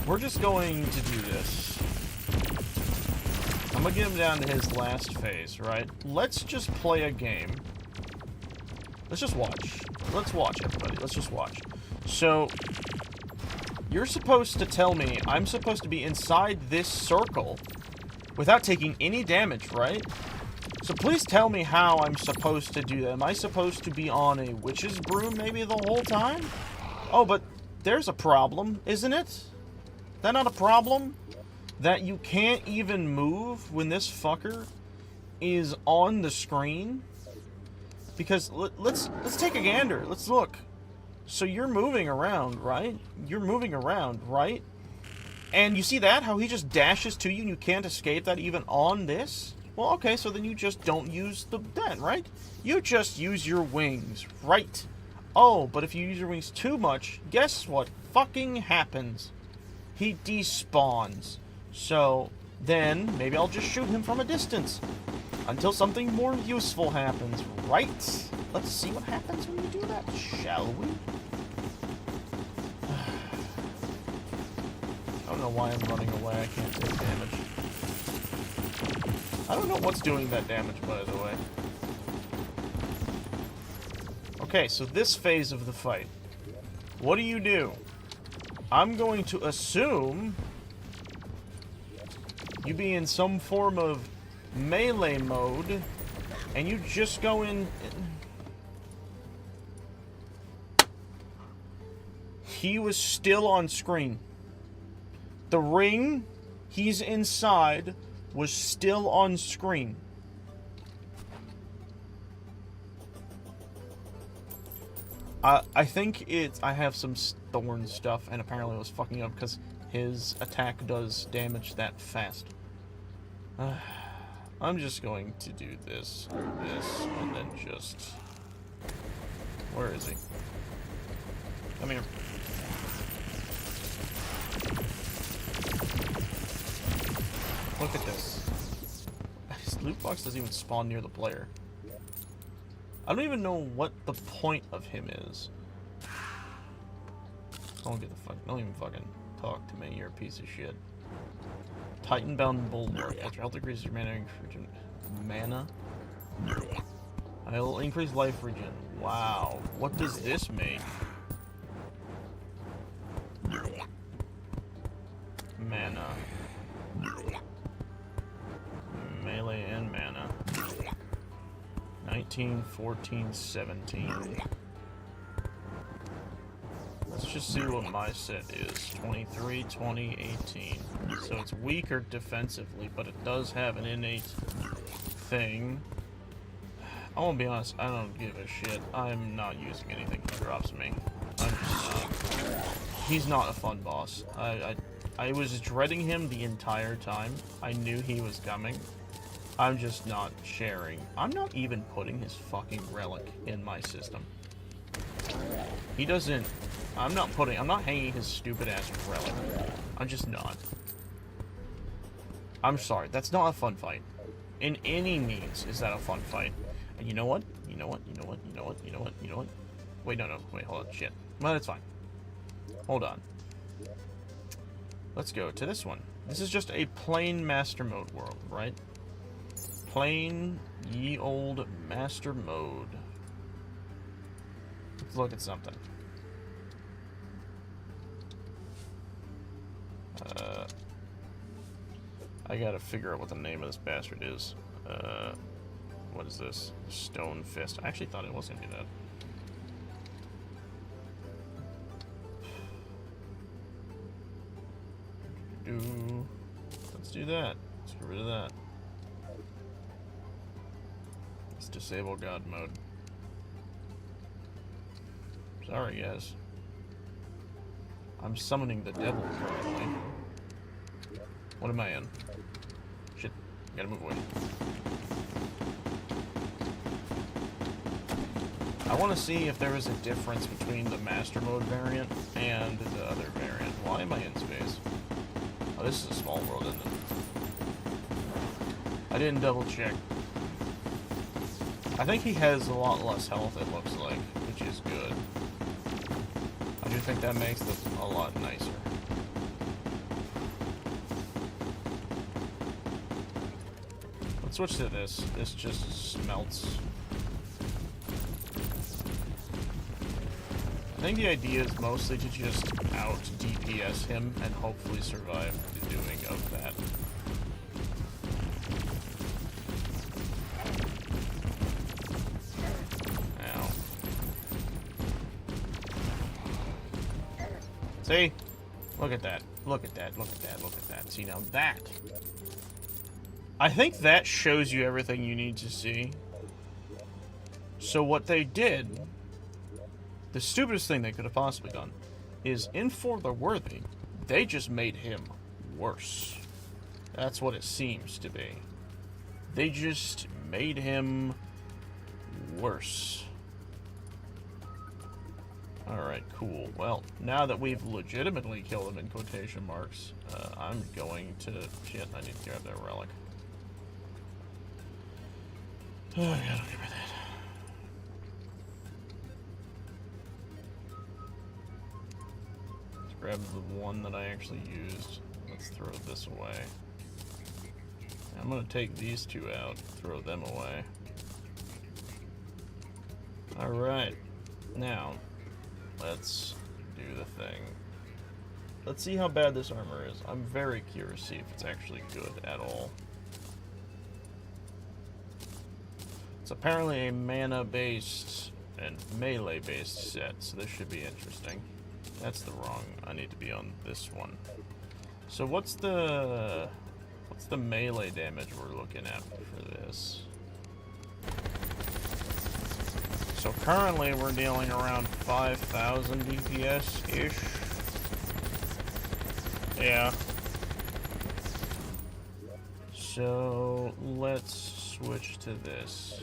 We're just going to do this. I'm gonna get him down to his last phase, right? Let's just play a game. Let's just watch. Let's watch, everybody. Let's just watch. So, you're supposed to tell me I'm supposed to be inside this circle without taking any damage, right? So please tell me how I'm supposed to do that. Am I supposed to be on a witch's broom maybe the whole time? Oh, but there's a problem, isn't it? Is that not a problem? That you can't even move when this fucker is on the screen? Because let's take a gander. Let's look. So you're moving around, right? You're moving around, right? And you see that? How he just dashes to you and you can't escape that even on this? Well, okay, so then you just don't use that, right? You just use your wings, right? Oh, but if you use your wings too much, guess what fucking happens? He despawns. So, then, maybe I'll just shoot him from a distance. Until something more useful happens, right? Let's see what happens when you do that, shall we? I don't know why I'm running away. I can't take damage. I don't know what's doing that damage, by the way. Okay, so this phase of the fight. What do? I'm going to assume you be in some form of melee mode, and you just go in... He was still on screen. The ring he's inside was still on screen. I think it's... I have some thorn stuff, and apparently it was fucking up because his attack does damage that fast. I'm just going to do this, and then just... Where is he? Come here. Look at this. His loot box doesn't even spawn near the player. I don't even know what the point of him is. Don't even fucking talk to me, you're a piece of shit. Titan-bound bulwark. As your health increases your mana. I'll increase life regen. Wow. What does this make? Mana. Melee and mana. 19, 14, 17. Let's just see what my set is. 23, 20, 18. So it's weaker defensively, but it does have an innate thing. I won't be honest, I don't give a shit. I'm not using anything he drops me. I'm just not. He's not a fun boss. I was dreading him the entire time. I knew he was coming. I'm just not sharing. I'm not even putting his fucking relic in my system. He doesn't... I'm not hanging his stupid ass relic. I'm just not. I'm sorry, that's not a fun fight. In any means is that a fun fight. And you know what? You know what? Wait, no. Wait, hold on. Shit. Well, that's fine. Hold on. Let's go to this one. This is just a plain master mode world, right? Plain, ye old master mode. Let's look at something. I gotta figure out what the name of this bastard is. What is this? Stone Fist. I actually thought it was gonna be that. Let's do that. Let's get rid of that. Let's disable God mode. Sorry, guys. I'm summoning the devil currently. What am I in? Shit. Gotta move away. I want to see if there is a difference between the Master Mode variant and the other variant. Why am I in space? Oh, this is a small world, isn't it? I didn't double check. I think he has a lot less health, it looks like, which is good. I do think that makes this a lot nicer. Let's switch to this. This just smelts. I think the idea is mostly to just out DPS him and hopefully survive the doing of that. Ow. See? Look at that. Look at that. Look at that. Look at that. See, now that. I think that shows you everything you need to see. So what they did, the stupidest thing they could have possibly done, is in For the Worthy, they just made him worse. That's what it seems to be. They just made him worse. Alright, cool. Well, now that we've legitimately killed him in quotation marks, I'm going to... Shit, I need to grab that relic. Oh, I gotta give her that. Let's grab the one that I actually used. Let's throw this away. I'm gonna take these two out, throw them away. Alright. Now... let's do the thing. Let's see how bad this armor is. I'm very curious to see if it's actually good at all. It's apparently a mana-based and melee-based set, so this should be interesting. That's the wrong. I need to be on this one. So what's the melee damage we're looking at for this? So currently we're dealing around 5,000 DPS-ish. Yeah. So let's switch to this.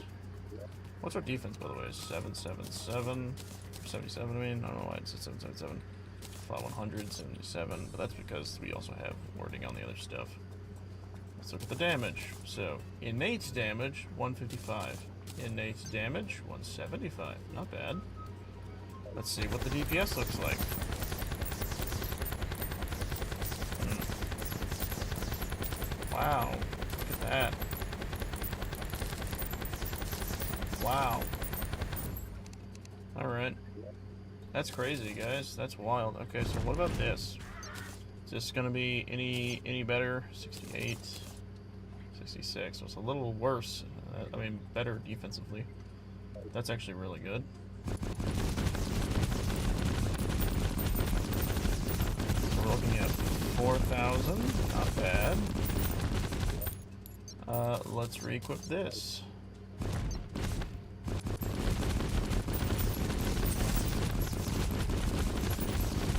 What's our defense, by the way? 777? 77, I mean? I don't know why it said 777. Flat 177, but that's because we also have wording on the other stuff. Let's look at the damage. So, innate damage, 155. Innate damage, 175. Not bad. Let's see what the DPS looks like. Wow. Look at that. Wow. Alright. That's crazy, guys. That's wild. Okay, so what about this? Is this gonna be any better? 68. 66. So it's a little worse. I mean, better defensively. That's actually really good. We're looking at 4,000. Not bad. Let's re-equip this.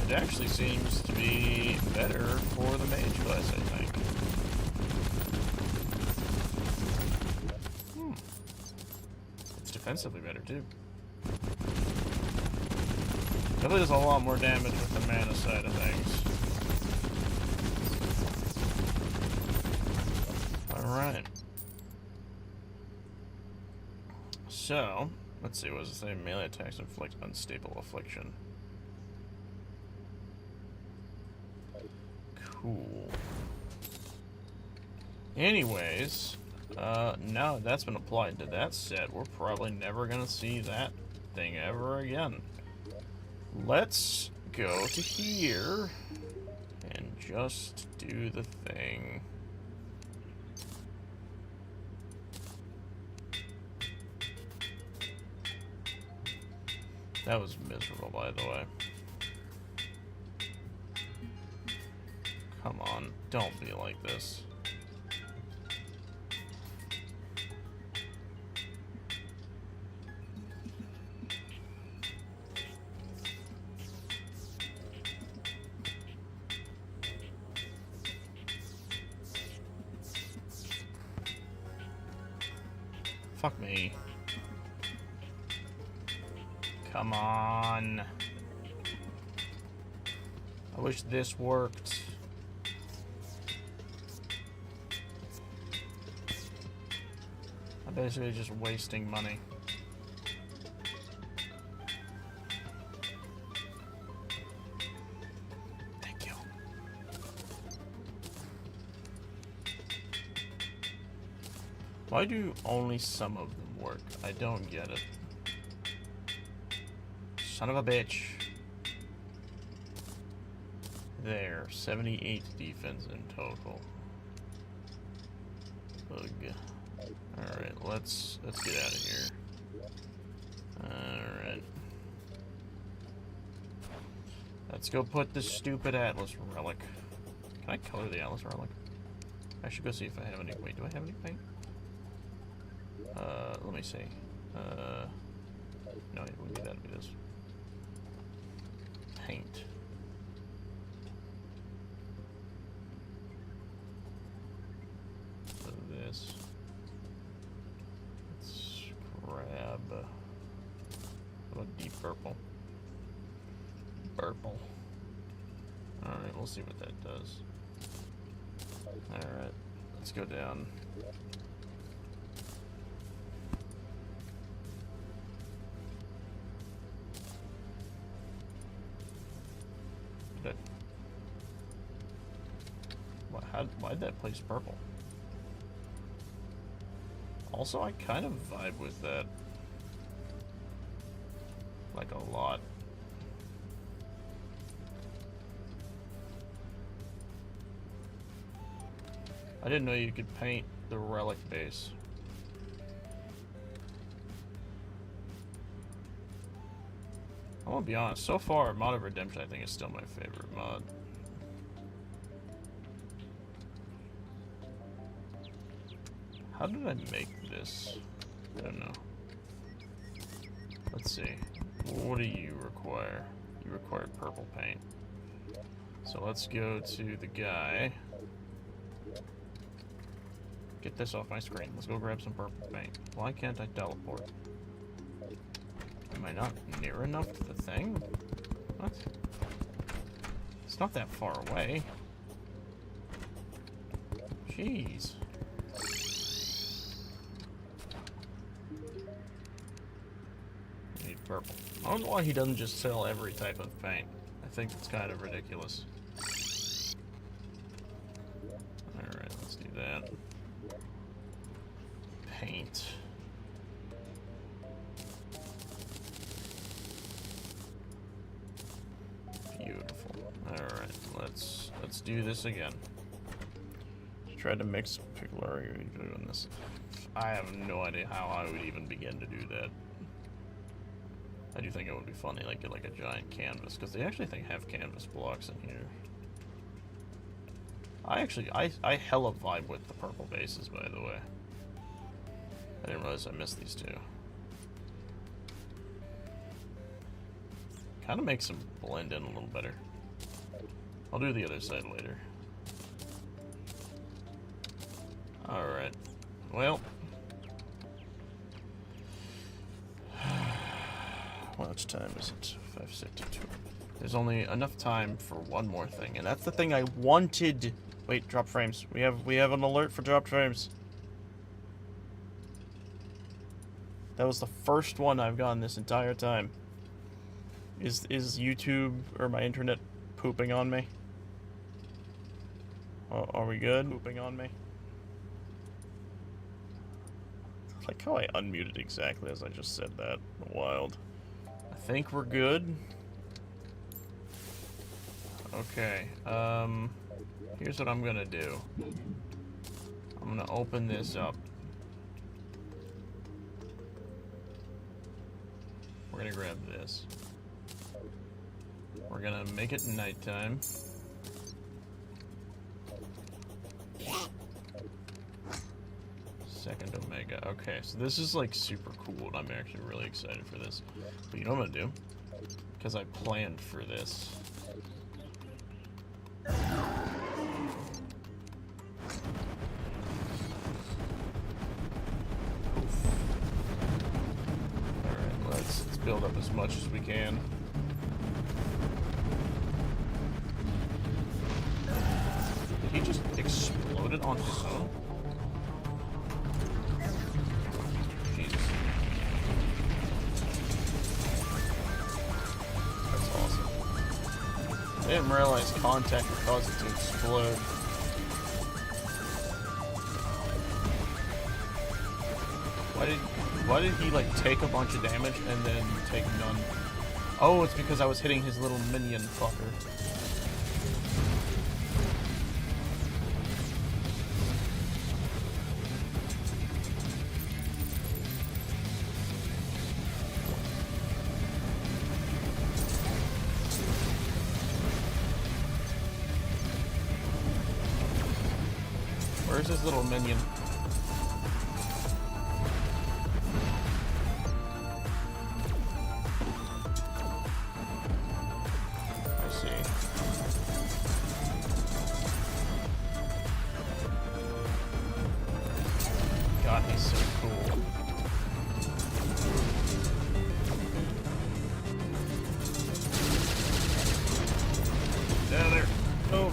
It actually seems to be better for the mage class, I think. It's defensively better, too. Definitely does a lot more damage with the mana side of things. Alright. So, let's see, what does it say? Melee attacks inflict unstable affliction. Cool. Anyways, now that's been applied to that set, we're probably never gonna see that thing ever again. Let's go to here and just do the thing. That was miserable, by the way. Come on, don't be like this. Fuck me. Come on. I wish this worked. I'm basically just wasting money. Thank you. Why do only some of them work? I don't get it. Son of a bitch. There, 78 defense in total. Ugh. Alright, let's get out of here. Alright. Let's go put this stupid Atlas relic. Can I color the Atlas relic? I should go see if I have any. Wait, do I have any paint? Let me see. No, it wouldn't be that. It is. Paint. purple. Purple. Alright, we'll see what that does. Alright, let's go down. Why'd that place purple? Also, I kind of vibe with that. Like, a lot. I didn't know you could paint the relic base. I'm gonna be honest, so far, Mod of Redemption I think is still my favorite mod. How did I make this? I don't know. Let's see. What do you require? You require purple paint. So let's go to the guy. Get this off my screen. Let's go grab some purple paint. Why can't I teleport? Am I not near enough to the thing? What? It's not that far away. Jeez. Purple. I don't know why he doesn't just sell every type of paint. I think it's kind of ridiculous. Alright, let's do that. Paint. Beautiful. Alright, let's do this again. Try to mix Terraria doing this. I have no idea how I would even begin to do that. I do think it would be funny, like get like a giant canvas, because they actually have canvas blocks in here. I hella vibe with the purple bases, by the way. I didn't realize I missed these two. Kind of makes them blend in a little better. I'll do the other side later. Alright. Well. How much time is it? 5:62. There's only enough time for one more thing, and that's the thing I wanted. Wait, drop frames. We have an alert for dropped frames. That was the first one I've gotten this entire time. Is YouTube or my internet pooping on me? Are we good? Pooping on me? I like how I unmuted exactly as I just said that. Wild. I think we're good. Okay, here's what I'm gonna do. I'm gonna open this up. We're gonna grab this. We're gonna make it nighttime. Second Omega. Okay, so this is like super cool, and I'm actually really excited for this. But you know what I'm gonna do? Because I planned for this. Alright, let's build up as much as we can. Did he just explode it on his own? Jesus. That's awesome. I didn't realize contact would cause it to explode. Why did he like take a bunch of damage and then take none? Oh, it's because I was hitting his little minion fucker. Where's his little minion? I see. God, he's so cool. Move.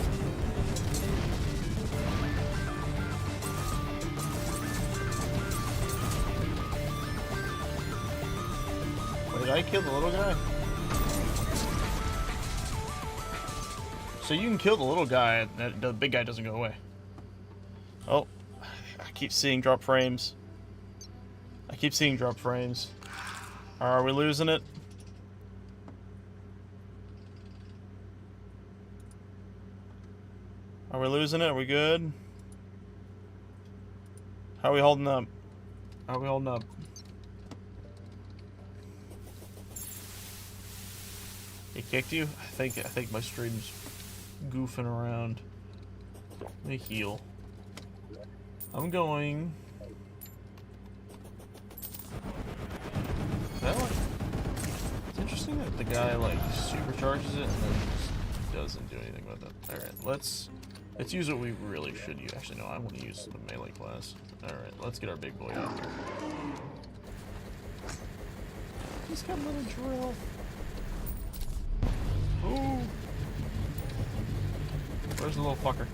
Wait, did I kill the little guy? So you can kill the little guy, and the big guy doesn't go away. Oh, I keep seeing drop frames. I keep seeing drop frames. Are we losing it? Are we losing it? Are we good? How are we holding up? How are we holding up? It kicked you? I think my stream's goofing around. Let me heal. I'm going. That one. It's interesting that the guy like supercharges it and then just doesn't do anything with it. Alright, let's use what we really should use. Actually no, I want to use the melee class. Alright, let's get our big boy out here. He's got another drill. Ooh. Where's the little fucker?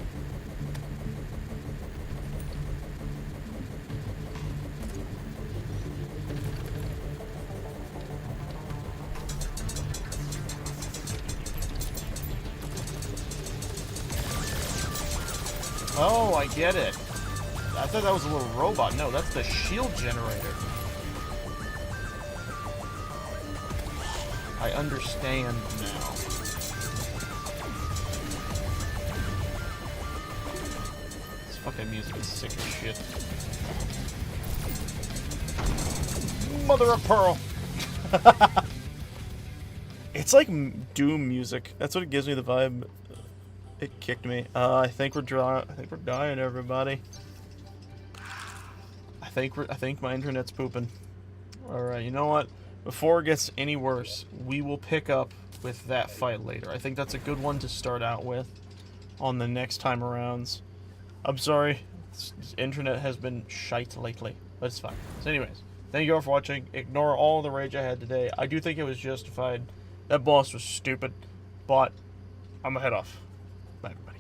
Oh, I get it. I thought that was a little robot. No, that's the shield generator. I understand now. This fucking music is sick as shit. Mother of pearl. It's like Doom music. That's what it gives me the vibe. It kicked me. I think we're dying, everybody. I think my internet's pooping. All right, you know what? Before it gets any worse, we will pick up with that fight later. I think that's a good one to start out with on the next time arounds. I'm sorry, internet has been shite lately, but it's fine. So anyways, thank you all for watching. Ignore all the rage I had today. I do think it was justified. That boss was stupid, but I'm gonna head off. Bye, everybody.